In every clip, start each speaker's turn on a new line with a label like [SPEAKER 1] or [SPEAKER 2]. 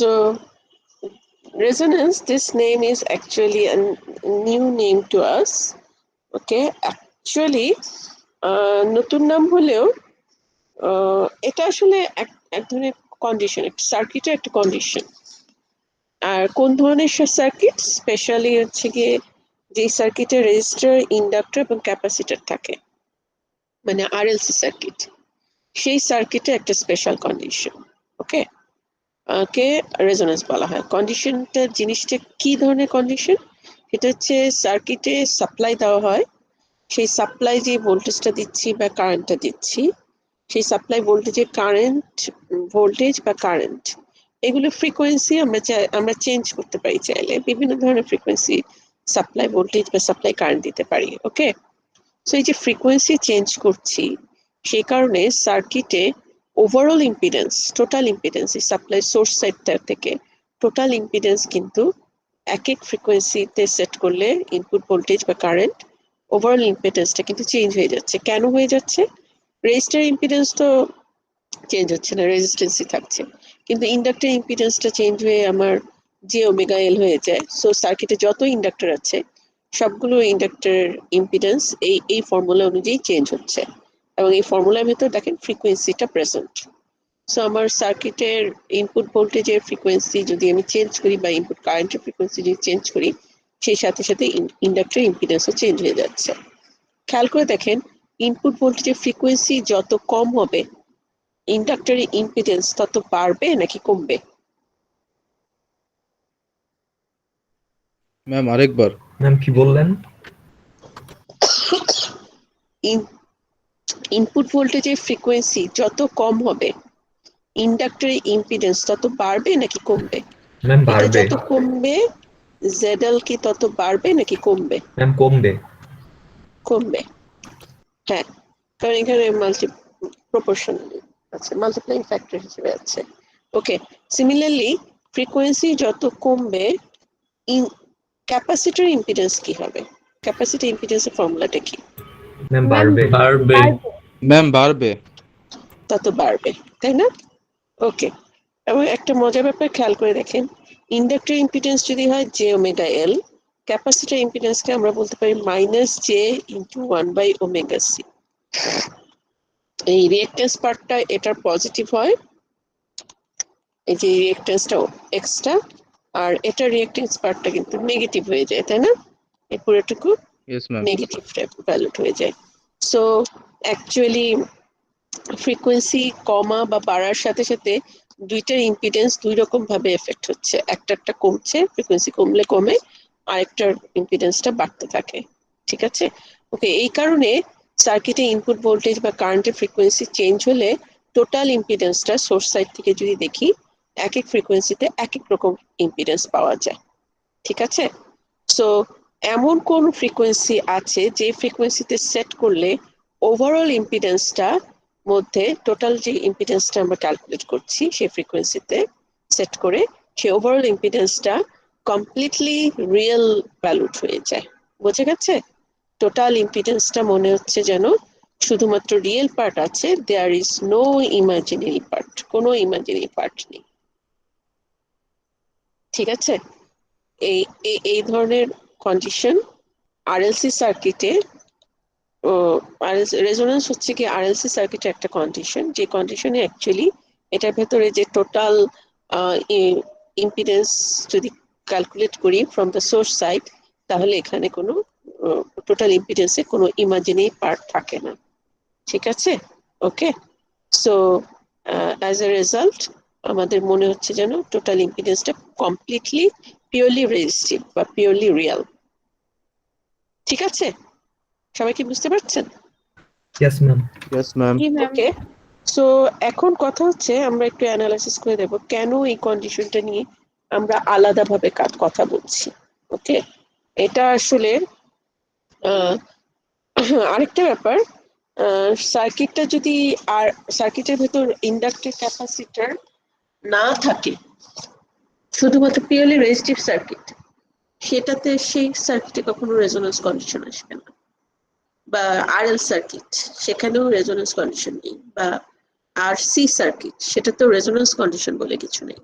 [SPEAKER 1] So resonance, this name is actually a new name to us. Okay, actually নতুন নাম হলেও এটা আসলে এক ধরনের কন্ডিশন, একটা সার্কিটের একটা কন্ডিশন। আর কোন ধরনের সার্কিট? স্পেশালি হচ্ছে গিয়ে যে সার্কিটে রেজিস্টার, ইন্ডাক্টর এবং ক্যাপাসিটর থাকে, মানে আরএলসি সার্কিট, সেই সার্কিটে একটা স্পেশাল কন্ডিশন। ওকে, কে রেজোনেন্স বলা হয়। কন্ডিশনটা জিনিসটা কি ধরনের কন্ডিশন? এটা হচ্ছে সার্কিটে সাপ্লাই দেওয়া হয়, সেই সাপ্লাই যে ভোল্টেজটা দিচ্ছি বা কারেন্টটা দিচ্ছি, সেই সাপ্লাই ভোল্টেজের কারেন্ট, ভোল্টেজ বা কারেন্ট, এগুলো ফ্রিকোয়েন্সি আমরা চেঞ্জ করতে পারি চাইলে। বিভিন্ন ধরনের ফ্রিকোয়েন্সি সাপ্লাই ভোল্টেজ বা সাপ্লাই কারেন্ট দিতে পারি। ওকে, সো এই যে ফ্রিকোয়েন্সি চেঞ্জ করছি, সেই কারণে সার্কিটে ওভারঅল ইম্পিডেন্স, টোটাল ইম্পিডেন্স, এই সাপ্লাই সোর্স সাইডটা থেকে টোটাল ইম্পিডেন্স কিন্তু এক এক ফ্রিকোয়েন্সিতে সেট করলে ইনপুট ভোল্টেজ বা কারেন্ট, ওভারঅল ইম্পিডেন্সটা কিন্তু চেঞ্জ হয়ে যাচ্ছে। কেন হয়ে যাচ্ছে? রেজিস্টার ইম্পিডেন্স তো চেঞ্জ হচ্ছে না, রেজিস্ট্যান্সই থাকছে, কিন্তু ইন্ডাক্টর ইম্পিডেন্সটা চেঞ্জ হয়ে আমার জে ওমেগা এল হয়ে যায়। সো সার্কিটে যত ইন্ডাক্টর আছে সবগুলো ইন্ডাক্টর ইম্পিডেন্স এই ফর্মুলা অনুযায়ী চেঞ্জ হচ্ছে, এবং এই ফর্মুলার ভিতর দেখেন ফ্রিকোয়েন্সিটা প্রেজেন্ট। সো আমার সার্কিটের ইনপুট ভোল্টেজের ফ্রিকোয়েন্সি যদি আমি চেঞ্জ করি বা ইনপুট কারেন্টের ফ্রিকোয়েন্সি যদি চেঞ্জ করি, সেই সাথে সাথে ইন্ডাক্টর ইম্পিডেন্সও চেঞ্জ হয়ে যাচ্ছে। খেয়াল করে দেখেন, ইনপুট ভোল্টেজের ফ্রিকোয়েন্সি যত কম হবে, ইন্ডাক্টরের ইম্পিডেন্স তত বাড়বে নাকি কমবে?
[SPEAKER 2] ম্যাম আরেকবার।
[SPEAKER 3] ম্যাম কি বললেন?
[SPEAKER 1] ইনপুট ভোল্টেজের ফ্রিকোয়েন্সি যত কম হবে, ইন্ডাক্টরের ইম্পিডেন্স তত বাড়বে নাকি কমবে?
[SPEAKER 3] ম্যাম
[SPEAKER 1] এটা
[SPEAKER 3] বাড়বে।
[SPEAKER 1] যত কমবে, জেডএল কি তত বাড়বে নাকি কমবে?
[SPEAKER 3] ম্যাম কমবে।
[SPEAKER 1] কমবে, হ্যাঁ, কারণ এখানে প্রপোর্শন আছে, মাল্টিপ্লাইং ফ্যাক্টর হিসেবে আছে। ওকে, সিমিলারলি ফ্রিকোয়েন্সি যত কমবে, ক্যাপাসিটর ইম্পিডেন্স কি হবে? ক্যাপাসিটর ইম্পিডেন্সের ফর্মুলাটা কি?
[SPEAKER 3] ম্যাম বাড়বে।
[SPEAKER 4] বাড়বে।
[SPEAKER 2] ম্যাম বাড়বে।
[SPEAKER 1] তত বাড়বে, তাই না? ওকে, এবং একটা মজার ব্যাপার খেয়াল করে দেখেন, ইন্ডাক্টর ইম্পিডেন্স যদি হয় জে ওমেগা এল, ক্যাপাসিটর ইম্পিডেন্সকে আমরা বলতে পারি মাইনাস জে ইন্টু 1/ওমেগা সি। এই রিঅ্যাক্ট্যান্স পার্টটা এটার পজিটিভ হয়, এই যে রিঅ্যাক্ট্যান্সটা এক্সট্রা, আর এটা রিঅ্যাক্ট্যান্স পার্টটা কিন্তু নেগেটিভ হয়ে যায়, তাই না? এই পুরোটুকু
[SPEAKER 2] ইয়েস ম্যাম।
[SPEAKER 1] নেগেটিভ ভ্যালুড হয়ে যায়। সো অ্যাকচুয়ালি ফ্রিকোয়েন্সি কমা বা বাড়ার সাথে সাথে দুইটার ইম্পিডেন্স দুই রকম ভাবে এফেক্ট হচ্ছে। একটা কমছে, ফ্রিকোয়েন্সি কমলে কমে, আরেকটার ইম্পিডেন্সটা বাড়তে থাকে। ঠিক আছে? ওকে, এই কারণে সার্কিটে ইনপুট ভোল্টেজ বা কারেন্টের ফ্রিকোয়েন্সি চেঞ্জ হলে টোটাল ইম্পিডেন্সটা সোর্স সাইড থেকে যদি দেখি, এক এক ফ্রিকোয়েন্সিতে এক এক রকম ইম্পিডেন্স পাওয়া যায়। ঠিক আছে? সো এমন কোন ফ্রিকোয়েন্সি আছে যে ফ্রিকোয়েন্সিতে সেট করলে ওভারঅল ইম্পিডেন্সটা মধ্যে টোটাল যে ইম্পিডেন্সটা আমরা ক্যালকুলেট করছি সেই ফ্রিকোয়েন্সিতে সেট করে সেই ওভারঅল ইম্পিডেন্সটা কমপ্লিটলি রিয়েল ভ্যালুড হয়ে যায়। বুঝে গেছে? টোটাল ইম্পিডেন্সটা মনে হচ্ছে যেন শুধুমাত্র রিয়েল পার্ট আছে, there is no imaginary part, কোনো ইমাজিনারি পার্ট নেই। ঠিক আছে? এই এই ধরনের কন্ডিশন আরএলসি সার্কিটে, রেজোনেন্স হচ্ছে কি আরএলসি সার্কিটের একটা কন্ডিশন, যে কন্ডিশনে অ্যাকচুয়ালি এটার ভেতরে যে টোটাল ইম্পিডেন্স যদি ক্যালকুলেট করি ফ্রম দ্য সোর্স সাইড, তাহলে এখানে কোনো টোটাল ইম্পিডেন্সে কোনো ইমাজিনারি পার্ট থাকে না। ঠিক আছে? Okay, so as a result আমাদের মনে হচ্ছে যেন টোটাল ইম্পিডেন্সটা কমপ্লিটলি পিওরলি রেজিস্টিভ বা পিওরলি রিয়েল। ঠিক আছে? সবাই কি বুঝতে পারছেন?
[SPEAKER 3] Yes ma'am.
[SPEAKER 2] Yes ma'am.
[SPEAKER 1] Okay, so এখন কথা হচ্ছে আমরা একটু অ্যানালাইসিস করে দেব কেন এই কন্ডিশনটা নিয়ে আমরা আলাদাভাবে কথা বলছি। ওকে, এটা আসলে আরেকটা ব্যাপার, সার্কিটটা যদি, আর সার্কিটের ভেতর ইন্ডাক্টিভ ক্যাপাসিটর না থাকে, শুধুমাত্র পিওরলি রেজিস্টিভ সার্কিট, সেটাতে সেই সার্কিটে কখনো রেজোন্যান্স কন্ডিশন আসবে না। বা আরএল সার্কিট, সেখানেও রেজোন্যান্স কন্ডিশন নেই। বা আর সি সার্কিট, সেটাতেও রেজোন্যান্স কন্ডিশন বলে কিছু নেই।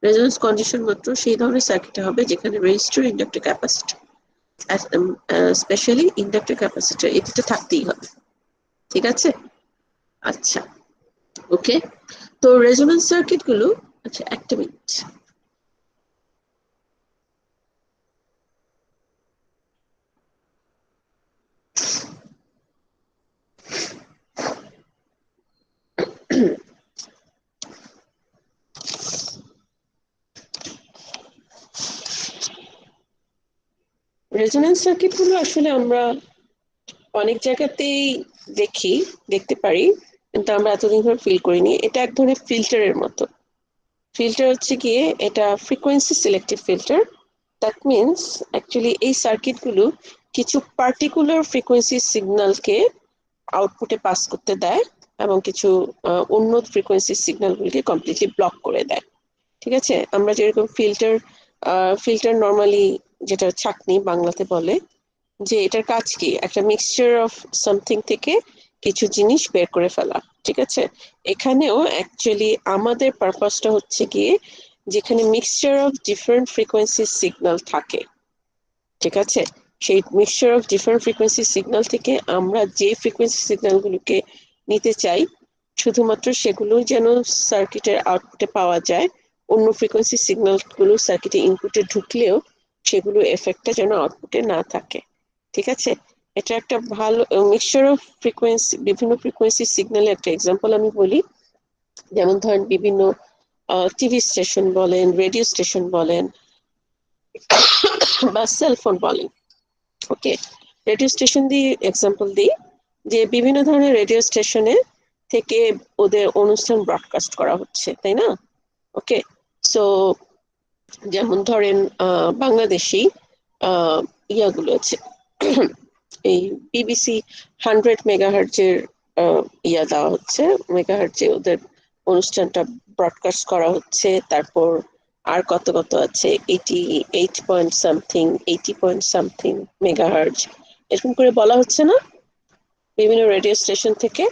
[SPEAKER 1] রেজোনেন্স কন্ডিশন মাত্র সেই ধরনের সার্কিট হবে যেখানে resistor, inductor, capacitor, specially inductor capacitor এটা থাকতেই হবে। ঠিক আছে, আচ্ছা, ওকে। তো রেজোনেন্স সার্কিট গুলো, আচ্ছা একটা মিনিট, রেজোনেন্স সার্কিট গুলো আসলে আমরা অনেক জায়গাতেই দেখতে পারি, কিন্তু আমরা এতদিন ধরে ফিল করিনি। এটা এক ধরনের ফিল্টারের মতো। ফিল্টার হচ্ছে গিয়ে এটা frequency selective filter. That means actually এই সার্কিট গুলো কিছু পার্টিকুলার ফ্রিকোয়েন্সি সিগন্যালকে আউটপুটে পাস করতে দেয় এবং কিছু অন্য ফ্রিকোয়েন্সি সিগন্যালগুলিকে কমপ্লিটলি ব্লক করে দেয়। ঠিক আছে, আমরা যেরকম ফিল্টার নর্মালি যেটা ছাঁকনি বাংলাতে বলে, যে এটার কাজ কি, একটা মিক্সচার অফ সামথিং থেকে কিছু জিনিস বের করে ফেলা। ঠিক আছে, এখানেও অ্যাকচুয়ালি আমাদের পারপাসটা হচ্ছে গিয়ে যেখানে mixture of different frequency signal থাকে, ঠিক আছে, সেই mixture of different frequency signal থেকে আমরা যে ফ্রিকোয়েন্সি সিগন্যালগুলোকে নিতে চাই শুধুমাত্র সেগুলো যেন সার্কিটের আউটপুটে পাওয়া যায়। অন্য ফ্রিকোয়েন্সি সিগন্যালগুলো সার্কিটে ইনপুটে ঢুকলেও সেগুলো এফেক্টটা যেন আউটপুটে না থাকে। ঠিক আছে, এটা একটা ভালো মিক্সচার অফ ফ্রিকোয়েন্সি, বিভিন্ন ফ্রিকোয়েন্সি সিগন্যালের একটা এক্সাম্পল আমি বলি। যেমন ধরেন বিভিন্ন টিভি স্টেশন বলেন, রেডিও স্টেশন বলেন বা সেলফোন বলেন। ওকে, রেডিও স্টেশন দিয়ে এক্সাম্পল দিই, যে বিভিন্ন ধরনের রেডিও স্টেশনে থেকে ওদের অনুষ্ঠান ব্রডকাস্ট করা হচ্ছে, তাই না? ওকে, সো যেমন ধরেন বাংলাদেশি আহ ইয়াগুলো আছে, এই বিবিসি 100 মেগাহার্জের ইয়া দেওয়া হচ্ছে, মেগাহার্জে ওদের অনুষ্ঠানটা ব্রডকাস্ট করা হচ্ছে। তারপর আর কত কত আছে, 80 পয়েন্ট সামথিং মেগাহার্জ, এরকম করে বলা হচ্ছে না বিভিন্ন রেডিও স্টেশন থেকে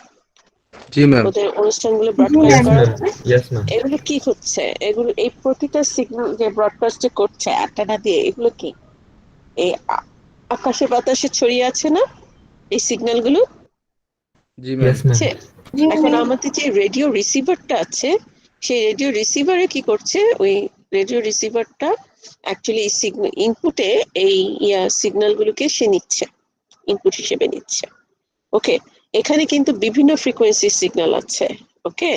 [SPEAKER 2] জি ম্যাম।
[SPEAKER 1] ওদের অনুষ্ঠানগুলো
[SPEAKER 4] জি
[SPEAKER 1] ব্রডকাস্ট
[SPEAKER 3] ইয়েস
[SPEAKER 4] ম্যাম।
[SPEAKER 1] করা
[SPEAKER 3] ম্যাম,
[SPEAKER 1] হচ্ছে।
[SPEAKER 3] Yes ma'am.
[SPEAKER 1] এগুলো কি হচ্ছে, এগুলো এই প্রতিটা সিগন্যাল যে ব্রডকাস্ট করছে একটানা দিয়ে, এগুলো কি এই আকাশে বাতাসে ছড়িয়ে আছে না এই সিগন্যাল গুলো?
[SPEAKER 2] জি ম্যাম।
[SPEAKER 3] Yes ma'am.
[SPEAKER 1] আছে।
[SPEAKER 4] জি
[SPEAKER 1] এখন
[SPEAKER 4] ম্যাম।
[SPEAKER 1] আমাদের যে রেডিও রিসিভারটা আছে, সেই রেডিও রিসিভারে কি করছে, ওই রেডিও রিসিভারটা অ্যাকচুয়ালি ইনপুটে এই সিগন্যাল গুলোকে সে নিচ্ছে, ইনপুট হিসেবে নিচ্ছে। ওকে, এখানে কিন্তু বিভিন্ন ফ্রিকোয়েন্সি সিগন্যাল আছে। ওকে,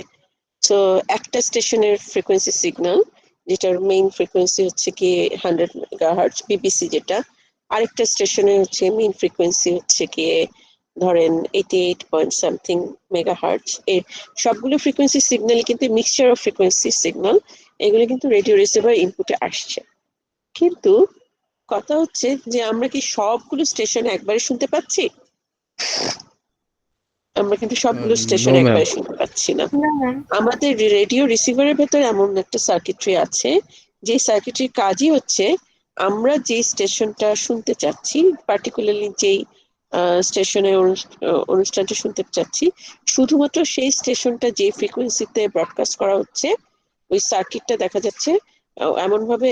[SPEAKER 1] তো একটা স্টেশনের ফ্রিকোয়েন্সি সিগন্যাল যেটার মেইন ফ্রিকোয়েন্সি হচ্ছে কি 100 মেগাহার্টজ বিবিসি, যেটা আরেকটা স্টেশনের হচ্ছে মেইন ফ্রিকোয়েন্সি হচ্ছে কি ধরেন 88 পয়েন্ট সামথিং মেগাহার্টজ। এর সবগুলো ফ্রিকোয়েন্সি সিগন্যাল কিন্তু মিক্সচার অফ ফ্রিকোয়েন্সি সিগন্যাল, এগুলো কিন্তু রেডিও রিসিভার ইনপুটে আসছে। কিন্তু কথা হচ্ছে যে আমরা কি সবগুলো স্টেশন একবারে শুনতে পাচ্ছি? আমরা কিন্তু সবগুলো
[SPEAKER 2] নো
[SPEAKER 1] স্টেশন
[SPEAKER 2] ম্যাম।
[SPEAKER 1] একবারে শুনতে পাচ্ছি না।
[SPEAKER 4] না ম্যাম।
[SPEAKER 1] আমাদের রেডিও রিসিভারের ভেতরে এমন একটা সার্কিটরি আছে, যে সার্কিটরির কাজই হচ্ছে আমরা যে স্টেশনটা শুনতে চাচ্ছি, পার্টিকুলারলি যেই স্টেশনের অনুষ্ঠানটা শুনতে চাচ্ছি, শুধুমাত্র সেই স্টেশনটা যে ফ্রিকোয়েন্সিতে ব্রডকাস্ট করা হচ্ছে, ওই সার্কিটটা দেখা যাচ্ছে এমন ভাবে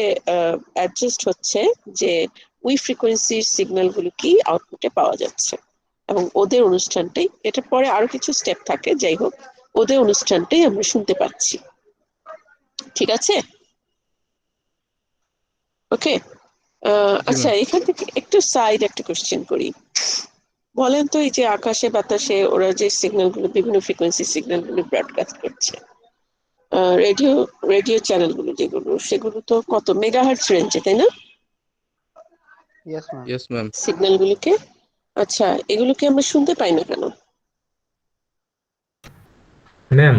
[SPEAKER 1] অ্যাডজাস্ট হচ্ছে যে ওই ফ্রিকোয়েন্সির সিগন্যাল গুলো কি আউটপুটে পাওয়া যাচ্ছে এবং ওদের অনুষ্ঠানটাই, এটা পরে আরো কিছু স্টেপ থাকে, যাই হোক ওদের অনুষ্ঠানটাই আমরা শুনতে পাচ্ছি। ঠিক আছে, ওকে।
[SPEAKER 2] জি
[SPEAKER 1] আচ্ছা,
[SPEAKER 2] ম্যাম।
[SPEAKER 1] এখান থেকে একটু সাইড একটা কোশ্চেন করি। বলেন তো, এই যে আকাশে বাতাসে ওরা যে সিগন্যাল গুলো, বিভিন্ন ফ্রিকোয়েন্সি সিগন্যাল গুলো ব্রডকাস্ট করছে, রেডিও রেডিও চ্যানেল গুলো যেগুলো, সেগুলো তো কত মেগাহার্টজ রেঞ্জে, তাই না
[SPEAKER 5] Yes, ma'am.
[SPEAKER 2] Yes ma'am.
[SPEAKER 1] Signal গুলোকে? আচ্ছা, এগুলোকে আমরা শুনতে পাই না কেন?
[SPEAKER 3] ম্যাম,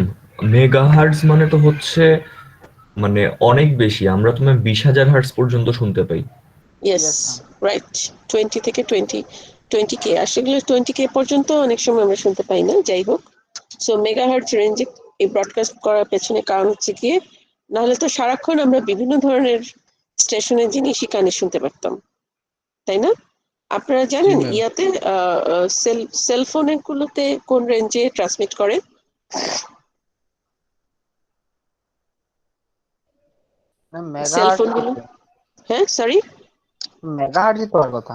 [SPEAKER 3] মেগাহার্টজ মানে তো হচ্ছে মানে অনেক বেশি। আমরা তো ম্যাম 20,000 হার্টজ পর্যন্ত শুনতে পাই।
[SPEAKER 1] Yes,
[SPEAKER 5] Yes, ma'am.
[SPEAKER 1] রাইট। 20 আসলে 20K পর্যন্ত অনেক সময় আমরা শুনতে পাই না, যাই হোক। সো মেগাহার্টজ রেঞ্জে এই ব্রডকাস্ট করার পেছনে কারণ হচ্ছে গিয়ে, নাহলে তো সারাক্ষণ আমরা বিভিন্ন ধরনের স্টেশনের জিনিসই কানে শুনতে পারতাম, তাই না? আপনারা
[SPEAKER 2] জি
[SPEAKER 1] জানেন
[SPEAKER 2] ম্যাম।
[SPEAKER 1] ইয়াতে সেলফোনের গুলোতে কোন রেঞ্জে ট্রান্সমিট করে?
[SPEAKER 5] মেগাহার্টজ
[SPEAKER 1] সেলফোন গুলো, হ্যাঁ সরি,
[SPEAKER 5] মেগাহার্টজই তো হওয়ার কথা।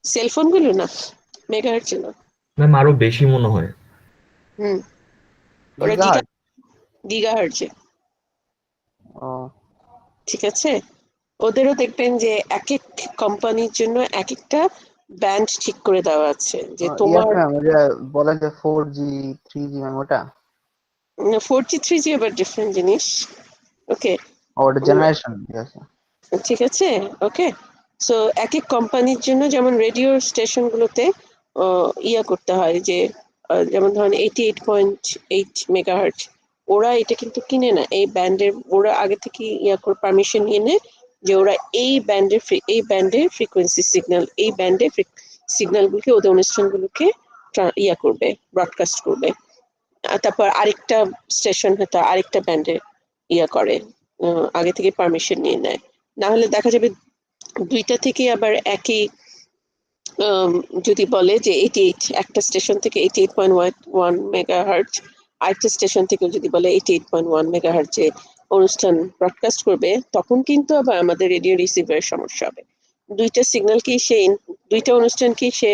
[SPEAKER 1] সেলফোন গুলো না, মেগাহার্টজ না।
[SPEAKER 3] ম্যাম আরো বেশি মনে হয়।
[SPEAKER 1] হুম, ওরা
[SPEAKER 5] গিগাহার্টজ।
[SPEAKER 1] গিগাহার্টজে।
[SPEAKER 5] ও
[SPEAKER 1] ঠিক আছে, ওদেরও দেখবেন যে এক এক কোম্পানির জন্য এক একটা ব্যান্ড ঠিক করে দেওয়া আছে, যে
[SPEAKER 5] ইয়েস
[SPEAKER 1] তোমার
[SPEAKER 5] ম্যাম, ওই যে বলে যে 4G 3G ম্যাম, ওটা
[SPEAKER 1] 4G 3G আবার ডিফারেন্ট জিনিস। ওকে,
[SPEAKER 5] ওটা জেনারেশন, ঠিক আছে।
[SPEAKER 1] ঠিক আছে, ওকে। সো এক এক কোম্পানির জন্য, যেমন রেডিও স্টেশন গুলোতে ইয়া করতে হয় যে যেমন ধরেন 88.8 মেগাহার্টজ, ওরা এটা কিন্তু কিনে না এই ব্যান্ডের, ওরা আগে থেকে ইয়া করে পারমিশন নিয়ে নেয় যে ওরা এই ব্যান্ডের ফ্রিকোয়েন্সি সিগন্যাল, এই ব্যান্ডের সিগন্যাল গুলোকে, ওদের অনুষ্ঠানগুলোকে ইয়া করবে, ব্রডকাস্ট করবে। তারপর আরেকটা স্টেশন হয়তো আরেকটা ব্যান্ডে ইয়া করে, আগে থেকে পারমিশন নিয়ে নেয়। না হলে দেখা যাবে দুইটা থেকে আবার একই যদি বলে যে 88, একটা স্টেশন থেকে 88.1 মেগাহার্টজ, আরেকটা স্টেশন থেকে যদি বলে 88.1 মেগাহার্টজে অনুষ্ঠান ব্রডকাস্ট করবে, তখন কিন্তু আবার আমাদের রেডিও রিসিভারের সমস্যা হবে। দুইটা সিগন্যালকেই সে, দুইটা অনুষ্ঠানকেই সে,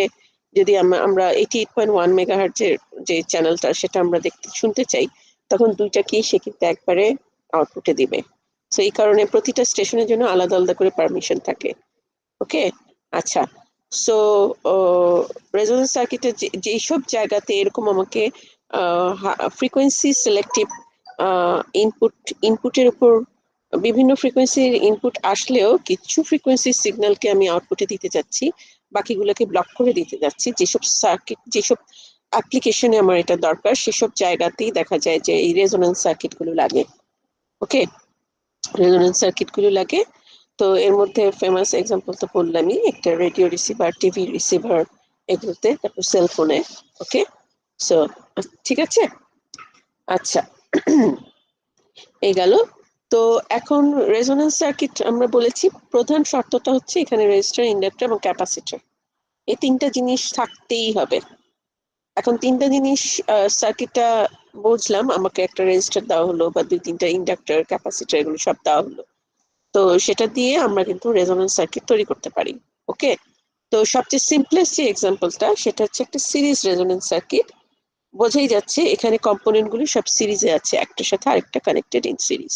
[SPEAKER 1] যদি আমরা 88.1 মেগাহার্টজের যে চ্যানেলটা সেটা আমরা দেখতে শুনতে চাই, তখন দুইটাকেই সে কিন্তু একবারে আউটপুটে দিবে। তো এই কারণে প্রতিটা স্টেশনের জন্য আলাদা আলাদা করে পারমিশন থাকে। ওকে, আচ্ছা। সো রেজোনেন্স সার্কিটের যেসব জায়গাতে এরকম আমাকে ফ্রিকোয়েন্সি সিলেক্টিভ ইনপুটের উপর বিভিন্ন ফ্রিকোয়েন্সির ইনপুট আসলেও কিছু ফ্রিকোয়েন্সি সিগন্যালকে আমি আউটপুটে দিতে যাচ্ছি, বাকিগুলোকে ব্লক করে দিতে যাচ্ছি, যেসব সার্কিট, যেসব অ্যাপ্লিকেশনে আমার এটা দরকার, সেসব জায়গাতেই দেখা যায় যে এই রেজোনেন্স সার্কিট গুলো লাগে। ওকে, রেজোনেন্স সার্কিট গুলো লাগে। তো এর মধ্যে ফেমাস এক্সাম্পল তো বললামই, একটা রেডিও রিসিভার, টিভি রিসিভার, এগুলোতে, তারপর সেলফোনে। ওকে, সো ঠিক আছে, আচ্ছা। এই গেল। তো এখন রেজোনেন্স সার্কিট আমরা বলেছি, প্রধান শর্তটা হচ্ছে এখানে রেজিস্টার, ইন্ডাক্টর এবং ক্যাপাসিটর, এই তিনটা জিনিস থাকতেই হবে। এখন তিনটা জিনিস, সার্কিটটা বুঝলাম, আমাকে একটা রেজিস্টার দেওয়া হলো বা দুই তিনটা ইন্ডাক্টর, ক্যাপাসিটর, এগুলো সব দেওয়া হলো, তো সেটা দিয়ে আমরা কিন্তু রেজোনেন্স সার্কিট তৈরি করতে পারি। ওকে, তো সবচেয়ে সিম্পলেস্ট যে এক্সাম্পলটা সেটা হচ্ছে একটা সিরিজ রেজোনেন্স সার্কিট। বোঝাই যাচ্ছে এখানে কম্পোনেন্ট গুলি সব সিরিজে আছে, একটার সাথে আরেকটা connected in series,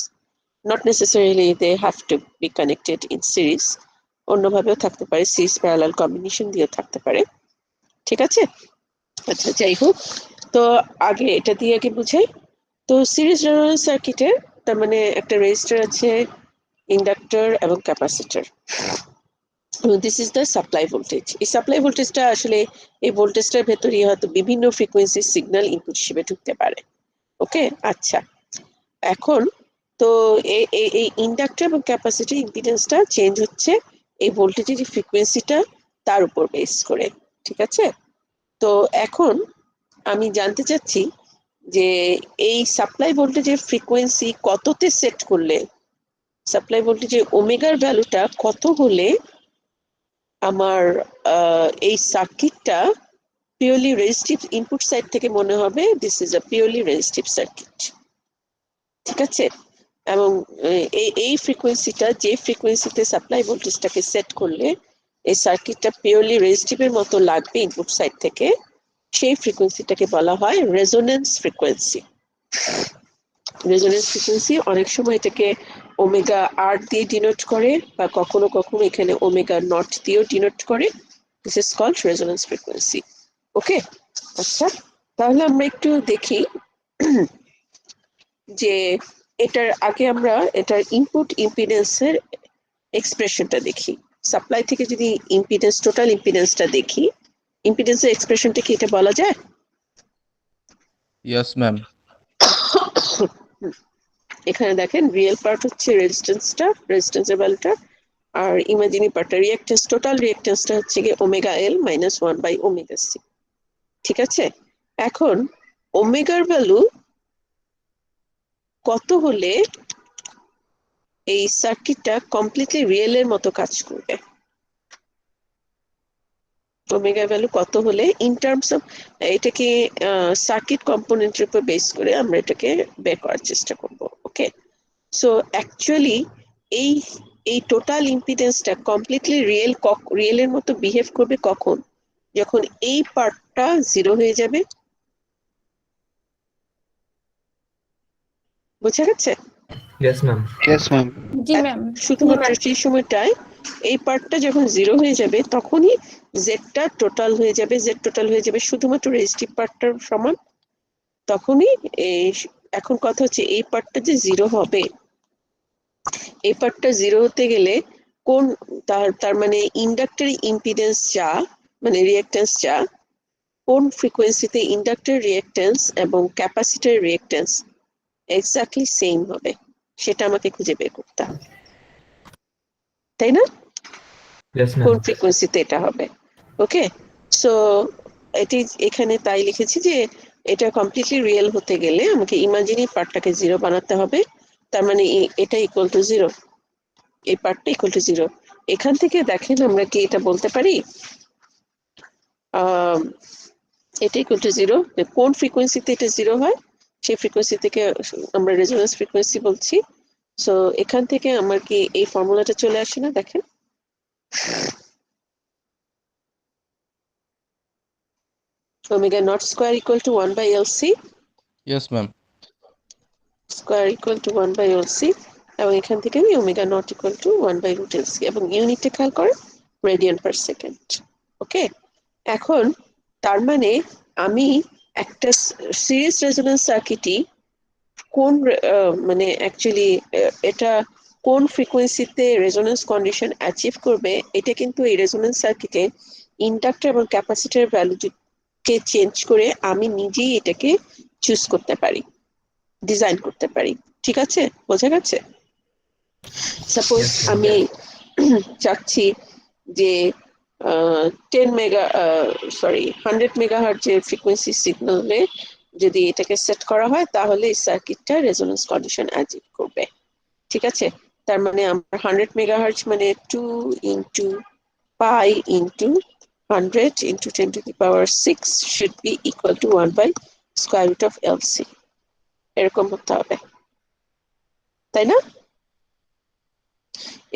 [SPEAKER 1] not necessarily they have to be connected in series, অন্যভাবেও থাকতে পারে, সিরিজ প্যারালাল কম্বিনেশন দিয়েও থাকতে পারে। ঠিক আছে, আচ্ছা, যাই হোক। তো আগে এটা দিয়ে আগে বুঝাই। তো সিরিজ রেজোনেন্স সার্কিটের তার মানে একটা রেজিস্টার আছে, ইন্ডাক্টর এবং capacitor. This is the supply voltage. এই সাপ্লাই ভোল্টেজটা আসলে, এই ভোল্টেজটার ভেতরে হয়তো বিভিন্ন ফ্রিকোয়েন্সি সিগন্যাল ইনপুট হিসেবে ঢুকতে পারে। ওকে, আচ্ছা। এখন তো এই ইন্ডাক্টর এবং ক্যাপাসিটর ইম্পিডেন্সটা চেঞ্জ হচ্ছে এই ভোল্টেজের যে ফ্রিকোয়েন্সিটা তার উপর বেস করে। ঠিক আছে, তো এখন আমি জানতে চাচ্ছি যে এই সাপ্লাই ভোল্টেজের ফ্রিকোয়েন্সি কততে সেট করলে, সাপ্লাই ভোল্টেজের ওমেগার ভ্যালুটা কত হলে আমার এই সার্কিটটা পিওরলি রেজিস্টিভ, ইনপুট সাইড থেকে মনে হবে this is a purely resistive circuit. ঠিক আছে, এবং এই ফ্রিকোয়েন্সিটা, যে ফ্রিকোয়েন্সিতে সাপ্লাই ভোল্টেজটাকে সেট করলে এই সার্কিটটা পিওরলি রেজিস্টিভের মতো লাগবে ইনপুট সাইড থেকে, সেই ফ্রিকোয়েন্সিটাকে বলা হয় রেজোনেন্স ফ্রিকোয়েন্সি। রেজোনেন্স ফ্রিকোয়েন্সি অনেক সময় এটাকে ওমেগা আর দিয়ে ডিনোট করে, বা কখনো কখনো এখানে ওমেগা নট দিয়েও ডিনোট করে। This is called resonance frequency. Okay, আচ্ছা, তাহলে আমরা একটু দেখি যে এটার আগে আমরা এটার ইনপুট ইম্পিডেন্সের এক্সপ্রেশনটা দেখি। সাপ্লাই থেকে যদি ইম্পিডেন্স, টোটাল ইম্পিডেন্সটা দেখি, ইম্পিডেন্সের এক্সপ্রেশনটা কি এটা বলা যায়?
[SPEAKER 2] Yes, ma'am.
[SPEAKER 1] এখানে দেখেন, রিয়েল পার্ট হচ্ছে রেজিস্ট্যান্সটা, রেজিস্ট্যান্সের ভ্যালুটা, আর ইমাজিনারি পার্টটা, রিঅ্যাকট্যান্স, টোটাল রিঅ্যাকট্যান্সটা হচ্ছে গিয়ে ওমেগা এল মাইনাস 1/ওমেগা সি। ঠিক আছে, এখন ওমেগার ভ্যালু কত হলে এই সার্কিটটা কমপ্লিটলি রিয়েলের মতো কাজ করবে? ওমেগা ভ্যালু কত হলে ইন টার্মস অফ, এটাকে সার্কিট কম্পোনেন্টের উপর বেস করে আমরা এটাকে বের করার চেষ্টা করব। ওকে, সো অ্যাকচুয়ালি এই এই টোটাল ইম্পিডেন্সটা কমপ্লিটলি রিয়েলের মতো বিহেভ করবে কখন? যখন এই পার্টটা জিরো হয়ে যাবে। বোঝা গেছে?
[SPEAKER 3] Yes ma'am.
[SPEAKER 5] Yes ma'am.
[SPEAKER 4] জি ম্যাম।
[SPEAKER 1] শুধুমাত্র সেই সময়টায় এই পার্টটা যখন জিরো হয়ে যাবে তখনই জেডটা টোটাল হয়ে যাবে, জেড টোটাল হয়ে যাবে শুধুমাত্র রেজিস্টিভ পার্টটার সমান। তখনই এখন কথা হচ্ছে এই পার্টটা যে জিরো হবে, এই পার্টটা জিরো হতে গেলে কোন তার মানে ইন্ডাক্টর ইম্পিডেন্স যা মানে রিঅ্যাক্ট্যান্স যা, কোন ফ্রিকোয়েন্সিতে ইন্ডাক্টর রিঅ্যাক্ট্যান্স এবং ক্যাপাসিটর রিঅ্যাক্ট্যান্স এক্স্যাক্টলি সেম হবে সেটা আমাকে খুঁজে বের করতে হবে, তাই না?
[SPEAKER 3] Yes ma'am.
[SPEAKER 1] কোন ফ্রিকোয়েন্সিতে এটা হবে। ওকে, সো এটি এখানে তাই লিখেছি যে এটা কমপ্লিটলি রিয়েল হতে গেলে আমাকে ইমাজিনারি পার্টটাকে জিরো বানাতে হবে। তার মানে এটা ইকুয়াল টু জিরো, এই পার্টটা ইকুয়াল টু জিরো। এখান থেকে দেখেন আমরা কি এটা বলতে পারি এটা ইকুয়াল টু জিরো, কোন ফ্রিকোয়েন্সিতে এটা জিরো হয় সেই ফ্রিকোয়েন্সি থেকে আমরা রেজোন্যান্স ফ্রিকোয়েন্সি বলছি। সো এখান থেকে আমার কি এই ফর্মুলাটা চলে আসে না? দেখেন, omega naught square equal to 1 by LC
[SPEAKER 2] Yes, ma'am.
[SPEAKER 1] square equal to 1 by LC, এবং এখান থেকে আমি omega not equal to 1 by root LC, এবং ইউনিটটা খেয়াল করে রেডিয়ান পার সেকেন্ড। ওকে, এখন তার মানে আমি একটা সিরিজ রেজোন্যান্স সার্কিটই কোন মানে অ্যাকচুয়ালি এটা কোন ফ্রিকোয়েন্সিতে রেজোন্যান্স কন্ডিশন অ্যাচিভ করবে, এটা কিন্তু এই রেজোন্যান্স সার্কিটে ইন্ডাক্টর এবং ক্যাপাসিটর ভ্যালুকে চেঞ্জ করে আমি নিজেই এটাকে চুজ করতে পারি, ডিজাইন করতে পারি। ঠিক আছে, বোঝা গেছে? Suppose
[SPEAKER 3] Yes, ma'am.
[SPEAKER 1] আমি চাচ্ছি যে 100 মেগাহার্টজের ফ্রিকোয়েন্সি সিগন্যালে যদি এটাকে সেট করা হয় তাহলে এই সার্কিটটা রেজোন্যান্স কন্ডিশন অ্যাচিভ করবে। ঠিক আছে, তার মানে আমার 100 মেগাহার্টজ মানে 2 into pi into 100 into 10 to the power 6 should be equal to 1 by square root of LC, এরকম হতে হবে, তাই না?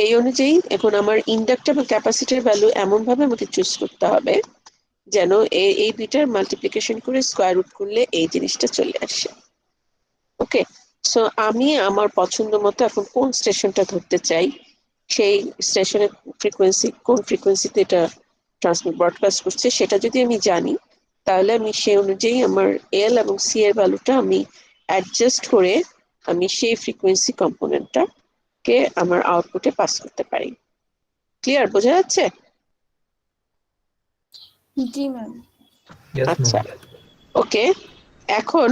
[SPEAKER 1] এই অনুযায়ী এখন আমার ইন্ডাক্টর এবং ক্যাপাসিটর ভ্যালু এমন ভাবে আমাকে চুজ করতে হবে যেন এই দুইটার মাল্টিপ্লিকেশন করে স্কোয়ার রুট করলে এই জিনিসটা চলে আসে। ওকে, সো আমি আমার পছন্দ মতো এখন কোন স্টেশনটা ধরতে চাই, সেই স্টেশনের ফ্রিকোয়েন্সি কোন ফ্রিকোয়েন্সিতে এটা ট্রান্সমিট ব্রডকাস্ট করছে সেটা যদি আমি জানি, তাহলে আমি সেই অনুযায়ী আমার এল এবং সি এর ভ্যালুটা আমি অ্যাডজাস্ট করে আমি সেই ফ্রিকোয়েন্সি কম্পোনেন্টটা কে আমার আউটপুটে পাস করতে পারি। ক্লিয়ার, বোঝা যাচ্ছে?
[SPEAKER 4] জি ম্যাম।
[SPEAKER 3] Yes,
[SPEAKER 1] আচ্ছা,
[SPEAKER 3] ma'am.
[SPEAKER 1] ওকে, এখন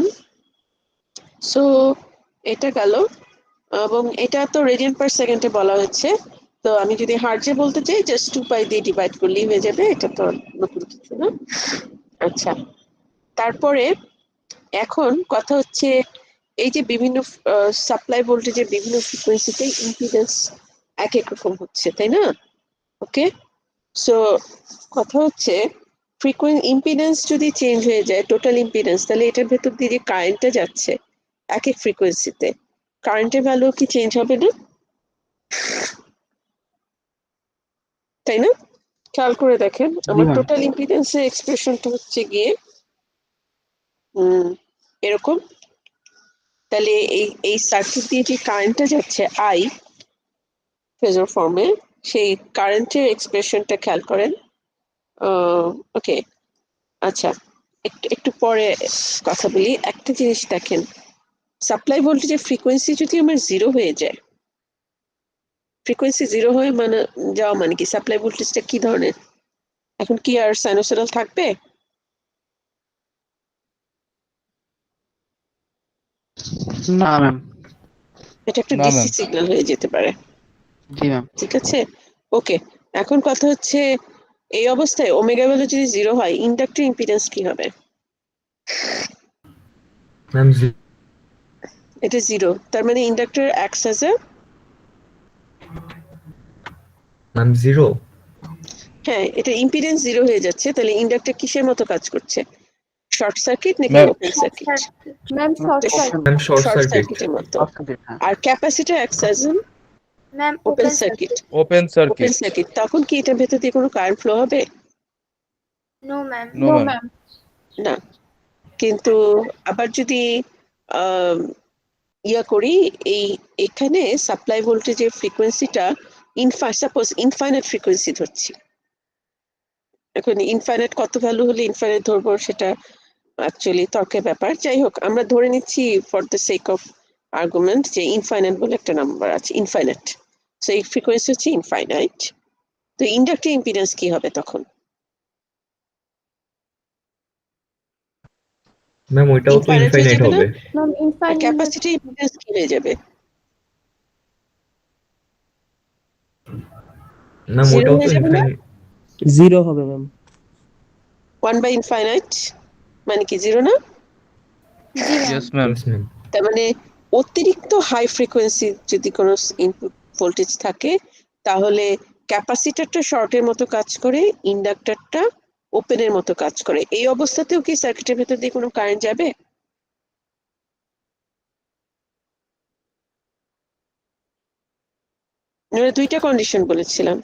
[SPEAKER 1] সো এটা গেল, এবং এটা তো রেডিয়ান পার সেকেন্ডে বলা হচ্ছে, তো আমি যদি হার্টজে বলতে চাই জাস্ট 2 পাই দিয়ে ডিভাইড করলেই হয়ে যাবে, এটা তো নতুন কিছু না। আচ্ছা, তারপরে এখন কথা হচ্ছে এই যে বিভিন্ন সাপ্লাই ভোল্টেজের বিভিন্ন ফ্রিকোয়েন্সিতে ইম্পিডেন্স এক এক রকম হচ্ছে, তাই না? ওকে, সো কথা হচ্ছে ইম্পিডেন্স যদি চেঞ্জ হয়ে যায়, টোটাল ইম্পিডেন্স, তাহলে এটার ভেতর দিয়ে যে কারেন্টটা যাচ্ছে এক এক ফ্রিকোয়েন্সিতে, কারেন্টের ভ্যালু কি চেঞ্জ হবে না? তাই না? খেয়াল করে দেখেন আমার
[SPEAKER 5] ma'am.
[SPEAKER 1] টোটাল ইম্পিডেন্সের এক্সপ্রেশনটা হচ্ছে গিয়ে এরকম। তাহলে এই সার্কিট দিয়ে যে কারেন্টটা যাচ্ছে আই ফেজর ফর্মে, সেই কারেন্টের এক্সপ্রেশনটা খেয়াল করেন। ওকে, আচ্ছা, একটু পরে কথা বলি। একটা জিনিস দেখেন, সাপ্লাই ভোল্টেজের ফ্রিকোয়েন্সি যদি আমার জিরো হয়ে যায়, ফ্রিকোয়েন্সি জিরো হয়ে মানে যাওয়া মানে কি সাপ্লাই ভোল্টেজটা কি ধরনের? এখন কি আর সাইনোসয়েডাল থাকবে?
[SPEAKER 5] না ম্যাম।
[SPEAKER 1] এটা একটা
[SPEAKER 2] না,
[SPEAKER 1] ডিসি
[SPEAKER 2] ma'am.
[SPEAKER 1] সিগন্যাল হয়ে যেতে পারে।
[SPEAKER 5] জি ম্যাম।
[SPEAKER 1] ঠিক আছে, ওকে, এখন কথা হচ্ছে এই অবস্থায় ওমেগা ভ্যালু যদি জিরো হয় ইন্ডাক্টর ইম্পিডেন্স কি হবে?
[SPEAKER 3] Ma'am,
[SPEAKER 1] এটা জিরো, তার মানে inductor acts as a,
[SPEAKER 3] ma'am, zero.
[SPEAKER 1] হ্যাঁ, এটা ইম্পিডেন্স জিরো হয়ে যাচ্ছে, তাহলে ইন্ডাক্টর কিসের মতো কাজ করছে? শর্ট সার্কিট নাকি
[SPEAKER 2] Ma'am.
[SPEAKER 1] Open circuit?
[SPEAKER 4] Ma'am short circuit.
[SPEAKER 3] Ma'am, short
[SPEAKER 1] short
[SPEAKER 3] circuit.
[SPEAKER 1] সার্কিটের মতো।
[SPEAKER 5] Short circuit, হ্যাঁ।
[SPEAKER 1] আর capacitor acts as
[SPEAKER 4] ma'am
[SPEAKER 1] open
[SPEAKER 4] open
[SPEAKER 1] circuit.
[SPEAKER 4] Circuit.
[SPEAKER 2] Open
[SPEAKER 1] open
[SPEAKER 2] circuit.
[SPEAKER 1] Circuit, তখন কি এটার ভেতর দিয়ে কোনো কারেন্ট ফ্লো হবে?
[SPEAKER 4] No ma'am.
[SPEAKER 2] No ma'am.
[SPEAKER 1] না। কিন্তু আবার যদি আহ ইয়া করি, এখানে সাপ্লাই ভোল্টেজের ফ্রিকোয়েন্সিটা সাপোজ ইনফাইনাইট ফ্রিকোয়েন্সি ধরছি। এখন ইনফাইনাইট কত ভ্যালু হলে ইনফাইনাইট ধরবো সেটা অ্যাকচুয়ালি তর্কের ব্যাপার। যাই হোক, আমরা ধরে নিচ্ছি for the sake of argument যে ইনফাইনাইট বলে একটা নাম্বার আছে, ইনফাইনাইট। সো এই ফ্রিকোয়েন্সি হচ্ছে ইনফাইনাইট। তো ইন্ডাক্টিভ ইম্পিডেন্স কি হবে তখন?
[SPEAKER 3] ম্যাম ওইটাও তো
[SPEAKER 1] ইনফাইনাইট হয়ে
[SPEAKER 3] ইনফাইনাইট
[SPEAKER 1] যাবে না?
[SPEAKER 3] হবে।
[SPEAKER 4] ম্যাম
[SPEAKER 1] আর
[SPEAKER 4] ইনফাইনাইট।
[SPEAKER 1] ক্যাপাসিটি ইম্পিডেন্স কি হয়ে যাবে?
[SPEAKER 3] ম্যাম
[SPEAKER 1] জিরো
[SPEAKER 3] ওইটাও তো
[SPEAKER 1] হয়ে যাবে না?
[SPEAKER 3] ইনফাইনাইট।
[SPEAKER 6] 0 হবে ম্যাম।
[SPEAKER 1] 1 বাই ইনফাইনাইট মানে কি জিরো না?
[SPEAKER 4] জি ma'am.
[SPEAKER 2] Yes ma'am.
[SPEAKER 3] Yes ma'am.
[SPEAKER 1] তার মানে অতিরিক্ত হাই ফ্রিকোয়েন্সি যদি কোনো ইনপুট ভোল্টেজ থাকে, তাহলে ক্যাপাসিটরটা শর্টের মতো কাজ করে, ইন্ডাক্টরটা ওপেনের মতো কাজ করে। এই অবস্থাতেও কি সার্কিটের ভেতর দিয়ে কোনো কারেন্ট যাবে? আমরা দুইটা কন্ডিশন বলেছিলাম।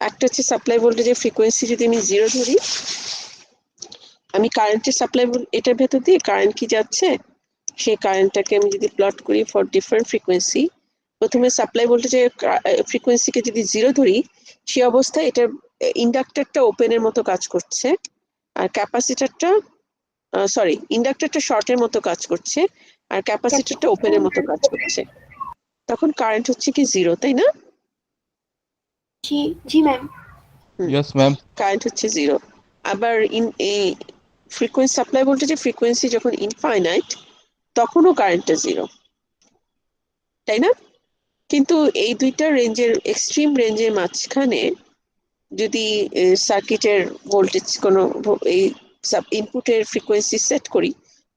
[SPEAKER 1] একটা হচ্ছে সাপ্লাই ভোল্টেজের ফ্রিকোয়েন্সি যদি আমি জিরো ধরি, আমি কারেন্টের সাপ্লাই এটার ভেতর দিয়ে কারেন্ট কি যাচ্ছে সেই কারেন্টটাকে আমি যদি প্লট করি ফর ডিফারেন্ট ফ্রিকোয়েন্সি, প্রথমে সাপ্লাই ভোল্টেজের ফ্রিকোয়েন্সিকে যদি জিরো ধরি, সেই অবস্থায় এটার ইন্ডাক্টরটা ওপেনের মতো কাজ করছে, আর ক্যাপাসিটরটা ইন্ডাক্টরটা শর্টের মতো কাজ করছে, আর ক্যাপাসিটরটা ওপেনের মতো কাজ করছে। তখন কারেন্ট হচ্ছে কি জিরো, তাই না?
[SPEAKER 4] জি জি ম্যাম।
[SPEAKER 2] Yes ma'am.
[SPEAKER 1] কারেন্ট হচ্ছে জিরো। আবার এই ফ্রিকোয়েন্সি সাপ্লাই ভোল্টেজের ফ্রিকোয়েন্সি যখন ইনফাইনাইট, তখনও কারেন্টটা জিরো, তাই না? কিন্তু এই দুইটা রেঞ্জের এক্সট্রিম রেঞ্জের মাঝখানে যদি সার্কিটের ভোল্টেজ কোনো এই ইনপুটের ফ্রিকোয়েন্সি সেট করি,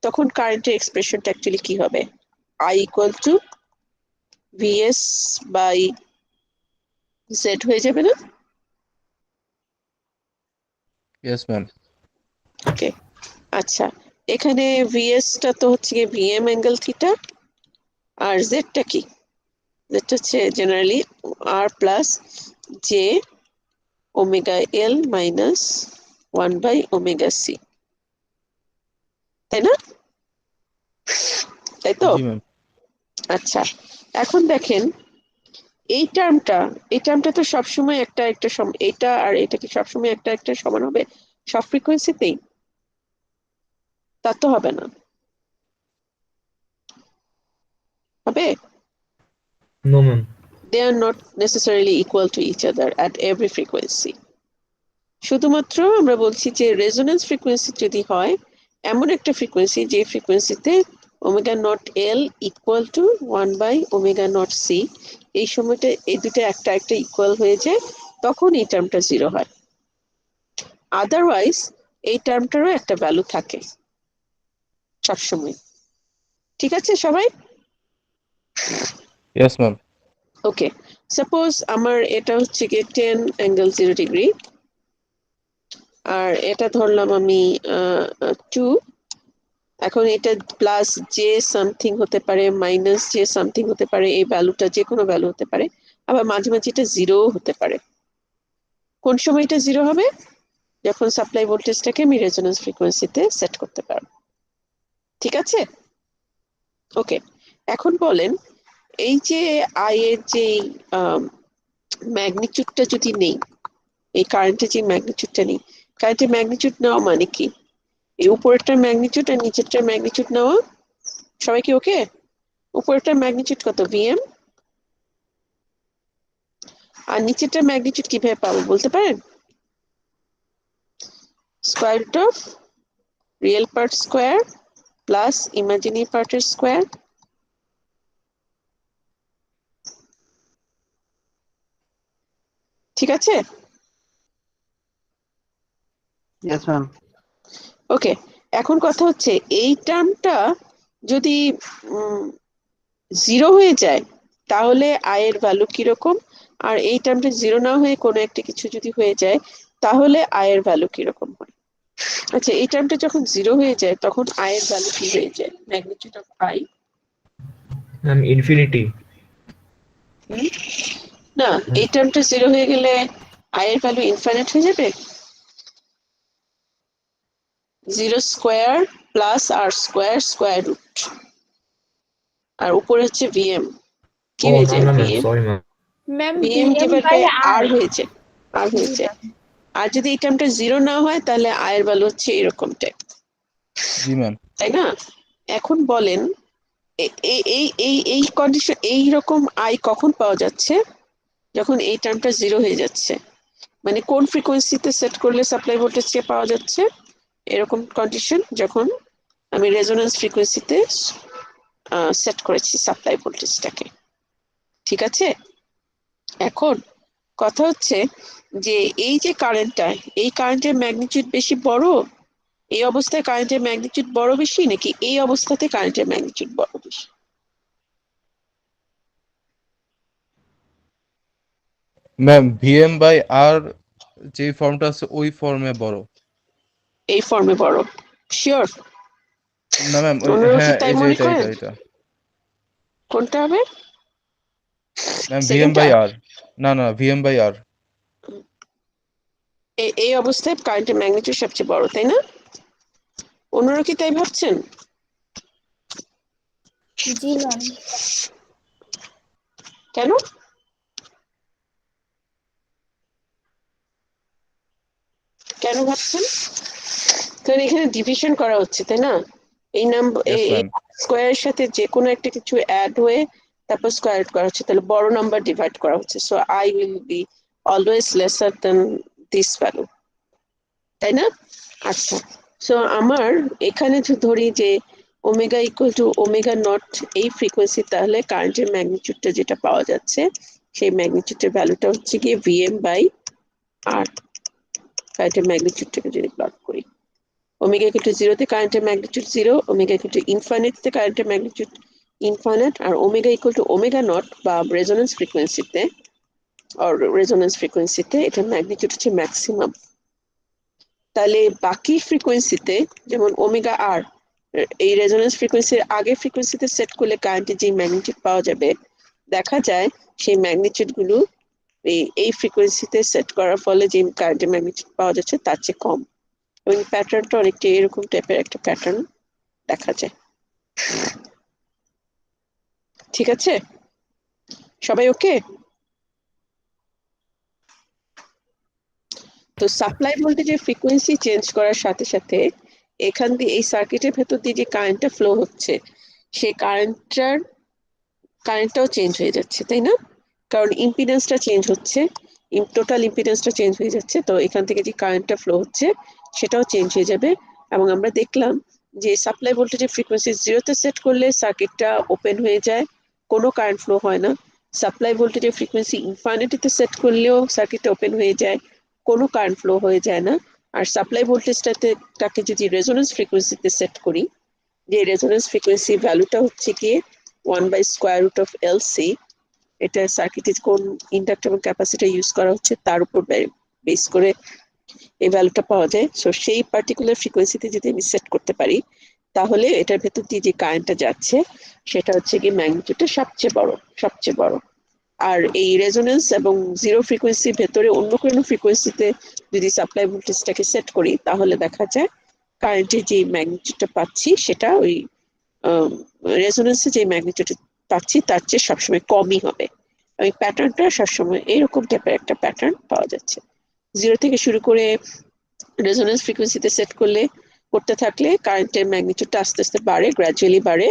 [SPEAKER 1] তখন কারেন্টের এক্সপ্রেশনটা অ্যাকচুয়ালি কি হবে? I equal to VS by Z হয়ে যাবে না?
[SPEAKER 2] Yes ma'am.
[SPEAKER 1] ওকে, আচ্ছা, এখানে ভিএস টা তো হচ্ছে গিয়ে ভিএম অ্যাঙ্গেল থিটা, আর জেডটা কি? জেডটা হচ্ছে generally R plus J omega L minus 1 by omega C, তাই না? তাই তো?
[SPEAKER 2] জি ম্যাম।
[SPEAKER 1] আচ্ছা, এখন দেখেন এই টার্মটা তো সবসময় একটা এটা আর এটা কি সবসময় একটা সমান হবে সব ফ্রিকোয়েন্সিতেই? তা তো হবে না, হবে?
[SPEAKER 3] No ma'am.
[SPEAKER 1] They are not necessarily equal to each other at every frequency. শুধুমাত্র আমরা বলছি যে রেজোন্যান্স ফ্রিকোয়েন্সি যদি হয় এমন একটা ফ্রিকোয়েন্সি যে ফ্রিকোয়েন্সিতে omega not L equal to 1 by omega not C, এই সময়টা এই দুটো একটা ইকুয়াল হয়ে যায়, তখন এই টার্মটা জিরো হয়। আদারওয়াইজ এই টার্মটারও একটা ভ্যালু থাকে সবসময়। ঠিক আছে সবাই?
[SPEAKER 2] Yes ma'am.
[SPEAKER 1] ওকে, সাপোজ আমার এটা হচ্ছে গিয়ে 10 অ্যাঙ্গেল 0 ডিগ্রি, আর এটা ধরলাম আমি 2। এখন এটা প্লাস জে সামথিং হতে পারে, মাইনাস জে সামথিং হতে পারে, এই ভ্যালুটা যে কোনো ভ্যালু হতে পারে, আবার মাঝে মাঝে এটা জিরো হতে পারে। কোন সময় এটা জিরো হবে? যখন সাপ্লাই ভোল্টেজটাকে আমি রেজোন্যান্স ফ্রিকোয়েন্সিতে সেট করতে পারবো। ঠিক আছে? ওকে, এখন বলেন এই যে আই এর যে ম্যাগনিটিউডটা যদি নেই, এই কারেন্টের যে ম্যাগনিটিউডটা নেই, কারেন্টের ম্যাগনিটিউড নেওয়া মানে কি? এই উপরেরটার ম্যাগনিটিউড আর নিচেরটার ম্যাগনিটিউড নেওয়া। সবাই কি ওকে? উপরেরটার ম্যাগনিটিউড কত? ভিএম। আর নিচেরটার ম্যাগনিটিউড কিভাবে পাবো বলতে পারেন? Square root of real part square plus imaginary পার্টের স্কয়ার। ঠিক আছে?
[SPEAKER 5] Yes ma'am.
[SPEAKER 1] ওকে, এখন কথা হচ্ছে এই টার্মটা যদি জিরো হয়ে যায় তাহলে আয়ের ভ্যালু কিরকম, আর এই টার্মটা জিরো না হয়ে কোনো একটা কিছু যদি হয়ে যায় তাহলে আয়ের ভ্যালু কিরকম হয়? আচ্ছা, এই টার্মটা যখন জিরো হয়ে যায় তখন আয়ের ভ্যালু কি হয়ে যায়? Magnitude of I
[SPEAKER 3] ma'am infinity.
[SPEAKER 1] না, এই টার্মটা জিরো হয়ে গেলে আই এর ভ্যালু ইনফাইনাইট হয়ে যাবে। Zero square plus R square square root, আর উপরে হচ্ছে ভিএম। কি
[SPEAKER 3] ও
[SPEAKER 1] হয়ে
[SPEAKER 3] না
[SPEAKER 1] যায়?
[SPEAKER 3] না ma'am,
[SPEAKER 1] VM
[SPEAKER 3] sorry ma'am.
[SPEAKER 4] Ma'am
[SPEAKER 1] VM
[SPEAKER 4] VM
[SPEAKER 1] divide
[SPEAKER 4] by
[SPEAKER 1] by R
[SPEAKER 4] R.
[SPEAKER 1] হয়ে যায়, আর হয়ে
[SPEAKER 4] জি
[SPEAKER 1] যায়।
[SPEAKER 4] ম্যাম।
[SPEAKER 1] আর যদি এই টার্মটা জিরো না হয় তাহলে আই এর ভ্যালু হচ্ছে এরকম টাইপ,
[SPEAKER 2] জি ম্যাম।
[SPEAKER 1] তাই না? এখন বলেন এই কন্ডিশন, এই রকম আই কখন পাওয়া যাচ্ছে? যখন এই টার্মটা জিরো হয়ে যাচ্ছে। মানে কোন ফ্রিকোয়েন্সিতে সেট করলে সাপ্লাই ভোল্টেজকে পাওয়া যাচ্ছে এরকম কন্ডিশন? যখন আমি রেজোন্যান্স ফ্রিকোয়েন্সিতে সেট করেছি সাপ্লাই ভোল্টেজটাকে। ঠিক আছে? এখন কথা হচ্ছে যে এই যে কারেন্টটা, এই কারেন্টের ম্যাগনিটিউড বেশি বড়, এই অবস্থায় কারেন্টের ম্যাগনিটিউড বড় বেশি, নাকি এই অবস্থাতে কারেন্টের ম্যাগনিটিউড বড় বেশি?
[SPEAKER 2] ম্যাম ভিএম বাই আর যে ফর্মটা আছে ওই ফর্মে বড়।
[SPEAKER 1] এই ফর্মে বড়? শিওর?
[SPEAKER 2] না ম্যাম, ওই
[SPEAKER 1] অন্যরা কি
[SPEAKER 2] হ্যাঁ,
[SPEAKER 1] তাই
[SPEAKER 2] এই যে
[SPEAKER 1] মনে
[SPEAKER 2] এটা
[SPEAKER 1] করেন?
[SPEAKER 2] এটা এটা
[SPEAKER 1] কোনটা হবে?
[SPEAKER 2] ম্যাম ভিএম
[SPEAKER 1] সেকেন্ডটা?
[SPEAKER 2] By R. না না, ভিএম বাই আর।
[SPEAKER 1] এই অবস্থায় কারেন্টের ম্যাগনিটিউড সবচেয়ে বড়, তাই না? অন্যরা কি তাই ভাবছেন?
[SPEAKER 4] জি ম্যাম।
[SPEAKER 1] কেন? কেন ভাবছেন? কারণ এখানে ডিভিশন করা হচ্ছে, তাই না? এই নাম্বার,
[SPEAKER 2] ইয়েস
[SPEAKER 1] এই
[SPEAKER 2] ম্যাম।
[SPEAKER 1] স্কোয়ারের সাথে যে কোনো একটা কিছু অ্যাড হয়ে তারপর স্কোয়ার করা হচ্ছে, তাহলে বড় নাম্বার ডিভাইড করা হচ্ছে, so I will be always laser then this value, তাই না? আচ্ছা, সো আমার এখানে যদি ধরি যে omega equal to omega not এই ফ্রিকোয়েন্সি, তাহলে কারেন্টের ম্যাগনিটিউডটা যেটা পাওয়া যাচ্ছে সেই ম্যাগনিটিউডের ভ্যালুটা হচ্ছে গিয়ে ভিএম বাই আর। কারেন্টের ম্যাগনিটিউডটাকে যদি প্লট করি, ওমেগা ইকুয়াল টু জিরোতে কারেন্টের magnitude zero, omega equal to ইনফাইনাইটতে কারেন্টের ম্যাগনিটিউড ইনফাইনাইট, আর omega equal to omega naught বা রেজোন্যান্স ফ্রিকোয়েন্সিতে এটার ম্যাগনিটিউড হচ্ছে ম্যাক্সিমাম। তাহলে বাকি ফ্রিকোয়েন্সিতে, যেমন ওমেগা আর, এই রেজোন্যান্স ফ্রিকোয়েন্সির আগে ফ্রিকোয়েন্সিতে সেট করলে কারেন্টের যে ম্যাগনিটিউড পাওয়া যাবে, দেখা যায় সেই ম্যাগনিটিউড গুলো এই ফ্রিকোয়েন্সিতে সেট করার ফলে যে কারেন্টের ম্যাগনিটিউড পাওয়া যাচ্ছে তার চেয়ে কম। এবং প্যাটার্নটা অনেকটা এরকম টাইপের একটা প্যাটার্ন দেখা যায়। ঠিক আছে? সবাই ওকে? তো সাপ্লাই ভোল্টেজের ফ্রিকোয়েন্সি চেঞ্জ করার সাথে সাথে এখান দিয়ে এই সার্কিটের ভেতর দিয়ে যে কারেন্টটা ফ্লো হচ্ছে, সেই কারেন্টটাও চেঞ্জ হয়ে যাচ্ছে, তাই না? কারণ ইম্পিডেন্সটা চেঞ্জ হচ্ছে, টোটাল ইম্পিডেন্সটা চেঞ্জ হয়ে যাচ্ছে, তো এখান থেকে যে কারেন্টটা ফ্লো হচ্ছে সেটাও চেঞ্জ হয়ে যাবে। এবং আমরা দেখলাম যে সাপ্লাই ভোল্টেজের ফ্রিকোয়েন্সি জিরোতে সেট করলে সার্কিটটা ওপেন হয়ে যায়, কোনো কারেন্ট ফ্লো হয় না। সাপ্লাই ভোল্টেজের ফ্রিকোয়েন্সি ইনফাইনিটিতে সেট করলেও সার্কিটটা ওপেন হয়ে যায়, কোনো কারেন্ট ফ্লো হয়ে যায় না। আর সাপ্লাই ভোল্টেজটাকে যদি রেজোন্যান্স ফ্রিকোয়েন্সিতে সেট করি, যে রেজোন্যান্স ফ্রিকোয়েন্সি ভ্যালুটা হচ্ছে গিয়ে 1/√LC, এটা সার্কিটে কোন ইন্ডাক্টর এবং ক্যাপাসিটর ইউজ করা হচ্ছে তার উপর বেস করে এই ভ্যালুটা পাওয়া যায়। সো সেই পার্টিকুলার ফ্রিকোয়েন্সিতে যদি আমি সেট করতে পারি, তাহলে এটার ভেতর দিয়ে যে কারেন্টটা যাচ্ছে সেটা হচ্ছে কি ম্যাগনিটিউডটা সবচেয়ে বড়। আর এই রেজোন্যান্স এবং জিরো ফ্রিকোয়েন্সির ভেতরে অন্য কোনো ফ্রিকোয়েন্সিতে যদি সাপ্লাই ভোল্টেজটাকে সেট করি, তাহলে দেখা যায় কারেন্টের যে ম্যাগনিটিউডটা পাচ্ছি সেটা ওই রেজোন্যান্সে যে ম্যাগনিটিউড পাচ্ছি তার চেয়ে সবসময় কমই হবে। ওই প্যাটার্নটা সবসময় এরকম টাইপের একটা প্যাটার্ন পাওয়া যাচ্ছে। জিরো থেকে শুরু করে রেজোন্যান্স ফ্রিকোয়েন্সিতে সেট করতে থাকলে কারেন্টের ম্যাগনিটিউডটা আস্তে আস্তে বাড়ে, গ্র্যাজুয়ালি বাড়ে,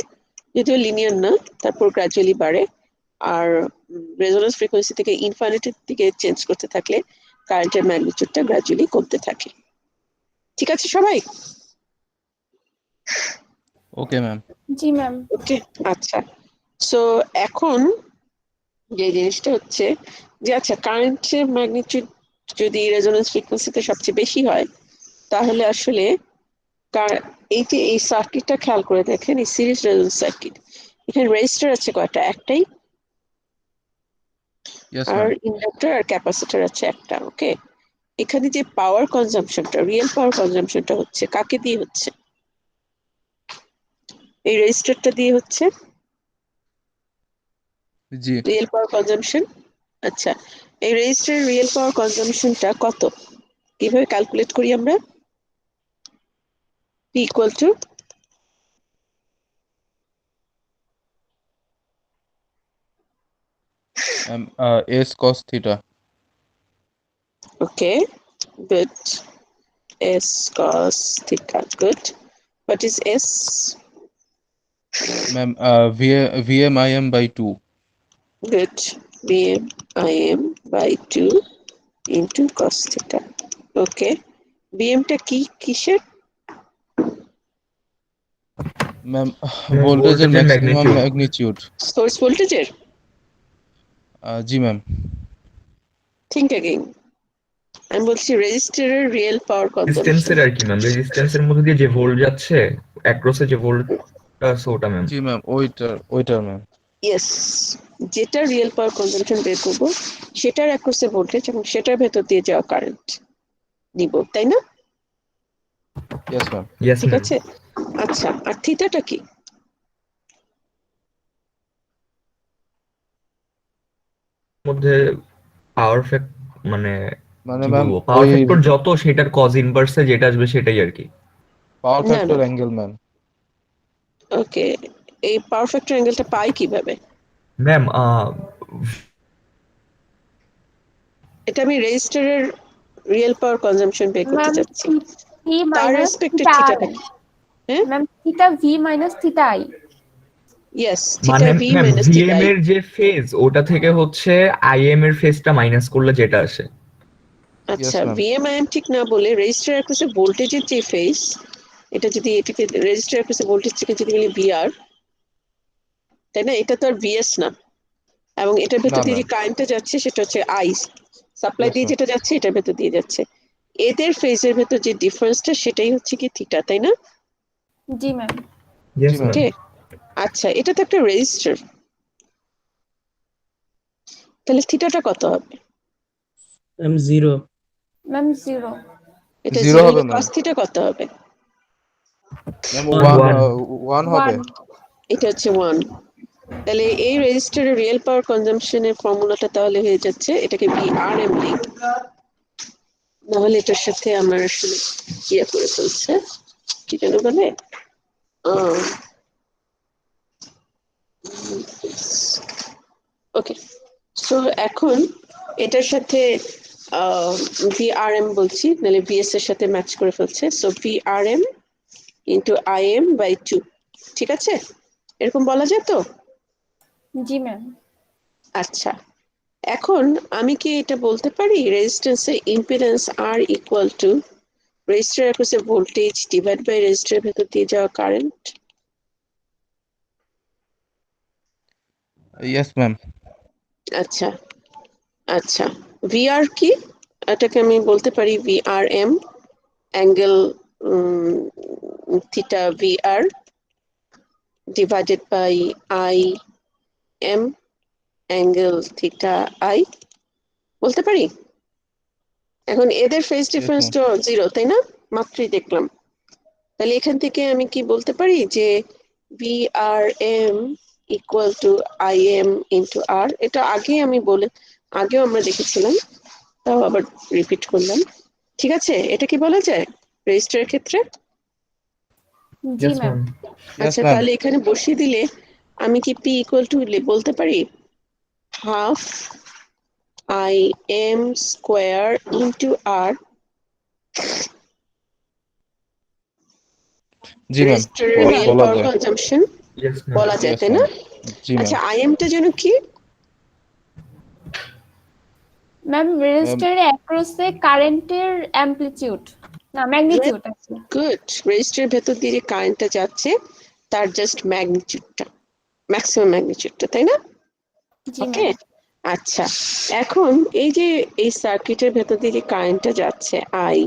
[SPEAKER 1] যদিও লিনিয়ার না, তারপর গ্র্যাজুয়ালি বাড়ে। আর রেজোন্যান্স ফ্রিকোয়েন্সি থেকে ইনফাইনিটির দিকে চেঞ্জ করতে থাকলে কারেন্টের ম্যাগনিটিউডটা গ্র্যাজুয়ালি কমতে থাকে। ঠিক আছে সবাই?
[SPEAKER 2] Okay ma'am.
[SPEAKER 4] জি ম্যাম।
[SPEAKER 1] ওকে, আচ্ছা। সো এখন যে জিনিসটা হচ্ছে যে, আচ্ছা, কারেন্টের ম্যাগনিটিউড যদি রেজোন্যান্স ফ্রিকোয়েন্সিতে সবচেয়ে বেশি হয়, তাহলে আসলে এই যে এই সার্কিটটা খেয়াল করে দেখেন, এই সিরিজ রেজোন্যান্স সার্কিট, এখানে রেজিস্টার আছে কয়টা? একটাই।
[SPEAKER 2] ইয়েস
[SPEAKER 1] আর
[SPEAKER 2] ম্যাম।
[SPEAKER 1] ইন্ডাক্টর আর ক্যাপাসিটর আছে একটা। ওকে, এখানে যে পাওয়ার কনজাম্পশনটা, রিয়েল পাওয়ার কনজাম্পশনটা হচ্ছে কাকে দিয়ে হচ্ছে? এই রেজিস্টারটা দিয়ে হচ্ছে
[SPEAKER 2] জি।
[SPEAKER 1] Real power consumption. আচ্ছা, এই রেজিস্টারের রিয়েল পাওয়ার কনজাম্পশনটা কত? কিভাবে ক্যালকুলেট করি আমরা? P equal to
[SPEAKER 2] S cos theta.
[SPEAKER 1] okay, good. S cos theta, good. What is S?
[SPEAKER 2] Ma'am, VMIM by 2.
[SPEAKER 1] Good. Bm Im by 2 into cos theta. Okay. Bm টা কি কিসের?
[SPEAKER 2] Ma'am,
[SPEAKER 3] Ma'am,
[SPEAKER 2] voltage
[SPEAKER 3] voltage
[SPEAKER 2] maximum
[SPEAKER 3] magnitude.
[SPEAKER 2] magnitude.
[SPEAKER 1] Source ভোল্টেজের?
[SPEAKER 2] জি ma'am.
[SPEAKER 1] Think again. আমি বলছি রেজিস্টারের real power consumption.
[SPEAKER 3] রেজিস্ট্যান্সের আর কি ma'am, রেজিস্ট্যান্সের মধ্যে দিয়ে যে ভোল্ট যাচ্ছে, অ্যাক্রসে যে ভোল্টটা আছে ওটা ম্যাম।
[SPEAKER 2] জি ম্যাম, ওইটার ম্যাম।
[SPEAKER 1] ইয়েস, যেটা রিয়েল পাওয়ার কনজাম্পশন বের করবো সেটার অ্যাক্রসে ভোল্টেজ এবং সেটার ভেতর দিয়ে যাওয়া কারেন্ট নিব, তাই না?
[SPEAKER 2] Yes ma'am.
[SPEAKER 3] ইয়েস
[SPEAKER 1] ঠিক
[SPEAKER 3] ম্যাম।
[SPEAKER 1] আছে। আচ্ছা, আর থিটাটা কি?
[SPEAKER 3] মধ্যে পাওয়ার ফ্যাক্ট মানে
[SPEAKER 2] মানে
[SPEAKER 3] কি
[SPEAKER 2] ম্যাম
[SPEAKER 3] বলবো, পাওয়ার
[SPEAKER 2] ওই
[SPEAKER 3] ফ্যাক্টর যত সেটার কজ ইনভার্সে যেটা আসবে সেটাই আর কি।
[SPEAKER 2] পাওয়ার
[SPEAKER 1] না
[SPEAKER 2] ফ্যাক্টর
[SPEAKER 1] না,
[SPEAKER 2] অ্যাঙ্গেল ম্যাম।
[SPEAKER 1] ওকে, এই পাওয়ার ফ্যাক্টর অ্যাঙ্গেলটা পাই কিভাবে?
[SPEAKER 3] ম্যাম
[SPEAKER 1] এটা আমি রেজিস্টারের রিয়েল পাওয়ার কনজাম্পশন বের করতে
[SPEAKER 4] ম্যাম
[SPEAKER 1] চাচ্ছি,
[SPEAKER 4] ভি
[SPEAKER 1] তার
[SPEAKER 4] মাইনাস
[SPEAKER 1] রেসপেক্টে
[SPEAKER 4] থিটা
[SPEAKER 1] থিটাটা
[SPEAKER 4] আই।
[SPEAKER 1] কি? হ্যাঁ,
[SPEAKER 4] ma'am theta V minus theta I.
[SPEAKER 1] Yes, theta
[SPEAKER 3] মানে
[SPEAKER 1] V
[SPEAKER 3] ma'am
[SPEAKER 1] minus theta
[SPEAKER 3] VM
[SPEAKER 1] I.
[SPEAKER 3] এর যে ফেজ ওটা থেকে হচ্ছে আইএম এর ফেজটা মাইনাস করলে যেটা আসে।
[SPEAKER 1] আচ্ছা,
[SPEAKER 2] ইয়েস ম্যাম।
[SPEAKER 1] ভিএমআইএম ঠিক না বলে রেজিস্টার অ্যাক্রসে ভোল্টেজের যে ফেজ, এটা যদি এটাকে রেজিস্টার অ্যাক্রসে ভোল্টেজ থেকে যদি বলি ভিআর, তাই না? এটা তো আর ভিএস না, এবং এটার
[SPEAKER 2] না
[SPEAKER 1] ভেতর দিয়ে
[SPEAKER 2] ম্যাম।
[SPEAKER 1] যে কারেন্টটা যাচ্ছে সেটা হচ্ছে আই, সাপ্লাই
[SPEAKER 2] ইয়েস
[SPEAKER 1] দিয়ে
[SPEAKER 2] ম্যাম।
[SPEAKER 1] যেটা যাচ্ছে এটার ভেতর দিয়ে যাচ্ছে। এদের ফেজের ভেতর যে ডিফারেন্সটা সেটাই হচ্ছে কি থিটা, তাই না?
[SPEAKER 4] জি ম্যাম।
[SPEAKER 2] জি
[SPEAKER 3] ইয়েস
[SPEAKER 2] ম্যাম।
[SPEAKER 3] ম্যাম।
[SPEAKER 1] ওকে, আচ্ছা, এটা তো একটা রেজিস্টার, তাহলে থিটাটা কত হবে?
[SPEAKER 6] ম্যাম 0।
[SPEAKER 4] Ma'am zero.
[SPEAKER 1] এটা
[SPEAKER 2] 0
[SPEAKER 1] জিরো
[SPEAKER 2] হবে
[SPEAKER 1] হলে
[SPEAKER 2] ম্যাম।
[SPEAKER 1] কস থিটা কত হবে?
[SPEAKER 2] Ma'am
[SPEAKER 3] one.
[SPEAKER 2] 1 হবে।
[SPEAKER 4] ওয়ান।
[SPEAKER 1] এটা হচ্ছে 1। তাহলে এই রেজিস্টারের রিয়েল পাওয়ার কনজাম্পশনের ফর্মুলাটা তাহলে হয়ে যাচ্ছে, এটাকে ভিআরএম লিখ, নাহলে এটার সাথে আমার আসলে ইয়ে করে ফেলছে, কি যেন বলে, ওকে। সো এখন এটার সাথে ভিআরএম বলছি, নাহলে ভিএস এর সাথে ম্যাচ করে ফেলছে, so VRM into IM by 2, ঠিক আছে? এরকম বলা যায় তো?
[SPEAKER 4] জি ম্যাম।
[SPEAKER 1] আচ্ছা, এখন আমি কি এটা বলতে পারি রেজিস্ট্যান্সের impedance R equal to resistor অ্যাক্রসে ভোল্টেজ ডিভাইড বাই রেজিস্টারের ভেতর দিয়ে যাওয়া কারেন্ট?
[SPEAKER 2] Yes ma'am.
[SPEAKER 1] আচ্ছা, আচ্ছা, ভিআর কি? এটাকে আমি বলতে পারি VRM angle theta VR divided by I M angle theta I, বলতে পারি? এখন এদের ফেজ
[SPEAKER 2] ইয়েস
[SPEAKER 1] ডিফারেন্স
[SPEAKER 2] ম্যাম।
[SPEAKER 1] তো 0, তাই না? মাত্রই দেখলাম। তাহলে এখান থেকে আমি কি বলতে পারি যে VRM equal to IM into R, এটা আগেও আমরা দেখেছিলাম, তাও আবার রিপিট করলাম, ঠিক আছে? এটা কি বলা যায় রেজিস্টারের ক্ষেত্রে?
[SPEAKER 4] জি
[SPEAKER 3] ইয়েস
[SPEAKER 4] ম্যাম।
[SPEAKER 3] ম্যাম।
[SPEAKER 2] ইয়েস
[SPEAKER 1] আচ্ছা,
[SPEAKER 2] ম্যাম।
[SPEAKER 1] তাহলে এখানে বসিয়ে দিলে আমি কি পি ইকুয়াল টু বলতে পারি half I M square into R,
[SPEAKER 2] জি ম্যাম,
[SPEAKER 1] রেজিস্টারের
[SPEAKER 4] জি ম্যাম।
[SPEAKER 1] রিয়েল
[SPEAKER 2] বলা
[SPEAKER 1] পাওয়ার
[SPEAKER 2] যায়।
[SPEAKER 1] Consumption
[SPEAKER 3] yes ma'am.
[SPEAKER 1] বলা যায়,
[SPEAKER 2] ইয়েস
[SPEAKER 1] তাই না?
[SPEAKER 2] ম্যাম। জি ম্যাম।
[SPEAKER 1] আচ্ছা, আইএমটা যেন কি?
[SPEAKER 4] ম্যাম
[SPEAKER 2] ম্যাম
[SPEAKER 4] রেজিস্টারের অ্যাক্রসে কারেন্টের অ্যামপ্লিটিউড, না ম্যাগনিটিউড আছে।
[SPEAKER 1] গুড, রেজিস্টারের ভেতর দিয়ে যে কারেন্টটা যাচ্ছে তার জাস্ট ম্যাগনিটিউডটা, ম্যাক্সিমাম ম্যাগনিটিউডটা, তাই না?
[SPEAKER 4] জি
[SPEAKER 1] ওকে,
[SPEAKER 4] ম্যাম।
[SPEAKER 1] আচ্ছা, এখন এই যে এই সার্কিটের ভেতর দিয়ে যে কারেন্টটা যাচ্ছে আই,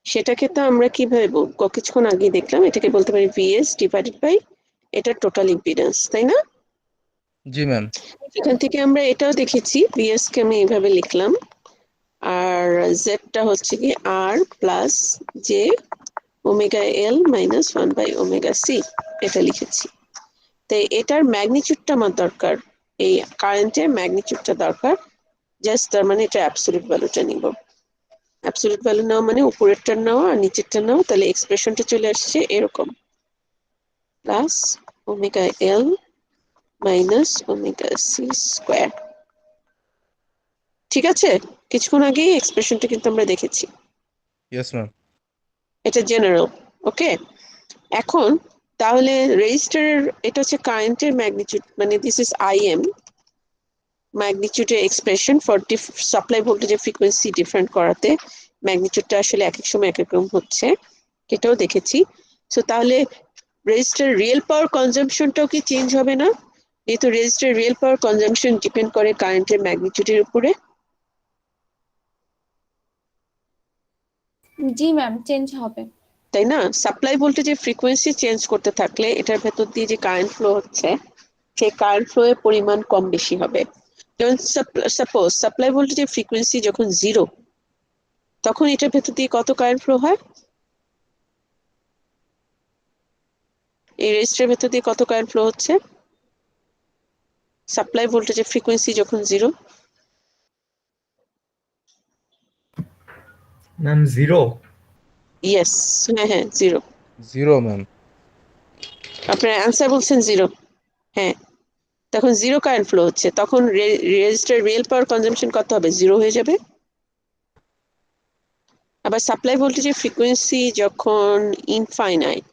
[SPEAKER 1] সেটাকে তো আমরা কিভাবে বলবো? কিছুক্ষণ আগে দেখলাম, এটাকে বলতে পারি ভিএস ডিভাইডেড বাই এটা টোটাল ইম্পিডেন্স, তাই না?
[SPEAKER 2] জি ম্যাম।
[SPEAKER 1] এখান থেকে আমরা এটাও দেখেছি, ভিএস কে আমি এইভাবে লিখলাম, আর জেডটা হচ্ছে কি R plus J omega L minus 1 by omega C, এটা লিখেছি। তাই এটার ম্যাগনিটিউডটা আমার দরকার, এই কারেন্টের ম্যাগনিটিউডটা দরকার, জাস্ট তার মানে এটা অ্যাবসলিউট ভ্যালুটা নিব। অ্যাবসলিউট ভ্যালু নাও মানে উপরেরটা নাও আর নিচেরটা নাও, তাহলে এক্সপ্রেশনটা চলে আসছে এরকম, plus omega L minus omega C square. ঠিক আছে, কিছুক্ষণ আগেই এক্সপ্রেশনটা কিন্তু আমরা দেখেছি,
[SPEAKER 2] ইয়েস ম্যাম।
[SPEAKER 1] এটা জেনারেল। ওকে, এখন তাহলে রেজিস্টারের এটা হচ্ছে কারেন্টের ম্যাগনিটিউড, মানে দিস ইজ আইএম ম্যাগনিটিউডের এক্সপ্রেশন ফর সাপ্লাই ভোল্টেজের ফ্রিকোয়েন্সি ডিফারেন্ট করাতে ম্যাগনিটিউডটা আসলে এক এক সময় এক এক রকম হচ্ছে, এটাও দেখেছি। সো তাহলে রেজিস্টার রিয়েল পাওয়ার কনজাম্পশনটাও কি চেঞ্জ হবে না? যেহেতু register real power consumption depend করে কারেন্টের ম্যাগনিটিউডের উপরে,
[SPEAKER 4] জি ম্যাম, চেঞ্জ হবে।
[SPEAKER 1] তাই না? সাপ্লাই ভোল্টেজের ফ্রিকোয়েন্সি চেঞ্জ করতে থাকলে এটার ভেতর দিয়ে যে কারেন্ট ফ্লো হচ্ছে সেই কারেন্ট ফ্লো এর পরিমাণ কম বেশি হবে। যেমন সাপোজ সাপ্লাই ভোল্টেজের ফ্রিকোয়েন্সি যখন 0, তখন এটার ভেতর দিয়ে কত কারেন্ট ফ্লো হয়? এই রেজিস্টারের ভেতর দিয়ে কত কারেন্ট ফ্লো হচ্ছে সাপ্লাই ভোল্টেজের ফ্রিকোয়েন্সি যখন 0?
[SPEAKER 3] ম্যাম 0।
[SPEAKER 1] ইয়েস, হ্যাঁ হ্যাঁ 0।
[SPEAKER 2] 0 ম্যাম।
[SPEAKER 1] আপনার অ্যান্সার বলছেন 0? হ্যাঁ, তখন 0 কারেন্ট ফ্লো হচ্ছে, তখন রেজিস্টার রিয়েল পাওয়ার কনজাম্পশন কত হবে? 0 হয়ে যাবে। আবার সাপ্লাই ভোল্টেজের ফ্রিকোয়েন্সি যখন ইনফাইনাইট,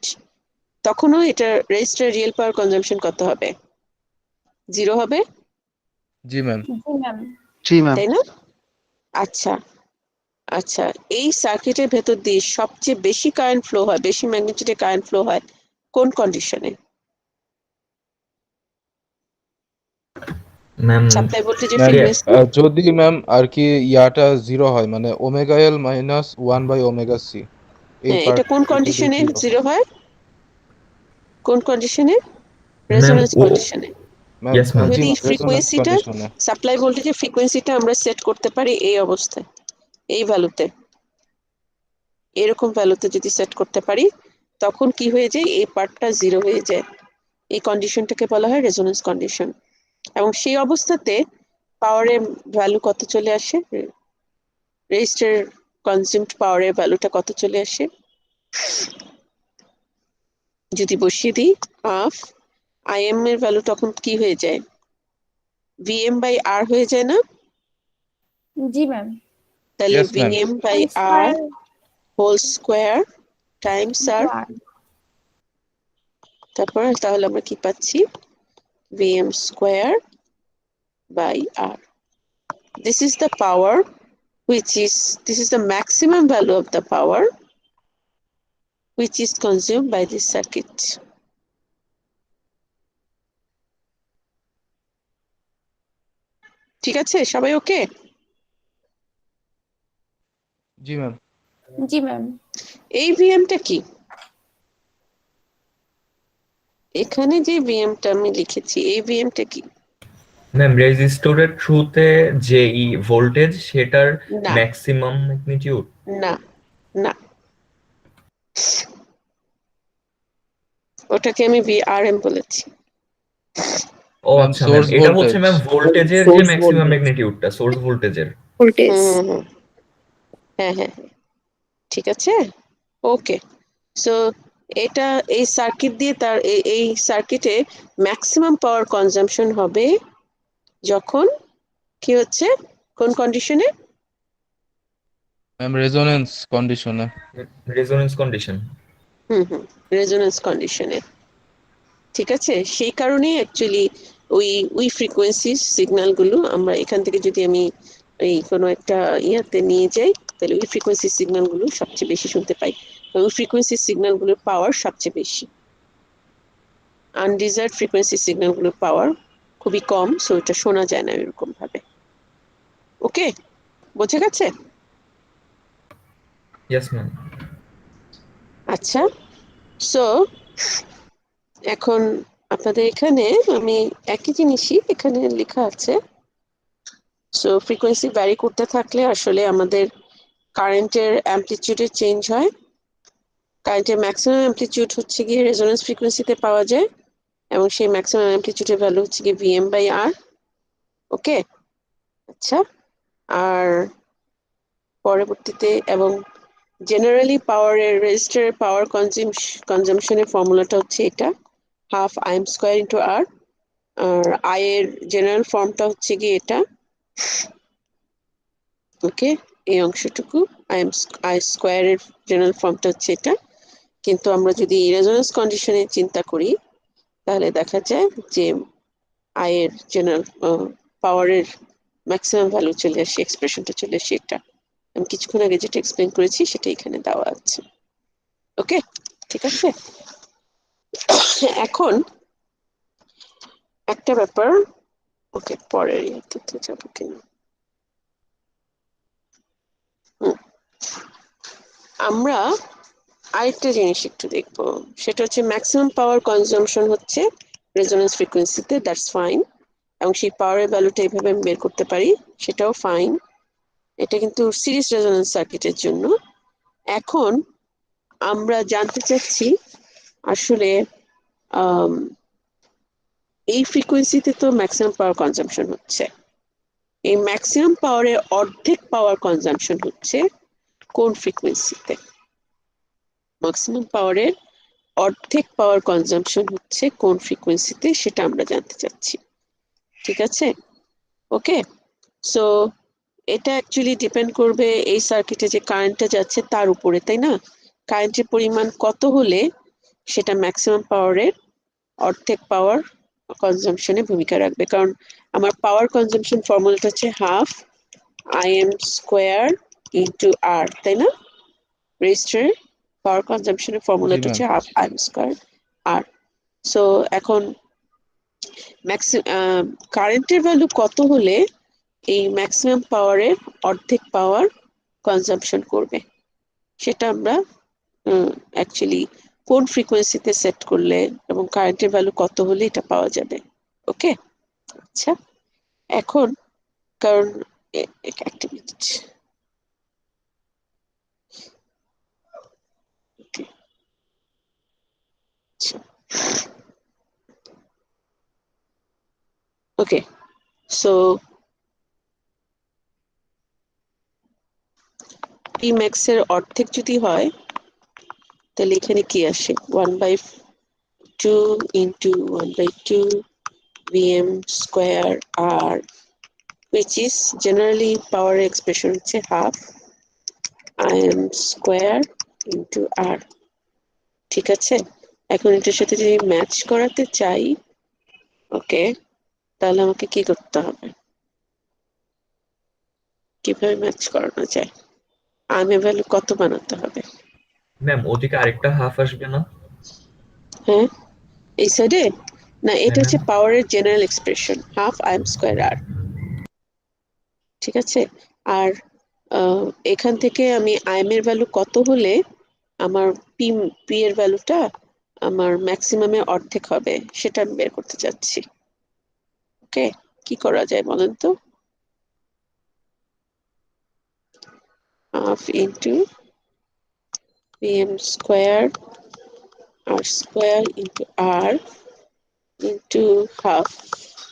[SPEAKER 1] তখনও এটা রেজিস্টার রিয়েল পাওয়ার কনজাম্পশন কত হবে? 0 হবে,
[SPEAKER 2] জি ম্যাম।
[SPEAKER 4] জি ম্যাম।
[SPEAKER 5] জি ম্যাম।
[SPEAKER 1] তাই না? আচ্ছা আচ্ছা, এই সার্কিটের ভেতর দিয়ে সবচেয়ে বেশি কারেন্ট ফ্লো হয়, বেশি ম্যাগনিটিউডে কারেন্ট ফ্লো হয় কোন কন্ডিশনে?
[SPEAKER 3] ম্যাম
[SPEAKER 1] সাপ্লাই ভোল্টেজের
[SPEAKER 2] ম্যাম
[SPEAKER 1] ফ্রিকোয়েন্সি,
[SPEAKER 2] যদি ম্যাম আর কি ইয়াটা 0 হয় মানে ওমেগা এল মাইনাস 1/ওমেগা সি, এই
[SPEAKER 1] হ্যাঁ এটা কোন
[SPEAKER 2] পার্টটা যদি
[SPEAKER 1] কন্ডিশনে
[SPEAKER 2] 0 হয়
[SPEAKER 1] 0 হয়? কোন কন্ডিশনে?
[SPEAKER 3] ম্যাম
[SPEAKER 1] রেজোন্যান্স
[SPEAKER 3] ও
[SPEAKER 1] কন্ডিশনে।
[SPEAKER 2] ম্যাম।
[SPEAKER 3] Yes ma'am.
[SPEAKER 2] জি
[SPEAKER 1] যদি
[SPEAKER 2] ম্যাম, রেজোন্যান্স
[SPEAKER 1] ফ্রিকোয়েন্সিটা
[SPEAKER 2] কন্ডিশনে।
[SPEAKER 1] সাপ্লাই ভোল্টেজের ফ্রিকোয়েন্সিটা আমরা সেট করতে পারি এই অবস্থায়, এই ভ্যালুতে, এরকম ভ্যালুতে যদি সেট করতে পারি, তখন কি হয়ে যায়? এই পার্টটা 0 হয়ে যায়। এই কন্ডিশনটাকে বলা হয় রেজোন্যান্স কন্ডিশন। এবং সেই অবস্থাতে পাওয়ারের ভ্যালু কত চলে আসে? রেজিস্টার কনজিউমড পাওয়ারের ভ্যালুটা কত চলে আসে? যদি বসিয়ে দিই হাফ আইএম এর ভ্যালু তখন কি হয়ে যায়? ভিএম বাই আর হয়ে যায় না?
[SPEAKER 4] জি ম্যাম।
[SPEAKER 1] তাহলে
[SPEAKER 2] yes ma'am.
[SPEAKER 1] VM by R
[SPEAKER 4] square
[SPEAKER 1] whole square times R,
[SPEAKER 4] আর
[SPEAKER 1] তারপর তাহলে আমরা কি পাচ্ছি? VM square by R. This is the power this is the maximum value of the power which is consumed by this circuit. ঠিক আছে, সবাই okay?
[SPEAKER 2] জি ম্যাম।
[SPEAKER 4] জি ম্যাম।
[SPEAKER 1] এই ভিএমটা কি? এখানে যে ভিএমটা আমি লিখেছি এই ভিএমটা কি?
[SPEAKER 3] ম্যাম রেজিস্টরের থ্রুতে যে ভোল্টেজ সেটার
[SPEAKER 1] না
[SPEAKER 3] ম্যাক্সিমাম ম্যাগনিটিউড।
[SPEAKER 1] না না, ওটাকে আমি ভিআরএম বলেছি।
[SPEAKER 3] ও
[SPEAKER 2] ম্যাম
[SPEAKER 3] আচ্ছা ম্যাম,
[SPEAKER 2] সোর্স
[SPEAKER 3] এটা হচ্ছে
[SPEAKER 2] ভোল্টেজ।
[SPEAKER 3] ম্যাম ভোল্টেজের যে
[SPEAKER 6] Source
[SPEAKER 3] ম্যাক্সিমাম
[SPEAKER 6] voltage.
[SPEAKER 3] ম্যাগনিটিউডটা সোর্স ভোল্টেজের।
[SPEAKER 1] হুম হুম, হ্যাঁ হ্যাঁ হ্যাঁ, ঠিক আছে ওকে। সো এটা এই সার্কিট দিয়ে তার এই সার্কিটে ম্যাক্সিমাম পাওয়ার কনজাম্পশন হবে যখন কি হচ্ছে, কোন কন্ডিশনে?
[SPEAKER 2] ম্যাম রেজোনেন্স কন্ডিশনে।
[SPEAKER 3] Resonance condition.
[SPEAKER 1] হুম, রেজোন্যান্স কন্ডিশনে। ঠিক আছে, সেই কারণেই অ্যাকচুয়ালি ওই ফ্রিকোয়েন্সি সিগন্যাল গুলো আমরা এখান থেকে যদি আমি এই কোনো একটা ইয়াতে নিয়ে যাই, তাহলে ওই ফ্রিকোয়েন্সি সিগন্যাল গুলো সবচেয়ে বেশি শুনতে পাই। ওই ফ্রিকোয়েন্সি সিগন্যাল গুলোর পাওয়ার সবচেয়ে বেশি, আনডিজায়ার্ড ফ্রিকোয়েন্সি সিগন্যাল গুলোর পাওয়ার খুবই কম, সো এটা শোনা যায় না এরকম ভাবে। ওকে, বোঝা গেছে?
[SPEAKER 3] Yes ma'am.
[SPEAKER 1] আচ্ছা, সো এখন আপনাদের এখানে আমি একই জিনিসই এখানে লেখা আছে। সো ফ্রিকোয়েন্সি ভ্যারি করতে থাকলে আসলে আমাদের কারেন্টের অ্যামপ্লিটিউডে চেঞ্জ হয়। কারেন্টের ম্যাক্সিমাম অ্যামপ্লিটিউড হচ্ছে গিয়ে রেজোন্যান্স ফ্রিকোয়েন্সিতে পাওয়া যায়, এবং সেই ম্যাক্সিমাম অ্যামপ্লিটিউডের ভ্যালু হচ্ছে গিয়ে ভিএম বাই আর। ওকে, আচ্ছা, আর পরবর্তীতে এবং জেনারেলি পাওয়ারের রেজিস্টারের পাওয়ার কনজাম্পশনের ফর্মুলাটা হচ্ছে এটা, half I M square into R. আর আই এর জেনারেল ফর্মটা হচ্ছে গিয়ে এটা, ওকে, এই অংশটুকু আই স্কোয়ারের জেনারেল ফর্মটা হচ্ছে এটা। কিন্তু আমরা যদি রেজোন্যান্স কন্ডিশনে চিন্তা করি তাহলে দেখা যায় যে আই এর জেনারেল পাওয়ারের ম্যাক্সিমাম ভ্যালু চলে আসে, এক্সপ্রেশনটা চলে আসে এটা। আমি কিছুক্ষণ আগে যেটা এক্সপ্লেন করেছি সেটা এখানে দেওয়া আছে। ওকে, ঠিক আছে। এখন একটা ব্যাপার, ওকে, পরের ইয়াতে যাবো কিনা। আমরা আরেকটা জিনিস একটু দেখবো, সেটা হচ্ছে ম্যাক্সিমাম পাওয়ার কনজাম্পশন হচ্ছে রেজোন্যান্স ফ্রিকোয়েন্সিতে, দ্যাটস ফাইন। এবং সেই পাওয়ারের ভ্যালুটা এইভাবে আমি বের করতে পারি, সেটাও ফাইন। এটা কিন্তু সিরিজ রেজোন্যান্স সার্কিটের জন্য। এখন আমরা জানতে চাচ্ছি আসলে এই ফ্রিকোয়েন্সিতে তো ম্যাক্সিমাম পাওয়ার কনজাম্পশন হচ্ছে, এই ম্যাক্সিমাম পাওয়ারের অর্ধেক পাওয়ার কনজাম্পশন হচ্ছে কোন ফ্রিকোয়েন্সিতে? ম্যাক্সিমাম পাওয়ারের অর্ধেক পাওয়ার কনজাম্পশন হচ্ছে কোন ফ্রিকোয়েন্সিতে, সেটা আমরা জানতে চাচ্ছি। ঠিক আছে, ওকে। সো এটা অ্যাকচুয়ালি ডিপেন্ড করবে এই সার্কিটে যে কারেন্টটা যাচ্ছে তার উপরে, তাই না? কারেন্টের পরিমাণ কত হলে সেটা ম্যাক্সিমাম পাওয়ারের অর্ধেক পাওয়ার কনজাম্পশনে ভূমিকা রাখবে। কারণ আমার পাওয়ার কনজাম্পশন ফর্মুলাটা হচ্ছে half I M square into R, তাই না? রেজিস্টারের পাওয়ার কনজাম্পশনের
[SPEAKER 2] জি
[SPEAKER 1] ফর্মুলাটা
[SPEAKER 2] ম্যাম।
[SPEAKER 1] হচ্ছে half I M square R. So এখন কারেন্টের ভ্যালু কত হলে এই ম্যাক্সিমাম পাওয়ারের অর্ধেক পাওয়ার কনজাম্পশন করবে, সেটা আমরা অ্যাকচুয়ালি কোন ফ্রিকোয়েন্সিতে সেট করলে এবং কারেন্টের ভ্যালু কত হলে এটা পাওয়া যাবে। ওকে, আচ্ছা। এখন কারণ একটা মিনিট, আচ্ছা, ওকে। সো পি ম্যাক্স এর অর্ধেক যদি হয় তাহলে এখানে কি আসে? 1/2 into 1/2 vm square R, which is generally power expression হচ্ছে half I M square into R. ঠিক আছে, এখন এটার সাথে যদি ম্যাচ করাতে চাই, ওকে, তাহলে আমাকে কি করতে হবে? কিভাবে ম্যাচ করানো যায়? আমি ভ্যালু কত বানাতে হবে?
[SPEAKER 3] ম্যাম ওদিকে আরেকটা হাফ আসবে না?
[SPEAKER 1] হ্যাঁ, এই সাইডে না, এটা
[SPEAKER 3] হ্যাঁ ম্যাম।
[SPEAKER 1] হচ্ছে পাওয়ারের general expression, half I M square R. ঠিক আছে, আর এখান থেকে আমি আই এম এর ভ্যালু কত হলে আমার পি পি এর ভ্যালুটা আমার ম্যাক্সিমামে অর্ধেক হবে সেটা আমি বের করতে চাচ্ছি। ওকে, কি করা যায় বলেন তো? হাফ ইন্টু vm স্কোয়ার আর স্কোয়ার ইন্টু আর ইন্টু হাফ,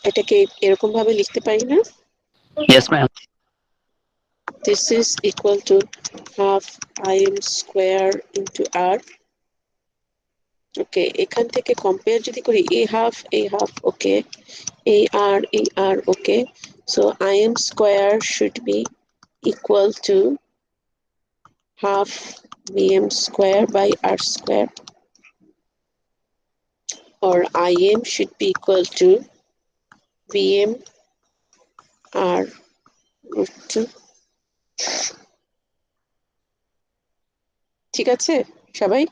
[SPEAKER 1] এটাকে এরকম ভাবে লিখতে পারি না?
[SPEAKER 5] Yes, ma'am.
[SPEAKER 1] This is equal to half im square into r. ওকে, এখান থেকে কম্পেয়ার যদি করি এই হাফ, ওকে, এই R, okay. So im square should be equal to half vm square by r square, or im should be equal to vm r root 2। ঠিক আছে সবাই?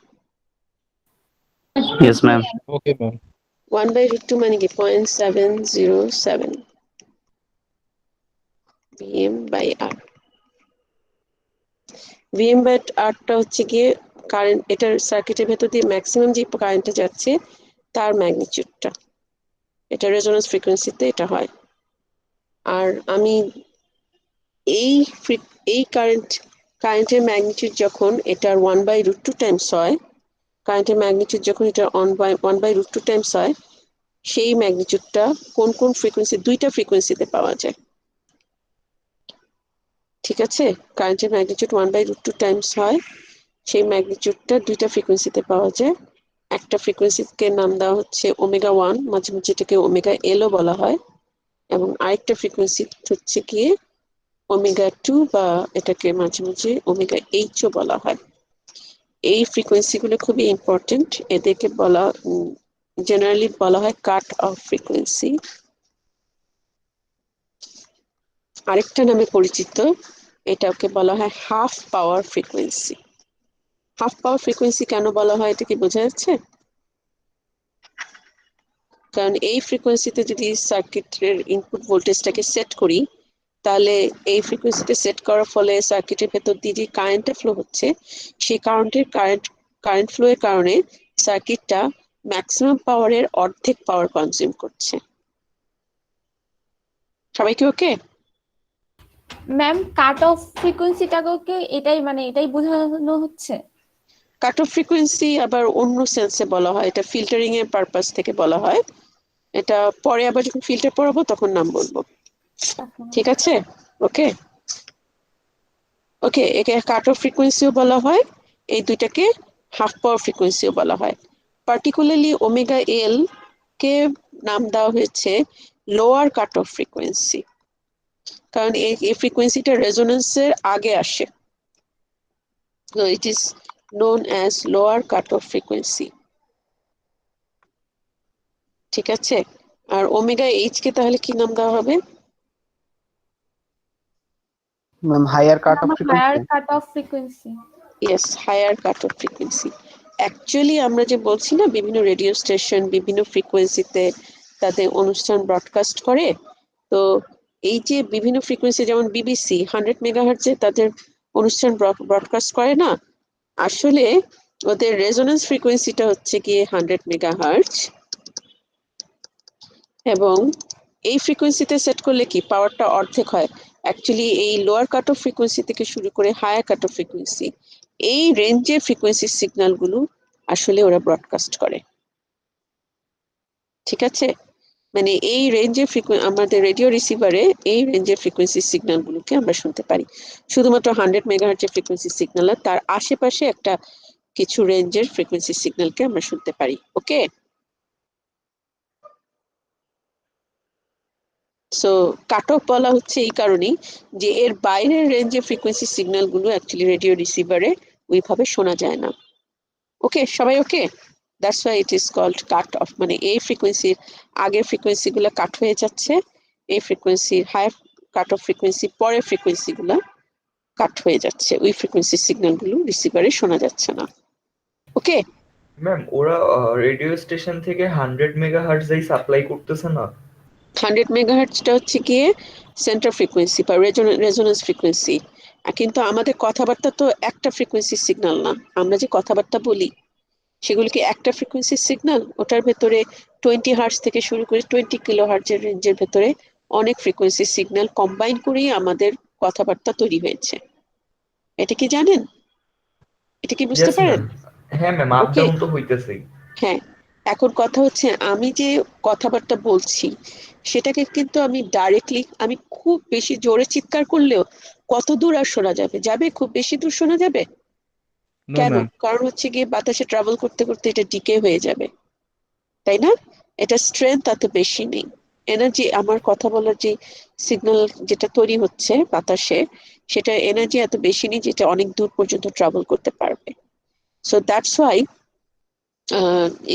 [SPEAKER 5] Yes, ma'am.
[SPEAKER 2] Okay ma'am.
[SPEAKER 1] 1/√2 মানে কি 0.707 vm by r। vm by r টা হচ্ছে গিয়ে current, এটার সার্কিটের ভেতর দিয়ে ম্যাক্সিমাম যে কারেন্টটা যাচ্ছে তার ম্যাগনিটিউডটা, এটা রেজোন্যান্স ফ্রিকোয়েন্সিতে এটা হয়। আর আমি এই এই কারেন্টের ম্যাগনিটিউড যখন এটার 1/√2 টাইমস হয়, কারেন্টের ম্যাগনিটিউড যখন এটা 1/√2 টাইমস হয়, সেই ম্যাগনিটিউডটা কোন কোন ফ্রিকোয়েন্সি, দুইটা ফ্রিকোয়েন্সিতে পাওয়া যায়। ঠিক আছে, কারেন্টের ম্যাগনিটিউড 1/√2 টাইমস হয়, সেই ম্যাগনিটিউডটা দুইটা ফ্রিকোয়েন্সিতে পাওয়া যায়। একটা ফ্রিকোয়েন্সিকে নাম দেওয়া হচ্ছে ওমেগা 1, মাঝে মাঝে এটাকে ওমেগা এলও বলা হয়, এবং আরেকটা ফ্রিকোয়েন্সি হচ্ছে গিয়ে ওমেগা 2, বা এটাকে মাঝে মাঝে ওমেগা 8ও বলা হয়। এই ফ্রিকোয়েন্সিগুলো খুবই ইম্পর্টেন্ট, এদেরকে জেনারেলি বলা হয় কাট অফ ফ্রিকোয়েন্সি। আরেকটা নামে পরিচিত, এটাকে বলা হয় হাফ পাওয়ার ফ্রিকোয়েন্সি। হাফ পাওয়ার ফ্রিকোয়েন্সি কেন বলা হয় এটা কি বোঝা যাচ্ছে? কারণ এই ফ্রিকোয়েন্সিতে যদি সার্কিটের ইনপুট ভোল্টেজটাকে সেট করি, তাহলে এই ফ্রিকোয়েন্সিতে সেট করার ফলে সার্কিটের ভেতর দিয়ে যে কারেন্টটা ফ্লো হচ্ছে, সেই কারেন্ট ফ্লো এর কারণে সার্কিটটা ম্যাক্সিমাম পাওয়ারের অর্ধেক পাওয়ার কনজিউম করছে। সবাই কি ওকে?
[SPEAKER 4] ম্যাম কাট অফ ফ্রিকোয়েন্সিটাকে এটাই বোঝানো হচ্ছে।
[SPEAKER 1] কাট অফ ফ্রিকোয়েন্সি আবার অন্য সেন্সে বলা হয়, এটা ফিল্টারিং এর পারপাস থেকে বলা হয়। এটা পরে আবার যখন ফিল্টার পড়াবো তখন নাম বলবো। ঠিক আছে, ওকে ওকে। একে কাট অফ ফ্রিকোয়েন্সিও বলা হয়, এই দুইটাকে হাফ পাওয়ার ফ্রিকোয়েন্সিও বলা হয়। পার্টিকুলারলি ওমেগা এল কে নাম দেওয়া হয়েছে লোয়ার কাট অফ ফ্রিকোয়েন্সি, কারণ এই ফ্রিকোয়েন্সিটা রেজোনেন্সের আগে আসে। So it is known as lower cutoff frequency. ঠিক আছে, আর ওমেগা এইচ কে তাহলে কি নাম দেওয়া হবে?
[SPEAKER 5] Ma'am higher cut off
[SPEAKER 4] higher
[SPEAKER 5] frequency.
[SPEAKER 4] Cut off frequency.
[SPEAKER 1] Yes, higher cutoff frequency. Actually আমরা যে বলছি না, বিভিন্ন রেডিও স্টেশন বিভিন্ন ফ্রিকোয়েন্সিতে তাদের অনুষ্ঠান ব্রডকাস্ট করে, তো এই যে বিভিন্ন ফ্রিকোয়েন্সি, যেমন বিবিসি 100 মেগাহার্টজে তাদের অনুষ্ঠান ব্রডকাস্ট করে না, আসলে ওদের রেজোনেন্স ফ্রিকোয়েন্সিটা হচ্ছে গিয়ে 100 মেগাহার্টজ, এবং এই ফ্রিকোয়েন্সিতে সেট করলে কি পাওয়ারটা অর্ধেক হয়। অ্যাকচুয়ালি এই লোয়ার কাট অফ ফ্রিকোয়েন্সি থেকে শুরু করে হায়ার কাট অফ ফ্রিকোয়েন্সি, এই রেঞ্জের ফ্রিকোয়েন্সি সিগন্যালগুলো আসলে ওরা ব্রডকাস্ট করে। ঠিক আছে, মানে এই রেঞ্জের আমাদের রেডিও রিসিভারে এই রেঞ্জের ফ্রিকোয়েন্সি সিগন্যালগুলোকে আমরা শুনতে পারি। শুধুমাত্র 100 মেগাহার্টজের ফ্রিকোয়েন্সি সিগন্যাল, তার আশেপাশে একটা কিছু রেঞ্জের ফ্রিকোয়েন্সি সিগন্যালকে আমরা শুনতে পারি। ওকে, সো কাট অফ বলা হচ্ছে এই কারণেই যে এর বাইরের রেঞ্জের ফ্রিকোয়েন্সি সিগন্যাল গুলো অ্যাকচুয়ালি রেডিও রিসিভারে ওইভাবে শোনা যায় না। ওকে, সবাই okay? That's why it is called cut off, মানে এই ফ্রিকোয়েন্সির আগের ফ্রিকোয়েন্সি গুলো কাট হয়ে যাচ্ছে, এই ফ্রিকোয়েন্সির হায়ার কাট অফ ফ্রিকোয়েন্সি পরের ফ্রিকোয়েন্সি গুলো কাট হয়ে যাচ্ছে, ওই ফ্রিকোয়েন্সি সিগন্যাল গুলো রিসিভারে শোনা যাচ্ছে না। ওকে,
[SPEAKER 3] ম্যাম ওরা রেডিও স্টেশন থেকে 100 মেগাহার্টজ সাপ্লাই করতেছে না?
[SPEAKER 1] 100 মেগাহার্টজটা হচ্ছে গিয়ে সেন্টার ফ্রিকোয়েন্সি বা রেজোনেন্স ফ্রিকোয়েন্সি। কিন্তু আমাদের কথাবার্তা তো একটা ফ্রিকোয়েন্সি সিগন্যাল না, আমরা যে কথাবার্তা বলি সেগুলো কি একটা ফ্রিকোয়েন্সি সিগন্যাল? ওটার ভেতরে 20 হার্টজ থেকে শুরু করে 20 কিলোহার্টজের রেঞ্জের ভেতরে অনেক ফ্রিকোয়েন্সি সিগন্যাল কম্বাইন করেই আমাদের কথাবার্তা তৈরি হয়েছে। এটা কি জানেন? এটা কি বুঝতে
[SPEAKER 3] ইয়েস
[SPEAKER 1] পারেন?
[SPEAKER 3] ম্যাম। হ্যাঁ ম্যাম, আপ
[SPEAKER 1] ওকে,
[SPEAKER 3] ডাউন তো হইতেছেই।
[SPEAKER 1] হ্যাঁ। এখন কথা হচ্ছে, আমি যে কথাবার্তা বলছি সেটাকে কিন্তু আমি ডাইরেক্টলি, আমি খুব বেশি জোরে চিৎকার করলেও কত দূর আর শোনা যাবে? যাবে, খুব বেশি দূর শোনা যাবে?
[SPEAKER 2] নো
[SPEAKER 1] কেন?
[SPEAKER 2] ম্যাম।
[SPEAKER 1] কারণ হচ্ছে গিয়ে বাতাসে ট্রাভেল করতে করতে এটা ডিকে হয়ে যাবে, তাই না? এটা স্ট্রেংথ এত বেশি নেই, এনার্জি, আমার কথা বলার যে সিগন্যাল যেটা তৈরি হচ্ছে বাতাসে, সেটা এনার্জি এত বেশি নেই যেটা অনেক দূর পর্যন্ত ট্রাভেল করতে পারবে। সো দ্যাটস ওয়াই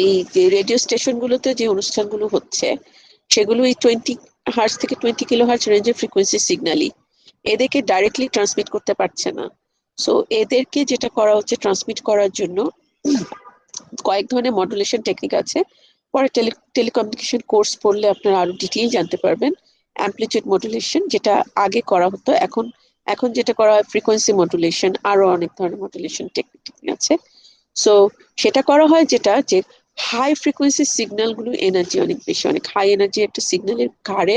[SPEAKER 1] এই যে রেডিও স্টেশন গুলোতে যে অনুষ্ঠানগুলো হচ্ছে সেগুলো এই 20 হার্জ থেকে 20 কিলোহার্জ রেঞ্জের ফ্রিকোয়েন্সি সিগন্যালই, এদেরকে ডাইরেক্টলি ট্রান্সমিট করতে পারছে না। সো এদেরকে যেটা করা হচ্ছে, ট্রান্সমিট করার জন্য কয়েক ধরনের মডুলেশন টেকনিক আছে। পরে টেলিকমিউনিকেশন কোর্স পড়লে আপনারা আরো ডিটেইল জানতে পারবেন। অ্যামপ্লিটিউড মডুলেশন যেটা আগে করা হতো, এখন এখন যেটা করা হয় ফ্রিকোয়েন্সি মডুলেশন, আরো অনেক ধরনের মডুলেশন টেকনিক আছে। সো সেটা করা হয় যেটা যে হাই ফ্রিকোয়েন্সি সিগন্যাল গুলো এনার্জি অনেক বেশি, অনেক হাই এনার্জি একটা সিগন্যালের ঘাড়ে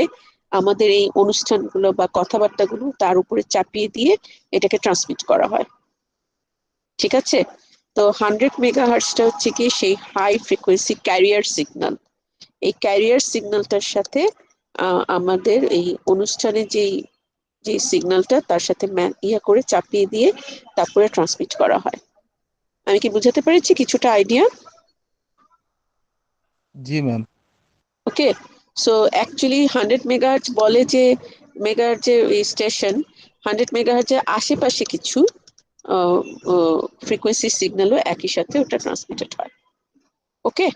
[SPEAKER 1] আমাদের এই অনুষ্ঠানগুলো বা কথাবার্তাগুলো তার উপরে চাপিয়ে দিয়ে এটাকে ট্রান্সমিট করা হয়। ঠিক আছে, তো 100 মেগাহার্টজটা হচ্ছে কি সেই হাই ফ্রিকোয়েন্সি ক্যারিয়ার সিগন্যাল। এই ক্যারিয়ার সিগন্যালটার সাথে আমাদের এই অনুষ্ঠানে যেই যে সিগন্যালটা তার সাথে করে চাপিয়ে দিয়ে তারপরে ট্রান্সমিট করা হয়। আমি কি বুঝাতে পেরেছি কিছুটা আইডিয়া?
[SPEAKER 2] জি ma'am.
[SPEAKER 1] Okay, so actually 100 megahertz বলে যে মেগাহার্টজ যে স্টেশন 100 মেগাহার্টজের আশেপাশে কিছু ফ্রিকোয়েন্সি সিগন্যালও একই সাথে ওটা ট্রান্সমিটেড হয়। ওকে,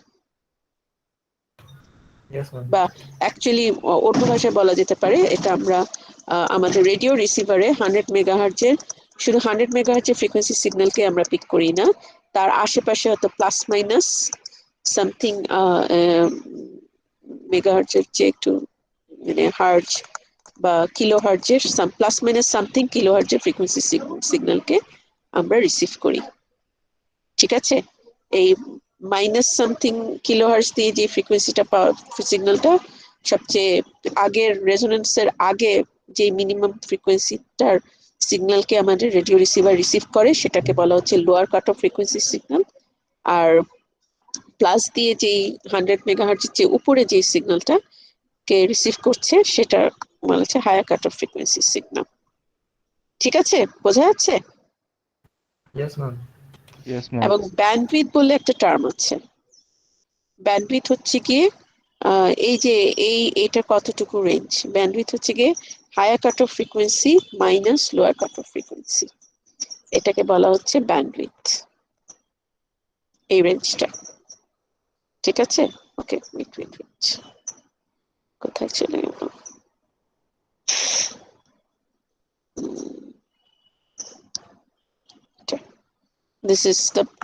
[SPEAKER 3] ইয়েস ম্যাম।
[SPEAKER 1] বা অ্যাকচুয়ালি অন্য ভাষায় বলা যেতে পারে এটা আমরা আমাদের রেডিও রিসিভারে 100 মেগাহার্টজের শুধু 100 মেগাহার্টজের ফ্রিকোয়েন্সি সিগন্যালকে আমরা পিক করি না, তার আশেপাশে হয়তো প্লাস মাইনাস সামথিং মেগাহার্টজের যে একটু মানে হার্জ বা কিলো হার্জের প্লাস মাইনাস সামথিং কিলো হার্জের ফ্রিকোয়েন্সি সিগন্যালকে আমরা রিসিভ করি। ঠিক আছে, এই মাইনাস সামথিং কিলো হার্জ দিয়ে যে ফ্রিকোয়েন্সিটা সিগন্যালটা সবচেয়ে আগের রেজোনেন্সের আগে যে মিনিমাম ফ্রিকোয়েন্সিটার সিগন্যালকে আমাদের রেডিও রিসিভার রিসিভ করে সেটাকে বলা হচ্ছে lower cut off frequency signal. আর প্লাস দিয়ে যেই 100 মেগাহার্জের যে উপরে যে সিগন্যালটা কে রিসিভ করছে সেটা মানে হচ্ছে higher cut off frequency signal. ঠিক আছে, বোঝা যাচ্ছে?
[SPEAKER 3] Yes ma'am.
[SPEAKER 2] Yes ma'am.
[SPEAKER 1] এবং ব্যান্ডউইথ বলে একটা টার্ম আছে। ব্যান্ডউইথ হচ্ছে গিয়ে এই যে এটা কতটুকু রেঞ্জ, ব্যান্ডউইথ হচ্ছে গিয়ে higher cut off frequency minus lower cut off frequency, এটাকে বলা হচ্ছে ব্যান্ডউইথ, এই রেঞ্জটা। ঠিক আছে, ওকে, ওয়েট কোথায় চলে গেল?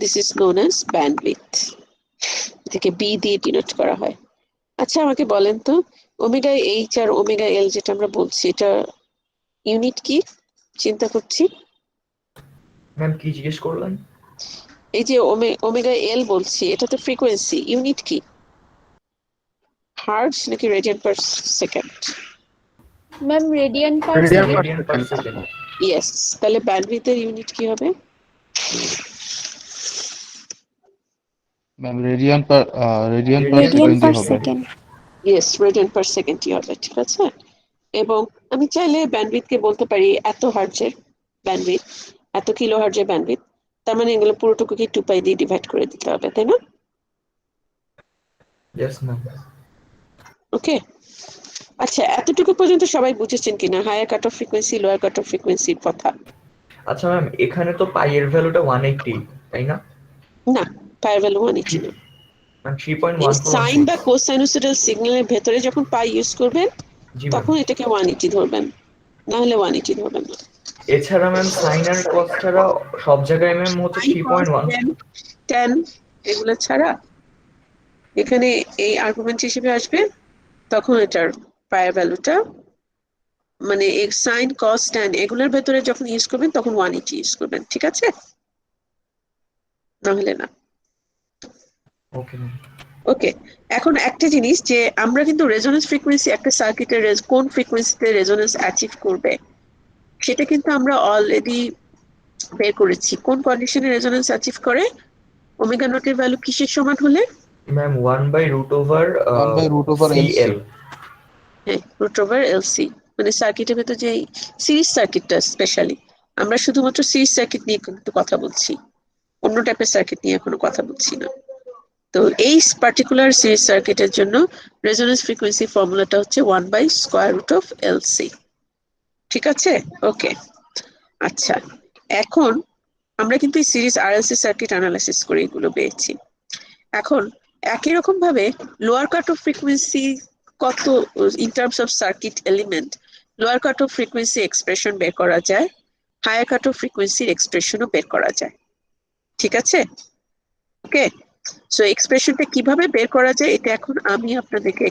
[SPEAKER 1] This is known as bandwidth, এটাকে বি দিয়ে ডিনোট করা হয়। আচ্ছা আমাকে বলেন তো, ওমেগা এইচ আর ওমেগা এল যেটা আমরা বলছি এটা ইউনিট কি? চিন্তা করছি।
[SPEAKER 3] ম্যাম কি জিজ্ঞেস করলেন?
[SPEAKER 1] এই যে ওমেগা এল বলছি, এটা তো ফ্রিকোয়েন্সি, ইউনিট কি? হার্টজ নাকি radian per second?
[SPEAKER 4] Ma'am radian পার
[SPEAKER 5] Radian
[SPEAKER 4] সেকেন্ড।
[SPEAKER 5] per
[SPEAKER 3] রেডিয়ান পার
[SPEAKER 5] second.
[SPEAKER 3] সেকেন্ড।
[SPEAKER 1] ইয়েস, তাহলে ব্যান্ডউইথের ইউনিট কি হবে?
[SPEAKER 2] ম্যাম রেডিয়ান পার
[SPEAKER 3] Radian
[SPEAKER 2] সেকেন্ডই
[SPEAKER 3] per
[SPEAKER 2] হবে।
[SPEAKER 3] second.
[SPEAKER 1] ইয়েস, রেডিয়ান পার সেকেন্ডই হবে। ঠিক আছে, এবং আমি চাইলে ব্যান্ডউইথকে বলতে পারি এত হার্টজের ব্যান্ডউইথ, এত কিলো হার্টজের ব্যান্ডউইথ, তার মানে এগুলো পুরোটুকুকে 2 পাই দিয়ে ডিভাইড করে দিতে হবে, তাই না?
[SPEAKER 3] Yes ma'am.
[SPEAKER 1] ওকে, আচ্ছা এতটুকু পর্যন্ত সবাই বুঝেছেন কিনা higher cut off frequency lower cut off ফ্রিকোয়েন্সির কথা?
[SPEAKER 3] আচ্ছা ম্যাম, এখানে তো পাই এর ভ্যালুটা 180, তাই না?
[SPEAKER 1] না, পায়ের ভ্যালু 180 না।
[SPEAKER 3] ম্যাম
[SPEAKER 1] এই
[SPEAKER 3] 3.14
[SPEAKER 1] সাইন বা কোসাইনোসয়েডাল সিগন্যালের ভেতরে যখন পাই ইউজ করবেন
[SPEAKER 3] জি ম্যাম।
[SPEAKER 1] তখন এটাকে 180 ধরবেন, না হলে 180 ধরবেন না।
[SPEAKER 3] এছাড়া ম্যাম সাইন আর কস ছাড়া সব জায়গায় ম্যাম হচ্ছে 3.1।
[SPEAKER 1] 10 এগুলো ছাড়া এখানে এই আর্গুমেন্ট হিসেবে আসবে, তখন এটার পায়ের ভ্যালুটা মানে সাইন কস ট্যান এগুলোর ভেতরে যখন ইউজ করবেন তখন 180 ইউজ করবেন। ঠিক আছে, না হলে না।
[SPEAKER 3] ওকে ম্যাম।
[SPEAKER 1] ওকে, এখন একটা জিনিস যে আমরা কিন্তু রেজোনেন্স ফ্রিকোয়েন্সি একটা সার্কিটের কোন ফ্রিকোয়েন্সিতে রেজোনেন্স অ্যাচিভ করবে সেটা কিন্তু আমরা অলরেডি বের করেছি। কোন কন্ডিশনে রেজোনেন্স অ্যাচিভ করে? ওমেগা নটের ভ্যালু কিসের সমান হলে?
[SPEAKER 3] ম্যাম 1/√ওভার
[SPEAKER 2] 1/√LC
[SPEAKER 3] CL।
[SPEAKER 1] হ্যাঁ, রুট ওভার এলসি, মানে সার্কিটের ভেতর যে সিরিজ সার্কিটটা স্পেশালি, আমরা শুধুমাত্র সিরিজ সার্কিট নিয়ে কিন্তু কথা বলছি, অন্য টাইপের সার্কিট নিয়ে এখনো কথা বলছি না। তো এই পার্টিকুলার সিরিজ সার্কিটের জন্য রেজোনেন্স ফ্রিকোয়েন্সি ফর্মুলাটা হচ্ছে 1/√LC। ঠিক আছে, ওকে। আচ্ছা, এখন আমরা কিন্তু এই সিরিজ আরএলসি সার্কিট অ্যানালাইসিস করে এগুলো পেয়েছি। এখন একই রকম ভাবে লোয়ার কাট অফ ফ্রিকোয়েন্সি কত in terms of circuit element lower cut off frequency expression বের করা যায়, হায়ার কাট অফ ফ্রিকোয়েন্সির এক্সপ্রেশনও বের করা যায়। ঠিক আছে, ওকে। সো এক্সপ্রেশনটা কিভাবে বের করা যায় এটা এখন আমি আপনাদেরকে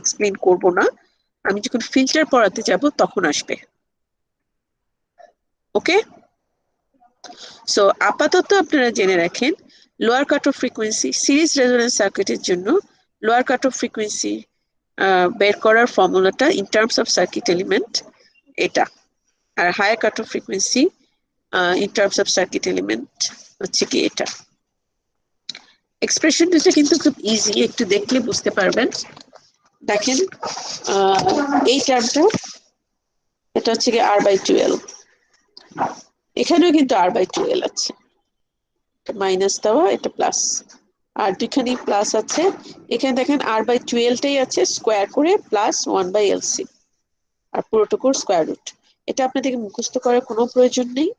[SPEAKER 1] এক্সপ্লেইন করব না, আমি যখন ফিল্টার পড়াতে যাব তখন আসবে। ওকে, সো আপাতত আপনারা জেনে রাখেন lower cut off frequency series resonance সার্কিটের জন্য লোয়ার কাট অফ ফ্রিকোয়েন্সি বের করার ফর্মুলাটা in terms of circuit element এটা, আর higher cut off frequency in terms of circuit element হচ্ছে কি এটা। এক্সপ্রেশন দুটো কিন্তু খুব ইজি, একটু দেখলে বুঝতে পারবেন। দেখেন এই টার্মটা এটা হচ্ছে কি R/12, এখানেও কিন্তু R/12 আছে, মাইনাস দেওয়া, এটা প্লাস, আর দুইখানি প্লাস আছে। এখানে দেখেন R/12টাই আছে স্কোয়ার করে প্লাস 1/LC, আর পুরোটুকুর স্কোয়ার রুট। এটা আপনাদেরকে মুখস্থ করার কোনো প্রয়োজন নেই,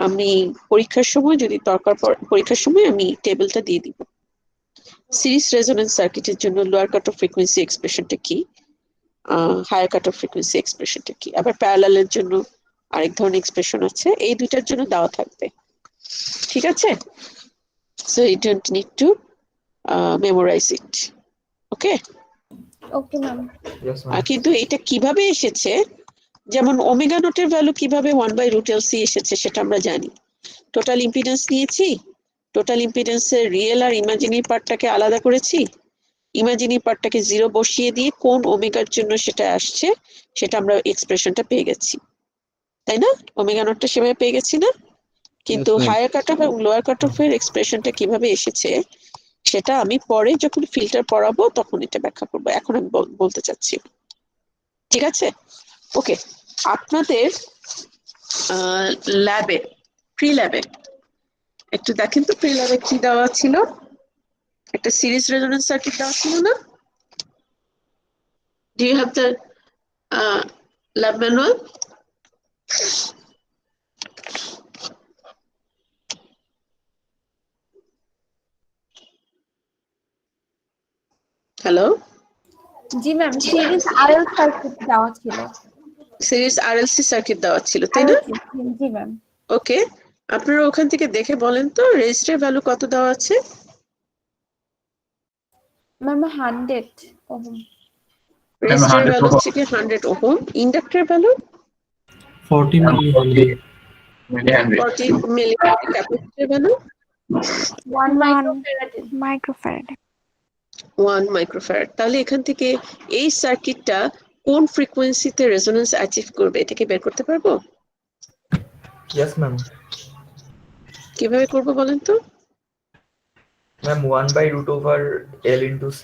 [SPEAKER 1] আমি পরীক্ষার সময় যদি দরকার পড়ে পরীক্ষার সময় আমি টেবিলটা দিয়ে দিব। সিরিজ রেজোনেন্স সার্কিটের জন্য লোয়ার কাট অফ ফ্রিকোয়েন্সি এক্সপ্রেশনটা কি, হায়ার কাট অফ ফ্রিকোয়েন্সি এক্সপ্রেশনটা কি, আবার প্যারালালের জন্য আরেক ধরনের এক্সপ্রেশন আছে, এই দুইটার জন্য দেওয়া থাকবে। ঠিক আছে, so you don't need to memorise it. Okay,
[SPEAKER 4] okay ma'am.
[SPEAKER 3] Yes,
[SPEAKER 1] আর
[SPEAKER 3] ma'am.
[SPEAKER 1] কিন্তু এটা কিভাবে এসেছে, যেমন ওমেগা নটের ভ্যালু কিভাবে 1/√LC এসেছে সেটা আমরা জানি। টোটাল ইম্পিডেন্স নিয়েছি, টোটাল ইম্পিডেন্সের রিয়েল আর ইমাজিনারি পার্টটাকে আলাদা করেছি, ইমাজিনারি পার্টটাকে 0 বসিয়ে দিয়ে কোন ওমেগার জন্য সেটা আসছে সেটা আমরা এক্সপ্রেশনটা পেয়ে গেছি, তাই না? ওমেগা নটটা সেভাবে পেয়ে গেছি না? কিন্তু
[SPEAKER 2] Yes, ma'am.
[SPEAKER 1] Higher cut off এবং লোয়ার কাট অফ এর এক্সপ্রেশনটা কিভাবে এসেছে সেটা আমি পরে যখন ফিল্টার পড়াবো তখন এটা ব্যাখ্যা করবো, এখন আমি বলতে চাচ্ছি। ঠিক আছে, ওকে। আপনাদের ল্যাবে, প্রি ল্যাবে একটু দেখেন তো, প্রি ল্যাবে কি দেওয়া ছিল, একটা সিরিজ রেজোনেন্স সার্কিট দেওয়া ছিল না? Do you have the lab manual? Hello,
[SPEAKER 4] জি ম্যাম, সিরিজ আরএল সার্কিট দেওয়া ছিল।
[SPEAKER 1] সিরিজ RLC সার্কিট দেওয়া ছিল, তাই না?
[SPEAKER 4] RLC, জি ম্যাম।
[SPEAKER 1] ওকে, আপনারা ওখান থেকে দেখে বলেন তো রেজিস্টার ভ্যালু কত দেওয়া আছে?
[SPEAKER 4] Ma'am 100 ohm.
[SPEAKER 1] রেজিস্টার ভ্যালু হচ্ছে কি 100 ohm, inductor value
[SPEAKER 6] 40 millihenry.
[SPEAKER 1] 40 milli, capacitor value
[SPEAKER 4] 1 microfarad.
[SPEAKER 7] Microfarad.
[SPEAKER 1] 1 microfarad. তাহলে এখান থেকে এই সার্কিটটা কোন ফ্রিকোয়েন্সিতে রেজোনেন্স অ্যাচিভ করবে এটা কি বের করতে পারবো?
[SPEAKER 3] Yes, ma'am.
[SPEAKER 1] কিভাবে করবো বলেন তো?
[SPEAKER 3] Ma'am, 1/√L into C.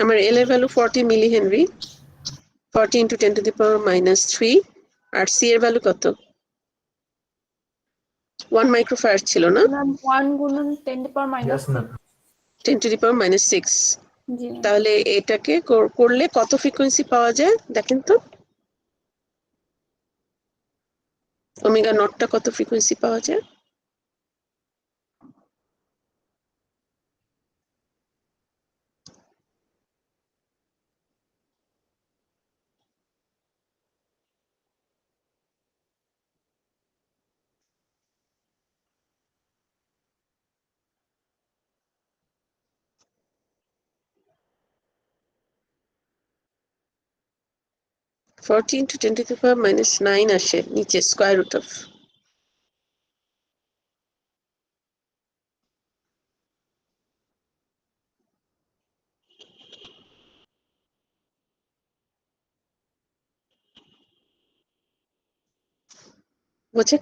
[SPEAKER 1] আমার এল এর ভ্যালু 40 মিলি হেনরি, 40 ইন্টু 10⁻³ আর সি এর ভ্যালু কত? 1 মাইক্রোফ্যারাড ছিল না?
[SPEAKER 4] ম্যাম 1 গুণন 10⁻⁻⁶।
[SPEAKER 3] Yes, ma'am.
[SPEAKER 1] 10⁻⁻⁶।
[SPEAKER 4] জি ম্যাম।
[SPEAKER 1] তাহলে এটাকে করলে কত ফ্রিকোয়েন্সি পাওয়া যায় দেখেন তো, ওমেগা নটটা কত ফ্রিকোয়েন্সি পাওয়া যায়? ফর্টি ইন্টু 10⁻⁹ আসে নিচে স্কোয়ার রুট অফ, বুঝে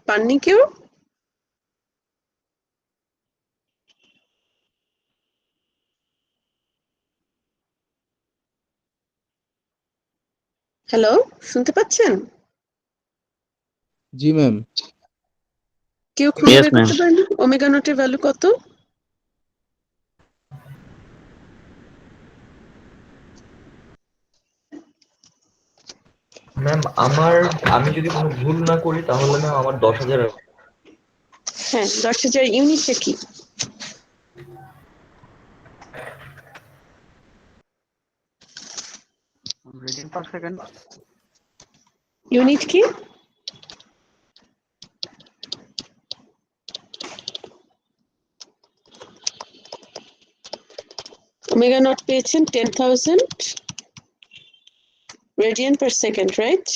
[SPEAKER 1] পাননি কেউ? হ্যালো, শুনতে পাচ্ছেন?
[SPEAKER 2] জি ম্যাম।
[SPEAKER 1] কেউ খুঁজে
[SPEAKER 5] Yes,
[SPEAKER 1] বের
[SPEAKER 5] ma'am.
[SPEAKER 1] করতে পারেনি ওমেগা নটের ভ্যালু কত?
[SPEAKER 3] ম্যাম, আমি যদি কোনো ভুল না করি তাহলে ম্যাম আমার 10,000।
[SPEAKER 1] হ্যাঁ, 10,000 ইউনিটটা কি?
[SPEAKER 5] Radian per second.
[SPEAKER 1] ইউনিট কি? ওমেগা নট পেয়েছেন 10,000 রেডিয়ান পার সেকেন্ড, রাইট?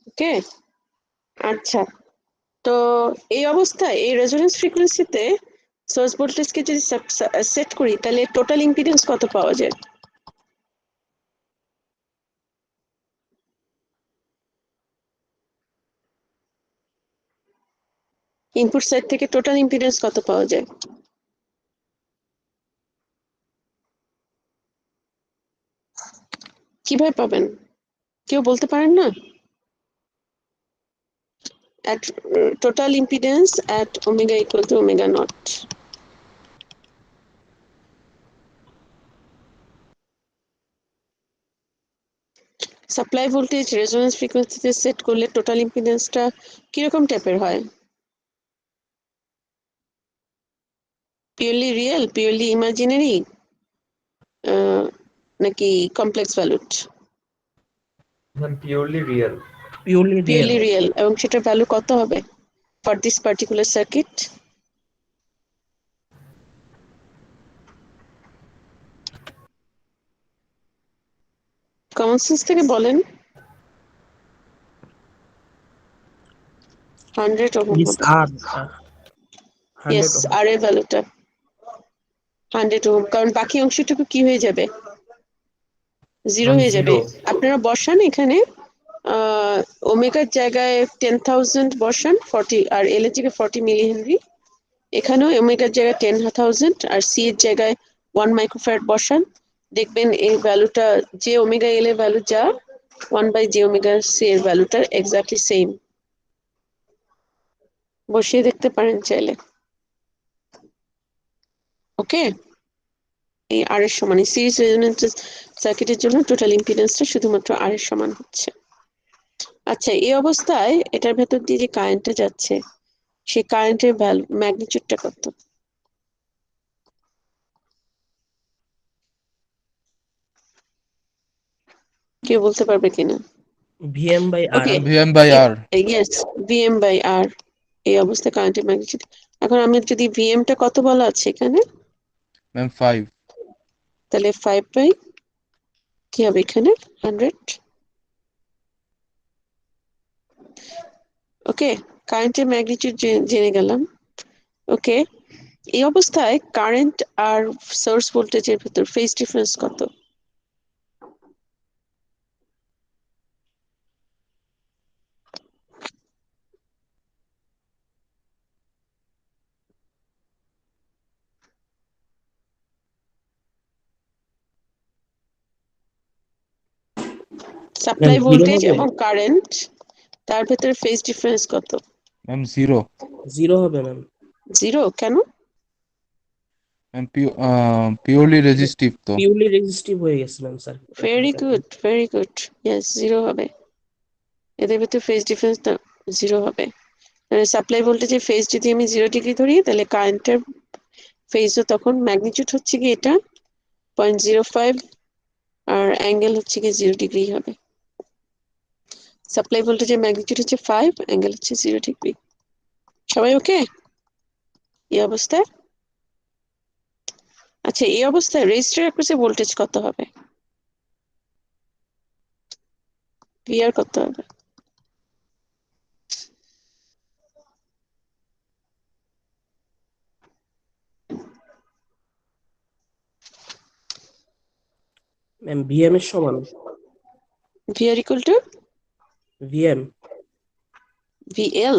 [SPEAKER 1] ওকে, আচ্ছা। তো এই অবস্থায় এই রেজোনেন্স ফ্রিকোয়েন্সিতে সোর্স ভোল্টেজকে যদি সেট করি তাহলে টোটাল ইম্পিডেন্স কত পাওয়া যায়? ইনপুট সাইড থেকে টোটাল ইম্পিডেন্স কত পাওয়া যায়? কিভাবে পাবেন? কেউ বলতে পারেন না? At total impedance at omega equal to omega naught. Supply voltage resonance ফ্রিকোয়েন্সিতে সেট করলে টোটাল ইম্পিডেন্সটা কিরকম টাইপের হয়? পিওরলি রিয়েল, পিওরলি ইমাজিনারি, নাকি complex valued?
[SPEAKER 3] Purely real.
[SPEAKER 7] Purely real.
[SPEAKER 1] Purely real, এবং সেটার ভ্যালু কত হবে for this particular circuit? Common sense থেকে বলেন। 100 ওহম
[SPEAKER 7] দিস
[SPEAKER 1] হবে।
[SPEAKER 7] আর
[SPEAKER 1] ইয়েস,
[SPEAKER 7] 100
[SPEAKER 1] আর এর ভ্যালুটা 100 ওহম, কারণ বাকি অংশটুকু কি হয়ে যাবে? জিরো হয়ে যাবে। আপনারা বসান এখানে ওমেগার জায়গায় 10,000 বসান, 40 আর এল এর জায়গায় 40 মিলি হেনরি। এখানেও ওমেগার জায়গায় 10,000 আর সি এর জায়গায় 1 মাইক্রোফ্যারাড বসান। দেখবেন এই ভ্যালুটা যে ওমেগা এল এর ভ্যালু যা 1/j ওমেগা সি এর ভ্যালুটা এক্স্যাক্টলি সেম। বসিয়ে দেখতে পারেন চাইলে। ওকে, এই আর এর সমান সিরিজ রেজোন্যান্স সার্কিটের জন্য টোটাল ইম্পিডেন্সটা শুধুমাত্র আর এর সমান হচ্ছে। আচ্ছা, এই অবস্থায় এটার ভেতর দিয়ে যে কারেন্টটা যাচ্ছে সেই কারেন্টের ভ্যালু ম্যাগনিটিউডটা কত? কেউ বলতে পারবে কিনা?
[SPEAKER 7] VM by R.
[SPEAKER 1] Okay,
[SPEAKER 2] VM by R.
[SPEAKER 1] Yes, VM by R. এই অবস্থায় কারেন্টের ম্যাগনিটিউড। এখন আমি যদি ভিএম টা কত বলা আছে এখানে,
[SPEAKER 2] ম্যাম 5।
[SPEAKER 1] তাহলে 5 বাই কি হবে এখানে 100। ওকে, কারেন্টের ম্যাগনিটিউড জেনে গেলাম। ওকে, এই অবস্থায় কারেন্ট আর সোর্স ভোল্টেজের ভিতর ফেজ ডিফারেন্স কত? সাপ্লাই
[SPEAKER 7] zero
[SPEAKER 1] ভোল্টেজ
[SPEAKER 7] হবে?
[SPEAKER 1] এবং কারেন্ট তার ভেতরে ফেজ ডিফারেন্স কত?
[SPEAKER 2] ম্যাম 0।
[SPEAKER 7] 0 হবে ম্যাম।
[SPEAKER 1] জিরো কেন?
[SPEAKER 2] ম্যাম পিওরলি রেজিস্টিভ তো।
[SPEAKER 7] পিওরলি রেজিস্টিভ হয়ে গেছে ma'am sir.
[SPEAKER 1] Very good, very good. Yes, zero হবে। এদের ভিতরে ফেজ ডিফারেন্স জিরো হবে। সাপ্লাই ভোল্টেজের ফেজ যদি আমি 0 ডিগ্রি ধরি, তাহলে কারেন্টের ফেজও তখন ম্যাগনিটিউড হচ্ছে কি এটা 0.05, আর অ্যাঙ্গেল হচ্ছে কি 0 ডিগ্রি হবে। সাপ্লাই ভোল্টেজের ম্যাগনিটিউড হচ্ছে 5, অ্যাঙ্গেল হচ্ছে 0 ডিগ্রি। সবাই ওকে এই অবস্থায়? আচ্ছা, এই অবস্থায় রেজিস্টার অ্যাক্রসে ভোল্টেজ কত হবে? ভিআর কত হবে?
[SPEAKER 7] ম্যাম ভিএম এর সমান।
[SPEAKER 1] VR equal to
[SPEAKER 7] VM
[SPEAKER 1] VL.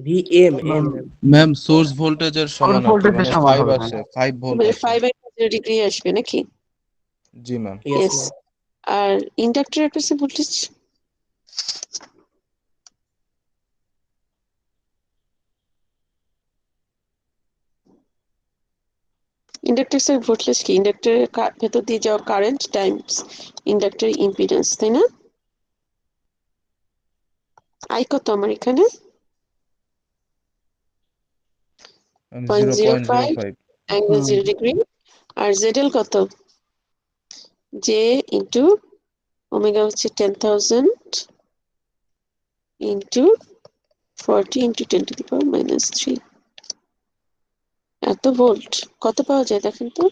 [SPEAKER 7] VM M.
[SPEAKER 2] Ma'am source ভোল্টেজের সমান আর কি,
[SPEAKER 5] ভোল্টেজের
[SPEAKER 2] মানে
[SPEAKER 5] সমান
[SPEAKER 2] 5
[SPEAKER 5] হবে
[SPEAKER 2] আসে, 5 ভোল্ট
[SPEAKER 1] মানে
[SPEAKER 2] আসে।
[SPEAKER 1] 5/0 ডিগ্রি আসবে নাকি?
[SPEAKER 2] জি ম্যাম।
[SPEAKER 7] Yes
[SPEAKER 1] yes.
[SPEAKER 7] ম্যাম।
[SPEAKER 1] আর ইন্ডাক্টর অ্যাক্রসে ভোল্টেজ ইন্ডাক্টরের ভোল্টেজ কি? ইন্ডাক্টরের ভেতর দিয়ে যাওয়া কারেন্ট টাইমস ইন্ডাক্টরের ইম্পিডেন্স, তাই না? আই কত আমার এখানে? 0.05,
[SPEAKER 2] 0.05।
[SPEAKER 1] Angle 0 degree. আর জেডএল কত? জে ইন্টু ওমেগা হচ্ছে 10,000 ইন্টু 40 ইন্টু 10⁻³ এত ভোল্ট। কত পাওয়া যায় দেখেন তো?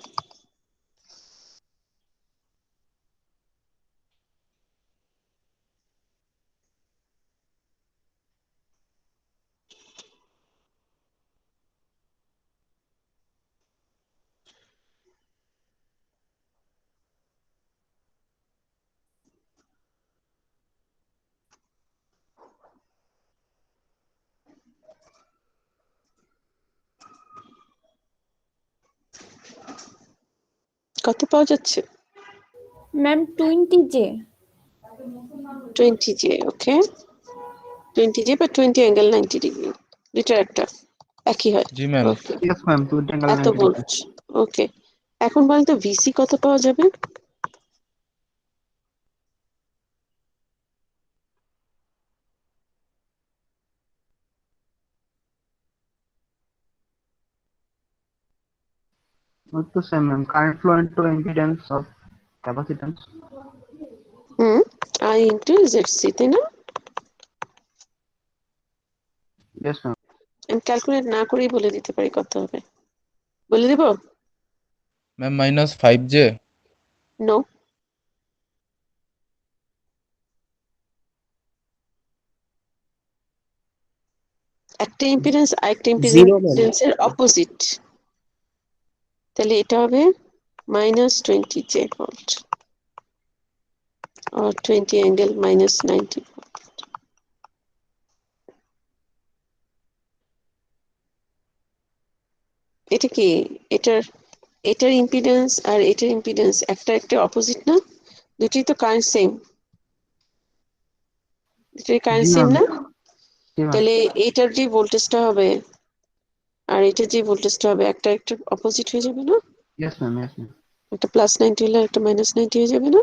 [SPEAKER 1] কত পাওয়া যাচ্ছে?
[SPEAKER 4] Ma'am 20J।
[SPEAKER 1] 20J, ওকে। 20J বা 20 অ্যাঙ্গেল 90 ডিগ্রি, দুইটার একটা একই হয়।
[SPEAKER 2] জি ম্যাম।
[SPEAKER 1] ওকে,
[SPEAKER 5] ইয়েস ম্যাম, 2 অ্যাঙ্গেল
[SPEAKER 1] এত
[SPEAKER 5] 90 ডিগ্রি।
[SPEAKER 1] ভোল্ট। ওকে, এখন বলতো ভিসি কত পাওয়া যাবে?
[SPEAKER 5] Not the same ma'am, current flow into impedance of capacitance.
[SPEAKER 1] I into ZC, তাই না?
[SPEAKER 5] Yes ma'am.
[SPEAKER 1] আমি ক্যালকুলেট না করেই বলে দিতে পারি কত হবে, বলে দিব?
[SPEAKER 2] Ma'am -5J।
[SPEAKER 1] নো, একটা ইম্পিডেন্স আরেকটা
[SPEAKER 7] জিরো ম্যাম।
[SPEAKER 1] ইম্পিডেন্সের অপোজিট, তাহলে এটা হবে -20J ভোল্ট or 20 অ্যাঙ্গেল -90। এটা কি, এটার এটার ইম্পিডেন্স আর এটার ইম্পিডেন্স একটা একটা অপোজিট না? দুটোই তো কারেন্ট সেম, দুটোই কারেন্ট
[SPEAKER 5] জি
[SPEAKER 1] সেম
[SPEAKER 5] ম্যাম।
[SPEAKER 1] না?
[SPEAKER 5] জি ম্যাম।
[SPEAKER 1] তাহলে এটার যে ভোল্টেজটা হবে আর এটার যে ভোল্টেজটা হবে একটা একটা অপোজিট হয়ে যাবে না?
[SPEAKER 5] Yes ma'am. Yes ma'am.
[SPEAKER 1] একটা +90 হলে একটা -90 হয়ে যাবে না?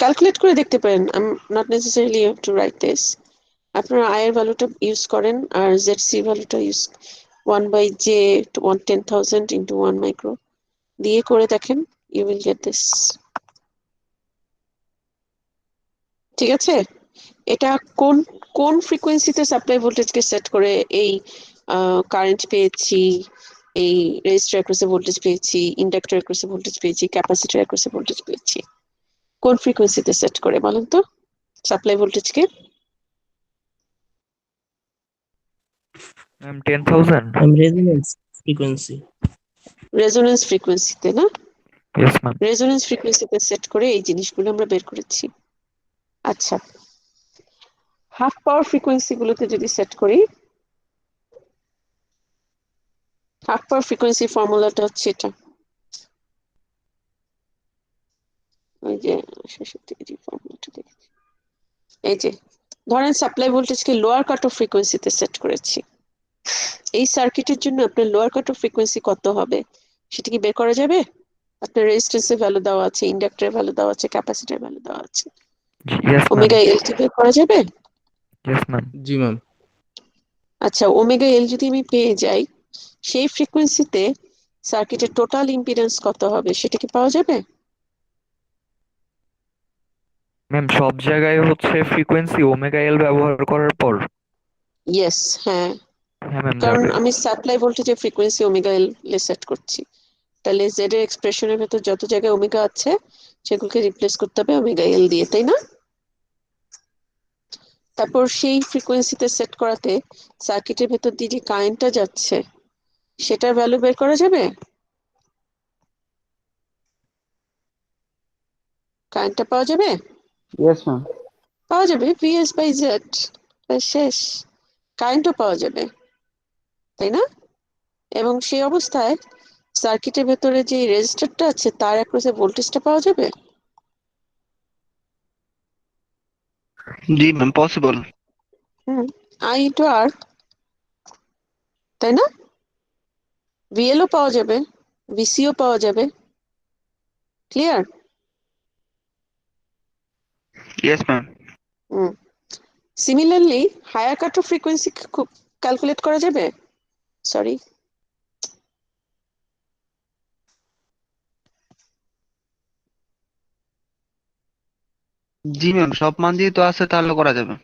[SPEAKER 1] ক্যালকুলেট করে দেখতে পারেন, I am not necessarily you have to write this. আপনারা আই এর ভ্যালুটা ইউজ করেন আর জেড সি ভ্যালুটা use 1/j to 10,000 into 1 micro দিয়ে করে দেখেন, ইউ উইল গেট দিস। ঠিক আছে, এটা কোন কোন ফ্রিকোয়েন্সিতে সাপ্লাই ভোল্টেজকে সেট করে এই কারেন্ট পেয়েছি, এই রেজিস্টার অ্যাক্রসে ভোল্টেজ পেয়েছি, ইন্ডাক্টর অ্যাক্রসে ভোল্টেজ পেয়েছি, ক্যাপাসিটর অ্যাক্রসে ভোল্টেজ পেয়েছি, কোন ফ্রিকোয়েন্সিতে সেট করে বলেন তো সাপ্লাই ভোল্টেজকে?
[SPEAKER 8] Ma'am 10,000।
[SPEAKER 7] Ma'am resonance frequency.
[SPEAKER 1] Resonance ফ্রিকোয়েন্সিতে না?
[SPEAKER 8] Yes ma'am.
[SPEAKER 1] রেজোনেন্স ফ্রিকোয়েন্সিতে সেট করে এই জিনিসগুলো আমরা বের করেছি। আচ্ছা, হাফ পাওয়ার ফ্রিকোয়েন্সি গুলোতে যদি সেট করি, হাফ পাওয়ার ফ্রিকোয়েন্সি ফর্মুলাটা হচ্ছে এটা, ওই যে শেষের দিকে যে ফর্মুলাটা দেখেছি, এই যে ধরেন সাপ্লাই ভোল্টেজকে লোয়ার কাট অফ ফ্রিকোয়েন্সিতে সেট করেছি, এই সার্কিটের জন্য আপনার লোয়ার কাট অফ ফ্রিকোয়েন্সি কত হবে সেটা কি বের করা যাবে? আপনার রেজিস্ট্যান্সের ভ্যালু দেওয়া আছে, ইন্ডাক্টরের ভ্যালু দেওয়া আছে, ক্যাপাসিটরের ভ্যালু দেওয়া আছে,
[SPEAKER 8] ইয়েস ম্যাম।
[SPEAKER 1] ওমেগা এল কি বের করা যাবে?
[SPEAKER 8] Yes ma'am.
[SPEAKER 2] জি ম্যাম।
[SPEAKER 1] আচ্ছা, ওমেগা এল যদি আমি পেয়ে যাই, সেই ফ্রিকোয়েন্সিতে সার্কিটের টোটাল ইম্পিডেন্স কত হবে সেটা কি পাওয়া যাবে?
[SPEAKER 8] ম্যাম সব জায়গায় হচ্ছে ফ্রিকোয়েন্সি ওমেগা এল ব্যবহার করার পর।
[SPEAKER 1] ইয়েস, হ্যাঁ,
[SPEAKER 8] হ্যাঁ ম্যাম
[SPEAKER 1] কারণ
[SPEAKER 8] যাবে।
[SPEAKER 1] আমি সাপ্লাই ভোল্টেজের ফ্রিকোয়েন্সি ওমেগা এল সেট করছি, তাহলে জেড এর এক্সপ্রেশনের ভেতর যত জায়গায় ওমেগা আছে সেগুলোকে রিপ্লেস করতে হবে ওমেগা এল দিয়ে, তাই না? তারপর সেই ফ্রিকোয়েন্সিতে সেট করাতে সার্কিটের ভেতর দিয়ে যে কারেন্টটা যাচ্ছে সেটার ভ্যালু বের করা যাবে? কারেন্টটা পাওয়া যাবে?
[SPEAKER 5] Yes ma'am.
[SPEAKER 1] পাওয়া যাবে, ভিএস বাই জেড, শেষ। কারেন্টও পাওয়া যাবে, তাই না? এবং সেই অবস্থায় সার্কিটের ভেতরে যে রেজিস্টারটা আছে তার অ্যাক্রসে ভোল্টেজটা পাওয়া যাবে।
[SPEAKER 5] জি ma'am, possible.
[SPEAKER 1] I into R, তাই না? ভিএলও পাওয়া যাবে, ভিসিও পাওয়া যাবে। Clear?
[SPEAKER 5] Yes ma'am.
[SPEAKER 1] Similarly higher cut off frequency খুব ক্যালকুলেট করা যাবে। সরি,
[SPEAKER 5] জি ম্যাম, সব মান দিয়ে তো আছে, তাহলে করা যাবে।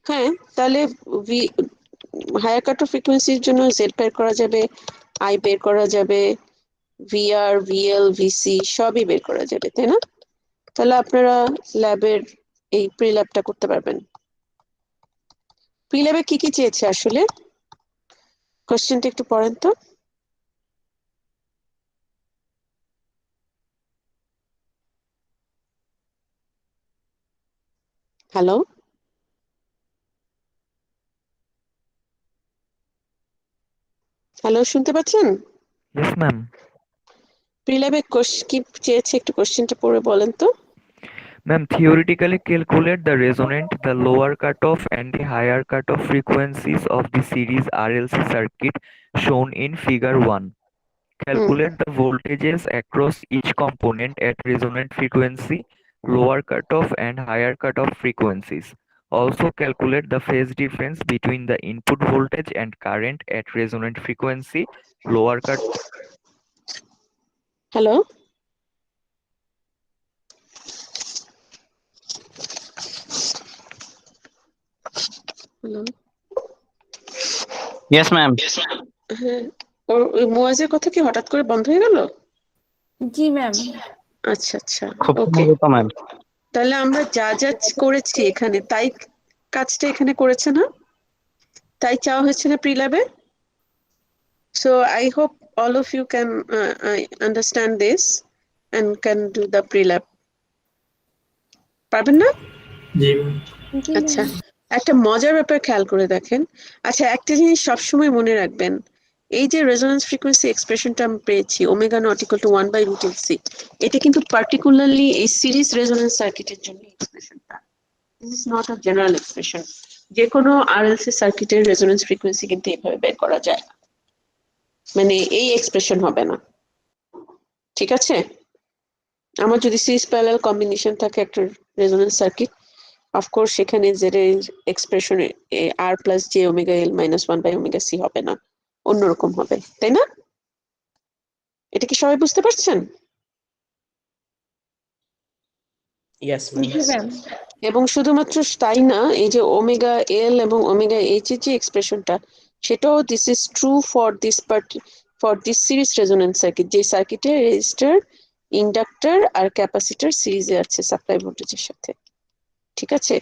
[SPEAKER 1] হ্যাঁ, তাহলে ভি হায়ার কাট অফ ফ্রিকোয়েন্সির জন্য জেড বের করা যাবে, আই বের করা যাবে, ভিআর, ভিএল, ভিসি সবই বের করা যাবে, তাই না? তাহলে আপনারা ল্যাবের এই প্রি ল্যাবটা করতে পারবেন। প্রি ল্যাবে কি কি চেয়েছে আসলে, কোশ্চেনটা একটু পড়েন তো। হ্যালো, হ্যালো, শুনতে পাচ্ছেন?
[SPEAKER 8] Yes ma'am.
[SPEAKER 1] প্রিল্যাবে কি চেয়েছে একটু কোশ্চেনটা পড়ে বলেন তো।
[SPEAKER 8] Ma'am, theoretically calculate the resonant, the lower cutoff and the higher cutoff frequencies of the series RLC circuit shown in figure 1. Calculate the voltages across each component at resonant frequency, lower cutoff and higher cutoff frequencies. Also calculate the phase difference between the input voltage and current at resonant frequency, lower cut.
[SPEAKER 1] Hello, hello.
[SPEAKER 7] Yes, ma'am.
[SPEAKER 1] হ্যাঁ, ওই মুয়াজের কথা কি হঠাৎ করে বন্ধ হয়ে গেল?
[SPEAKER 4] জি ma'am.
[SPEAKER 1] আচ্ছা আচ্ছা,
[SPEAKER 7] খুব
[SPEAKER 1] ওকে।
[SPEAKER 7] সম্ভবত ম্যাম।
[SPEAKER 1] তাহলে আমরা যা যা করেছি এখানে তাই কাজটা এখানে করেছে না, তাই চাওয়া হয়েছে না প্রিল্যাবে। So I hope all of you can understand this and can do the pre-lab. পারবেন না?
[SPEAKER 6] জি ম্যাম।
[SPEAKER 4] জি
[SPEAKER 1] আচ্ছা,
[SPEAKER 4] ম্যাম।
[SPEAKER 1] একটা মজার ব্যাপার খেয়াল করে দেখেন। আচ্ছা, একটা জিনিস সবসময় মনে রাখবেন, এই যে রেজোন্যান্স ফ্রিকোয়েন্সি এক্সপ্রেশনটা আমি পেয়েছি omega not equal two 1/√LC, এটা কিন্তু পার্টিকুলারলি এই সিরিজ রেজোন্যান্স সার্কিটের জন্য এক্সপ্রেশনটা। This is not a general expression. যে কোনো আরএলসি সার্কিটের রেজোন্যান্স ফ্রিকোয়েন্সি কিন্তু এইভাবে বের করা যায় না, মানে এই এক্সপ্রেশন হবে না, ঠিক আছে? আমার যদি সিরিজ প্যারালাল কম্বিনেশন থাকে একটা রেজোন্যান্স সার্কিট, অফকোর্স সেখানে জেড এর expression R plus J omega L minus 1/ωc হবে না, অন্যরকম হবে, তাই না? এটা কি সবাই বুঝতে পারছেন?
[SPEAKER 7] Yes,
[SPEAKER 4] জি
[SPEAKER 7] ma'am.
[SPEAKER 4] ম্যাম।
[SPEAKER 1] এবং শুধুমাত্র তাই না, এই যে ওমেগা এল এবং ওমেগা এইচ এর যে এক্সপ্রেশনটা, সেটাও this is true for this series resonance circuit, যে সার্কিটে রেজিস্টার, ইন্ডাক্টর আর ক্যাপাসিটর সিরিজে আছে সাপ্লাই ভোল্টেজের সাথে, ঠিক আছে?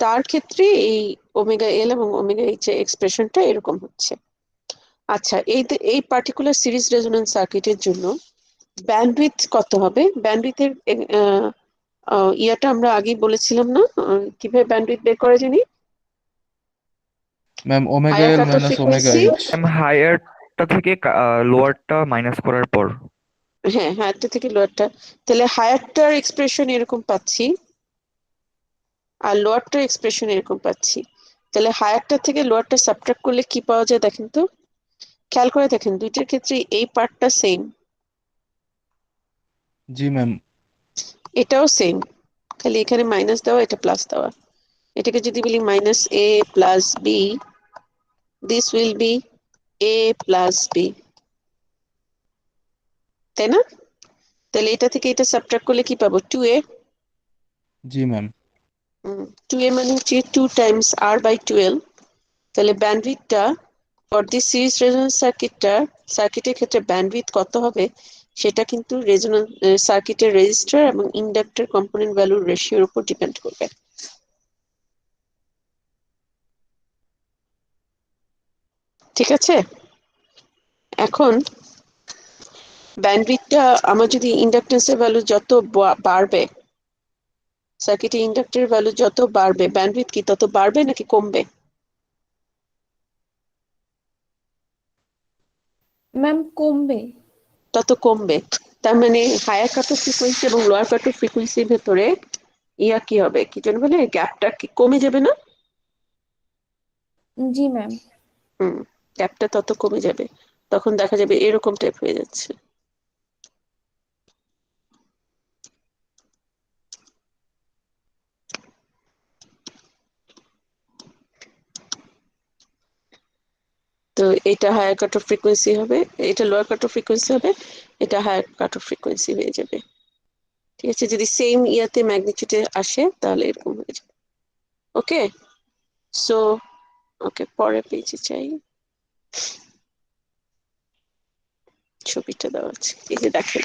[SPEAKER 1] তার ক্ষেত্রে এই ওমেগা এল এবং ওমেগা এইচ এর এক্সপ্রেশনটা এরকম হচ্ছে। আচ্ছা, এই পার্টিকুলার সিরিজ রেজোন্যান্স সার্কিটের জন্য ব্যান্ডউইথ কত হবে? ব্যান্ডউইথের ইয়াটা আমরা আগেই বলেছিলাম না, কিভাবে ব্যান্ডউইথ বের করা জানি?
[SPEAKER 2] Ma'am omega
[SPEAKER 1] higher
[SPEAKER 2] L
[SPEAKER 1] cut off
[SPEAKER 2] minus omega
[SPEAKER 1] frequency,
[SPEAKER 2] H.
[SPEAKER 8] হায়ারটা থেকে লোয়ারটা মাইনাস করার পর।
[SPEAKER 1] হ্যাঁ হায়ারটা থেকে লোয়ারটা, তাহলে হায়ারটার এক্সপ্রেশন এরকম পাচ্ছি আর লোয়ারটার এক্সপ্রেশন এরকম পাচ্ছি। তাহলে হায়ারটা থেকে লোয়ারটা সাবট্রাক্ট করলে কি পাওয়া যায় দেখেন তো, খেয়াল করে দেখেন, দুইটার ক্ষেত্রে এই পার্টটা সেম,
[SPEAKER 2] জি ম্যাম।
[SPEAKER 1] এটাও সেম, খালি এখানে মাইনাস দেওয়া, এটা প্লাস দেওয়া। এটাকে যদি বলি minus A plus B, this will be A plus B, তাই না? তাহলে এটা থেকে এটা সাবট্রাক্ট করলে কি পাবো? 2a।
[SPEAKER 2] জি ম্যাম।
[SPEAKER 1] 2a মানে হচ্ছে 2 টাইমস r/12। তাহলে ব্যান্ডউইথটা ফর দিস সিরিজ রেজোন্যান্স সার্কিটের ক্ষেত্রে ব্যান্ডউইথ কত হবে, সেটা কিন্তু রেজোন্যান্স সার্কিটের রেজিস্টার এবং ইন্ডাক্টর কম্পোনেন্ট ভ্যালুর রেশিওর উপর ডিপেন্ড করবে, ঠিক আছে? এখন ব্যান্ডউইথটা আমার যদি ইন্ডাকটেন্সের ভ্যালু যত বাড়বে, সার্কিটে ইন্ডাক্টরের ভ্যালু যত বাড়বে, ব্যান্ডউইথ কি তত বাড়বে নাকি কমবে?
[SPEAKER 4] ম্যাম কমবে।
[SPEAKER 1] তত কমবে। তার মানে হায়ার কাট অফ ফ্রিকোয়েন্সি এবং লোয়ার কাট অফ ফ্রিকোয়েন্সির ভেতরে ইয়া কি হবে, কি যেন বলে, গ্যাপটা কি কমে যাবে না?
[SPEAKER 4] জি ম্যাম।
[SPEAKER 1] গ্যাপটা তত কমে যাবে, তখন দেখা যাবে এরকম টাইপ হয়ে যাচ্ছে। তো এটা হায়ার কাট অফ ফ্রিকোয়েন্সি হবে, এটা লোয়ার কাট অফ ফ্রিকোয়েন্সি হবে, এটা হায়ার কাট অফ ফ্রিকোয়েন্সি হয়ে যাবে, ঠিক আছে? যদি সেম ইয়াতে ম্যাগনিটিউডে আসে তাহলে এরকম হয়ে যাবে। ওকে, সো ওকে, পরের পেজে চাই, ছবিটা দেওয়া আছে, এই যে দেখেন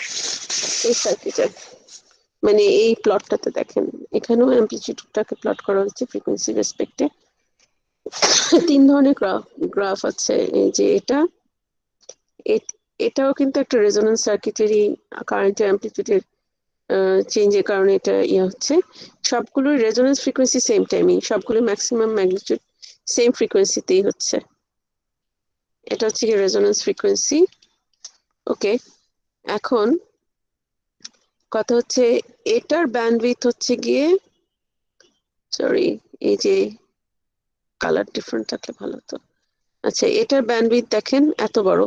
[SPEAKER 1] এই সার্কিটের, মানে এই প্লটটাতে দেখেন, এখানেও অ্যামপ্লিটিউডটাকে প্লট করা হচ্ছে ফ্রিকোয়েন্সি রেসপেক্টে। 3 ধরনের গ্রাফ আছে, এই যে এটাও কিন্তু একটা রেজোন্যান্স সার্কিটেরই, কারেন্ট অ্যামপ্লিটিউডের চেঞ্জের কারণে এটা ইয়ে হচ্ছে। সবগুলোর রেজোন্যান্স ফ্রিকোয়েন্সি সেম টাইমিং, সবগুলো ম্যাক্সিমাম ম্যাগনিটিউড সেম ফ্রিকোয়েন্সিতেই হচ্ছে। এটা হচ্ছে কি রেজোন্যান্স ফ্রিকোয়েন্সি, ওকে। এখন কথা হচ্ছে এটার ব্যান্ডউইথ হচ্ছে গিয়ে, সরি এই যে কালার ডিফারেন্ট থাকলে ভালো হতো। আচ্ছা, এটার ব্যান্ডউইথ দেখেন এত বড়,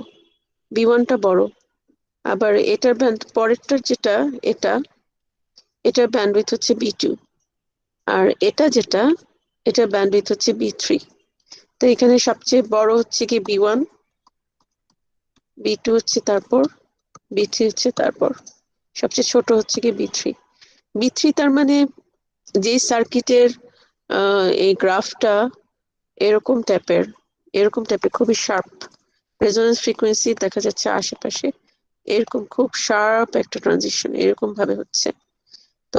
[SPEAKER 1] B1টা বড়, আবার এটার পরেরটার যেটা এটা, এটার ব্যান্ডউইথ হচ্ছে B2, আর এটা যেটা, এটার ব্যান্ডউইথ হচ্ছে B3। তো এখানে সবচেয়ে বড় হচ্ছে কি B1, B2 হচ্ছে তারপর, B3 হচ্ছে তারপর, সবচেয়ে ছোট হচ্ছে কি B3। B3 তার মানে যে সার্কিটের এই গ্রাফটা এরকম টাইপের, খুবই শার্প, রেজোনেন্স ফ্রিকোয়েন্সি দেখা যাচ্ছে আশেপাশে এরকম খুব শার্প একটা ট্রানজিশন এরকম ভাবে হচ্ছে। তো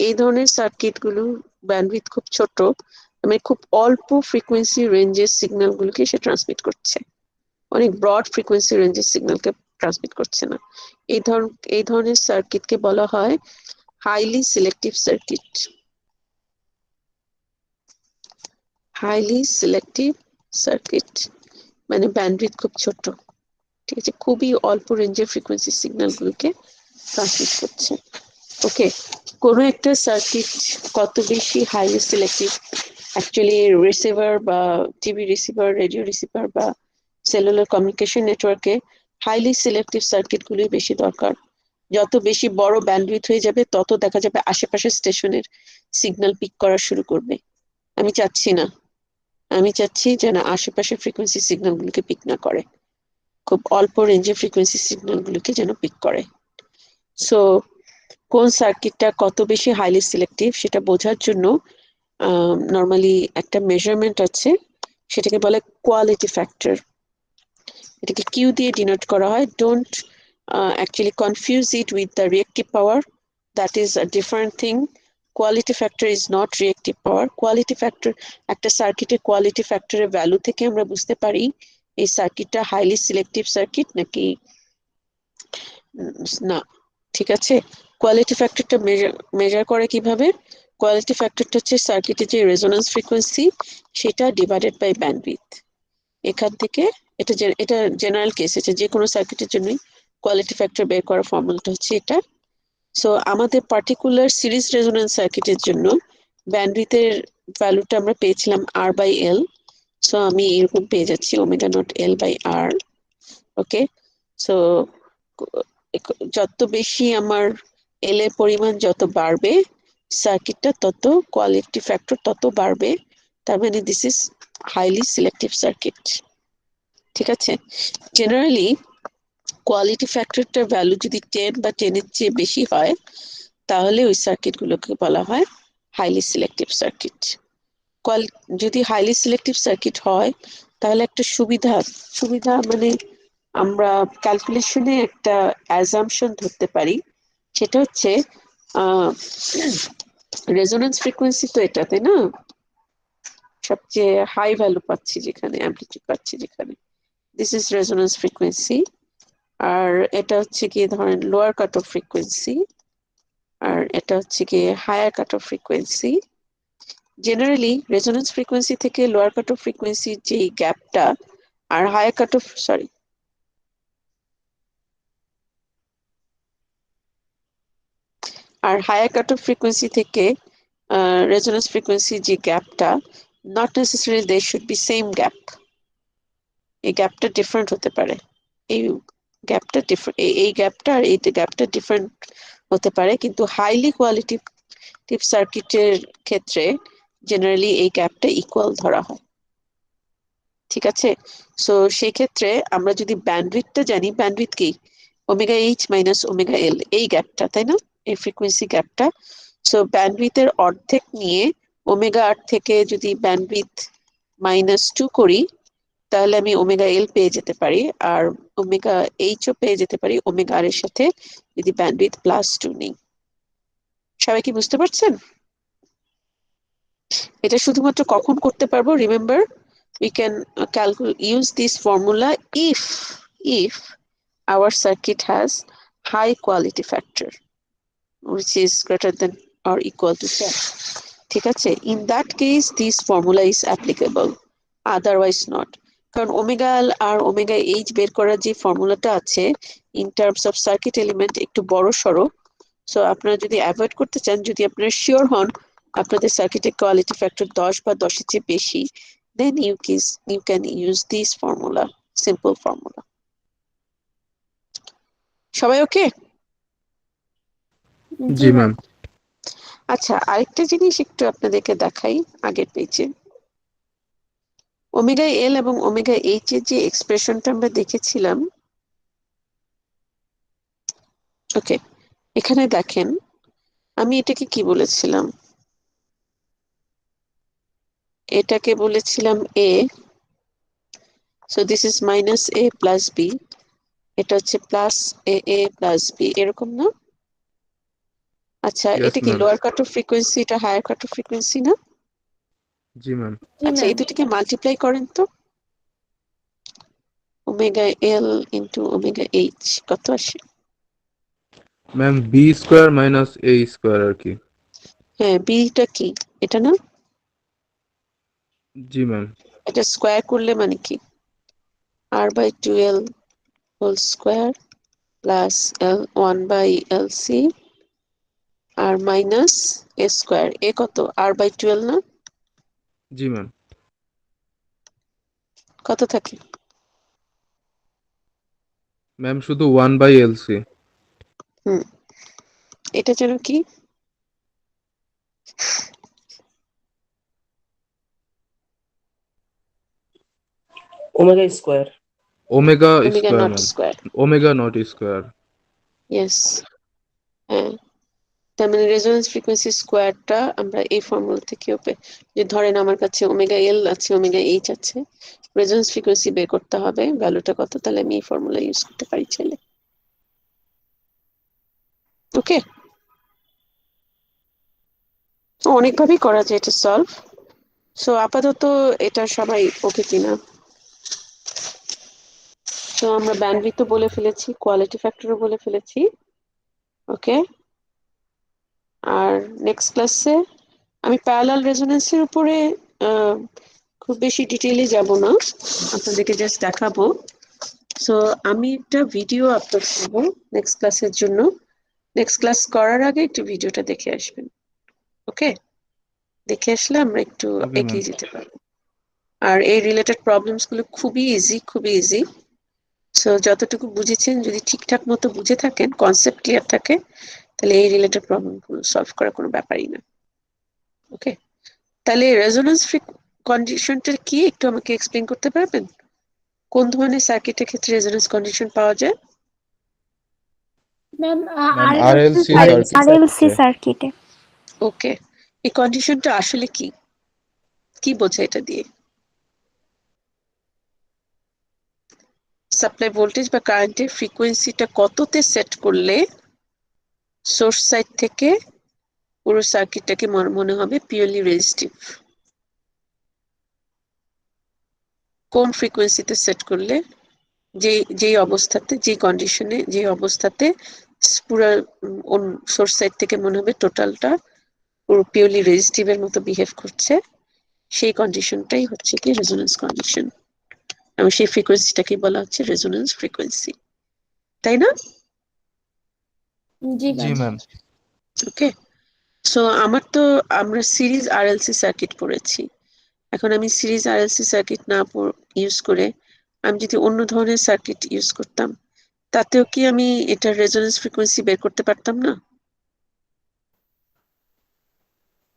[SPEAKER 1] এই ধরনের সার্কিট গুলো ব্যান্ডউইথ খুব ছোট, মানে খুব অল্প ফ্রিকোয়েন্সি রেঞ্জের সিগন্যাল গুলোকে সে ট্রান্সমিট করছে, অনেক ব্রড ফ্রিকোয়েন্সি রেঞ্জের সিগন্যালকে ট্রান্সমিট করছে না। এই ধরনের সার্কিটকে বলা হয় highly selective circuit. Highly selective circuit মানে ব্যান্ডউইথ খুব ছোট, ঠিক আছে, খুবই অল্প রেঞ্জের ফ্রিকোয়েন্সি সিগন্যাল গুলোকে ট্রান্সমিট করছে। ওকে, কোনো একটা সার্কিট কত বেশি হাইলি সিলেক্টিভ, অ্যাকচুয়ালি রিসিভার বা টিভি রিসিভার, রেডিও রিসিভার বা সেলুলার কমিউনিকেশন নেটওয়ার্কে হাইলি সিলেক্টিভ সার্কিট গুলি বেশি দরকার। যত বেশি বড় ব্যান্ডউইথ হয়ে যাবে তত দেখা যাবে আশেপাশের স্টেশনের সিগন্যাল পিক করা শুরু করবে। আমি চাচ্ছি না, আমি চাচ্ছি যেন আশেপাশের ফ্রিকোয়েন্সি সিগন্যাল গুলোকে পিক না করে, খুব অল্প রেঞ্জের ফ্রিকোয়েন্সি সিগন্যাল গুলোকে যেন পিক করে। সো কোন সার্কিটটা কত বেশি হাইলি সিলেক্টিভ সেটা বোঝার জন্য নর্মালি একটা মেজারমেন্ট আছে, সেটাকে বলে কোয়ালিটি ফ্যাক্টর। এটাকে কিউ দিয়ে ডিনোট করা হয়। Don't actually confuse it with the reactive power, that is a different thing. Quality factor is not reactive power. Quality factor, একটা সার্কিটের কোয়ালিটি ফ্যাক্টরের ভ্যালু থেকে আমরা বুঝতে পারি এই সার্কিটটা হাইলি সিলেক্টিভ সার্কিট নাকি না, ঠিক আছে। কোয়ালিটি ফ্যাক্টরটা মেজার করে কিভাবে? কোয়ালিটি ফ্যাক্টরটা হচ্ছে সার্কিটের যে রেজোন্যান্স ফ্রিকোয়েন্সি সেটা ডিভাইডেড বাই ব্যান্ডউইথ। এখান থেকে এটা জেনারেল কেস, এটা যে কোনো সার্কিটের জন্যই কোয়ালিটি ফ্যাক্টর বের করার ফর্মুলাটা হচ্ছে এটা। সো আমাদের পার্টিকুলার সিরিজ রেজোন্যান্স সার্কিটের জন্য ব্যান্ডউইথের ভ্যালুটা আমরা পেয়েছিলাম R/L। সো আমি এরকম পেয়ে যাচ্ছি ω0L/R। ওকে, সো যত বেশি আমার এল এর পরিমাণ যত বাড়বে সার্কিটটা তত কোয়ালিটি ফ্যাক্টর তত বাড়বে, তার মানে this is highly selective circuit, ঠিক আছে। জেনারেলি কোয়ালিটি ফ্যাক্টরটার ভ্যালু যদি 10 বা 10 এর চেয়ে বেশি হয় তাহলে ওই সার্কিট গুলোকে বলা হয় হাইলি সিলেক্টিভ সার্কিট। যদি হাইলি সিলেক্টিভ সার্কিট হয় তাহলে একটা সুবিধা মানে আমরা ক্যালকুলেশনে একটা অ্যাজাম্পশন ধরতে পারি, সেটা হচ্ছে রেজোন্যান্স ফ্রিকোয়েন্সি তো এটাতে না সবচেয়ে হাই ভ্যালু পাচ্ছি, যেখানে অ্যামপ্লিটিউড পাচ্ছি যেখানে, দিস ইজ রেজোন্যান্স ফ্রিকোয়েন্সি। আর এটা হচ্ছে কি ধরেন লোয়ার কাট অফ ফ্রিকোয়েন্সি, আর এটা হচ্ছে কি higher cut off frequency. Generally resonance frequency থেকে লোয়ার কাট অফ ফ্রিকোয়েন্সির যে গ্যাপটা আর higher cut off higher cut off frequency থেকে রেজোন্যান্স ফ্রিকোয়েন্সি যে গ্যাপটা, not necessary they should be same gap, এই গ্যাপটা ডিফারেন্ট হতে পারে, এই গ্যাপটা ডিফারেন্ট, এই গ্যাপটা আর এই গ্যাপটা ডিফারেন্ট হতে পারে, কিন্তু হাইলি কোয়ালিটিভ সার্কিটের ক্ষেত্রে জেনারেলি এই গ্যাপটা ইকুয়াল ধরা হয়, ঠিক আছে। সো সেই ক্ষেত্রে আমরা যদি ব্যান্ডউইথটা জানি, ব্যান্ডউইথ কি ω/H - ω/L, এই গ্যাপটা, তাই না, এই ফ্রিকোয়েন্সি গ্যাপটা। সো ব্যান্ডউইথের অর্ধেক নিয়ে ω/R থেকে যদি ব্যান্ডউইথ -2 করি তাহলে আমি ω/L পেয়ে যেতে পারি, আর ω/H ও পেয়ে যেতে পারি ω/R এর সাথে যদি ব্যান্ডউইথ +2 নিই। সবাই কি বুঝতে পারছেন? এটা শুধুমাত্র কখন করতে পারবো? Remember, we can use this formula if our circuit has high quality factor which is greater than or equal to 10, ঠিক আছে। In that case this formula is applicable, otherwise not. কারণ ওমেগা এল আর ওমেগা এইচ বের করার যে ফর্মুলাটা আছে in terms of circuit element একটু বড় সড়ো। সো আপনারা যদি অ্যাভয়েড করতে চান, যদি আপনারা শিওর হন আপনাদের সার্কিটের কোয়ালিটি ফ্যাক্টর 10 বা 10-এর চেয়ে বেশি, then you can use this formula, simple formula. সবাই ওকে?
[SPEAKER 2] জি ম্যাম।
[SPEAKER 1] আচ্ছা, আরেকটা জিনিস একটু আপনাদেরকে দেখাই আগের পেজে। ওমেগা এল এবং ওমেগা এইচ এর যে এক্সপ্রেশনটা আমরা দেখেছিলাম, ওকে, এখানে দেখেন আমি এটাকে কি বলেছিলাম, এটাকে বলেছিলাম A, so this is minus A plus B, এটা হচ্ছে plus A A plus B, এরকম না? আচ্ছা,
[SPEAKER 2] ইয়েস
[SPEAKER 1] এটা কি
[SPEAKER 2] ma'am.
[SPEAKER 1] Lower cut off frequency, এটা হায়ার কাট অফ ফ্রিকোয়েন্সি না?
[SPEAKER 2] জি ম্যাম।
[SPEAKER 4] জি
[SPEAKER 1] আচ্ছা,
[SPEAKER 4] ম্যাম।
[SPEAKER 1] এই দুটিকে মাল্টিপ্লাই করেন তো, omega L into omega H কত আসে?
[SPEAKER 2] Ma'am B square minus A square আর কি।
[SPEAKER 1] হ্যাঁ, বিটা কি, এটা না?
[SPEAKER 2] জি ম্যাম।
[SPEAKER 1] এটা স্কোয়ার করলে মানে কি, R by 12 whole square plus L 1/LC আর মাইনাস এ স্কোয়ার, এ কত, আর বাই 12 না?
[SPEAKER 2] জি ম্যাম।
[SPEAKER 1] কত থাকে?
[SPEAKER 2] ম্যাম শুধু 1/LC।
[SPEAKER 1] হুম, এটা যেন কি,
[SPEAKER 7] Omega square.
[SPEAKER 2] Omega
[SPEAKER 1] omega
[SPEAKER 2] square
[SPEAKER 1] not
[SPEAKER 2] ma'am.
[SPEAKER 1] Square.
[SPEAKER 2] Omega not square.
[SPEAKER 1] Yes, হ্যাঁ, তার মানে রেজোনেন্স ফ্রিকোয়েন্সি স্কোয়ারটা আমরা এই ফর্মুলা থেকেও যে ধরেন আমার কাছে ওমেগা এল আছে, ওমেগা এইচ আছে, রেজোনেন্স ফ্রিকোয়েন্সি বের করতে হবে ভ্যালুটা কত, তাহলে আমি এই ফর্মুলা ইউজ করতে পারি চাইলে। ওকে, অনেকভাবেই করা যায় এটা সলভ। সো আপাতত এটা সবাই ওকে কিনা? তো আমরা ব্যান্ডউইথও বলে ফেলেছি, কোয়ালিটি ফ্যাক্টরও বলে ফেলেছি। ওকে, আর নেক্সট ক্লাসে আমি প্যারালাল রেজোনেন্সের উপরে আহ, খুব বেশি ডিটেইলে যাব না, আপনাদেরকে জাস্ট দেখাবো। সো আমি একটা ভিডিও আপলোড করবো নেক্সট ক্লাসের জন্য। নেক্সট ক্লাস করার আগে একটু ভিডিওটা দেখে আসবেন। ওকে, দেখে আসলে আমরা একটু
[SPEAKER 2] ওকে ম্যাম।
[SPEAKER 1] এগিয়ে যেতে পারবো। আর এই রিলেটেড প্রবলেমস গুলো খুবই ইজি, খুবই ইজি। সো যতটুকু বুঝেছেন, যদি ঠিকঠাক মতো বুঝে থাকেন, কনসেপ্ট ক্লিয়ার থাকে, তাহলে এই রিলেটেড প্রবলেম গুলো সলভ করার কোনো ব্যাপারই না। ওকে, তাহলে রেজোনেন্স কন্ডিশনটা কি একটু আমাকে এক্সপ্লেন করতে পারবেন? কোন ধরনের সার্কিটের ক্ষেত্রে রেজোনেন্স কন্ডিশন পাওয়া যায়?
[SPEAKER 4] Ma'am
[SPEAKER 2] ma'am
[SPEAKER 4] RLC
[SPEAKER 2] RLC
[SPEAKER 7] RLC
[SPEAKER 2] circuit.
[SPEAKER 4] সার্কিটে।
[SPEAKER 1] ওকে, এই কন্ডিশনটা আসলে কি, কি বোঝায় এটা দিয়ে? সাপ্লাই ভোল্টেজ বা কারেন্টের ফ্রিকোয়েন্সিটা কততে সেট করলে সোর্স সাইড থেকে পুরো সার্কিটটাকে মনে হবে পিওরলি রেজিস্টিভ? কোন ফ্রিকোয়েন্সিতে সেট করলে, যে যেই অবস্থাতে, যে কন্ডিশনে, যে অবস্থাতে পুরো সোর্স সাইড থেকে মনে হবে টোটালটা পুরো পিওরলি রেজিস্টিভের মতো বিহেভ করছে, সেই কন্ডিশনটাই হচ্ছে কি রেজোনেন্স কন্ডিশন, এবং সেই ফ্রিকোয়েন্সিটাকে বলা হচ্ছে রেজোনেন্স ফ্রিকোয়েন্সি, তাই না?
[SPEAKER 4] জি
[SPEAKER 2] জি
[SPEAKER 4] ম্যাম।
[SPEAKER 2] ম্যাম।
[SPEAKER 1] ওকে, সো আমরা সিরিজ আরএলসি সার্কিট পড়েছি। এখন আমি সিরিজ আরএলসি সার্কিট না ইউজ করে আমি যদি অন্য ধরনের সার্কিট ইউজ করতাম, তাতেও কি আমি এটার রেজোনেন্স ফ্রিকোয়েন্সি বের করতে পারতাম না?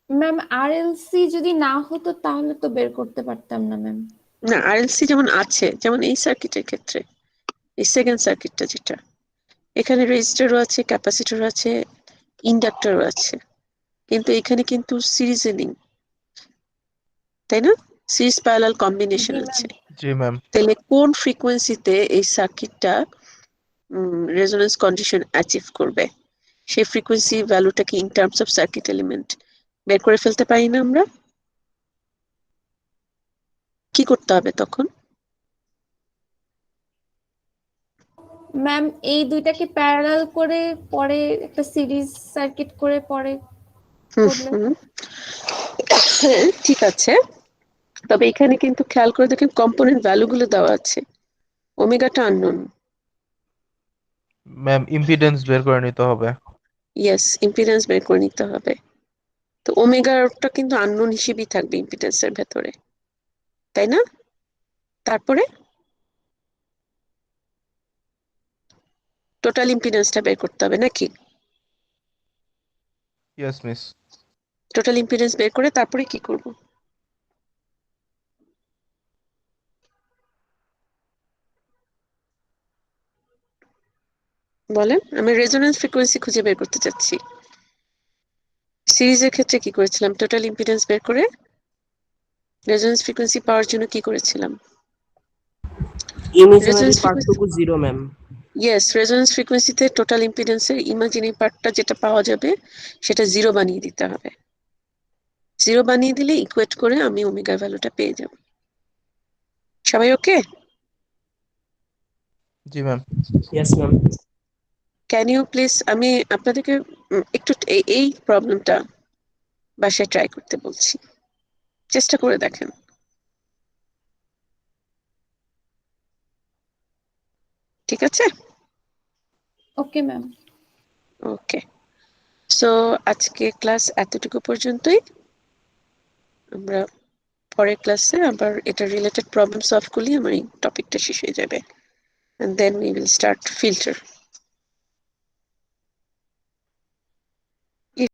[SPEAKER 4] ম্যাম আরএলসি যদি না হতো তাহলে তো বের করতে পারতাম না ম্যাম।
[SPEAKER 1] না, আরএলসি যেমন আছে, যেমন এই সার্কিটের ক্ষেত্রে, এই সেকেন্ড সার্কিটটা যেটা, এখানে রেজিস্টারও আছে, ক্যাপাসিটরও আছে, ইন্ডাক্টরও আছে, কিন্তু এখানে কিন্তু সিরিজে নেই, তাই না? সিরিজ প্যারালাল কম্বিনেশন
[SPEAKER 4] জি
[SPEAKER 1] আছে।
[SPEAKER 4] ম্যাম।
[SPEAKER 2] জি ম্যাম।
[SPEAKER 1] তাহলে কোন ফ্রিকোয়েন্সিতে এই সার্কিটটা রেজোনেন্স কন্ডিশন অ্যাচিভ করবে, সেই ফ্রিকোয়েন্সি ভ্যালুটাকে in terms of circuit element বের করে ফেলতে পারি না আমরা? কি করতে হবে তখন?
[SPEAKER 4] ম্যাম এই দুইটাকে প্যারালাল করে পরে একটা সিরিজ সার্কিট করে পরে
[SPEAKER 1] হুম
[SPEAKER 4] করলে।
[SPEAKER 1] হুম, ঠিক আছে, তবে এখানে কিন্তু খেয়াল করে দেখেন কম্পোনেন্ট ভ্যালুগুলো দেওয়া আছে, ওমেগাটা আননোন।
[SPEAKER 2] ম্যাম ইম্পিডেন্স বের করে নিতে হবে।
[SPEAKER 1] ইয়েস, ইম্পিডেন্স বের করে নিতে হবে। তো ওমেগাটা কিন্তু আননোন হিসেবেই থাকবে ইম্পিডেন্সের ভেতরে, তাই না? তারপরে টোটাল ইম্পিডেন্সটা বের করতে হবে নাকি?
[SPEAKER 2] Yes miss.
[SPEAKER 1] টোটাল ইম্পিডেন্স বের করে তারপরে কি করব? বলেন, আমি রেজোন্যান্স ফ্রিকোয়েন্সি খুঁজে বের করতে চাচ্ছি। সিরিজের ক্ষেত্রে কি করেছিলাম? টোটাল ইম্পিডেন্স বের করে রেজোন্যান্স ফ্রিকোয়েন্সি পাওয়ার জন্য কি করেছিলাম?
[SPEAKER 7] ইমেজিনারি
[SPEAKER 1] রেজোন্যান্স ফ্রিকোয়েন্সি,
[SPEAKER 7] পার্টটুকু 0 ম্যাম।
[SPEAKER 1] ইয়েস, রেজোন্যান্স ফ্রিকোয়েন্সিতে টোটাল ইম্পিডেন্সের ইমাজিনারি পার্টটা যেটা পাওয়া যাবে সেটা 0 বানিয়ে দিতে হবে। 0 বানিয়ে দিলে ইকুয়েট করে আমি ওমেগা ভ্যালুটা পেয়ে যাব। সবাই ওকে?
[SPEAKER 2] জি ma'am.
[SPEAKER 7] Yes ma'am.
[SPEAKER 1] Can you please, আমি আপনাদেরকে একটু এই প্রবলেমটা বাসায় ট্রাই করতে বলছি, চেষ্টা করে দেখেন। ঠিক আছে?
[SPEAKER 4] Okay ma'am.
[SPEAKER 1] ওকে, সো আজকে ক্লাস এতটুকু পর্যন্তই। আমরা পরের ক্লাসে আবার এটা রিলেটেড প্রবলেম সলভ করলে আমার এই টপিকটা শেষ হয়ে যাবে, and then we will start filter.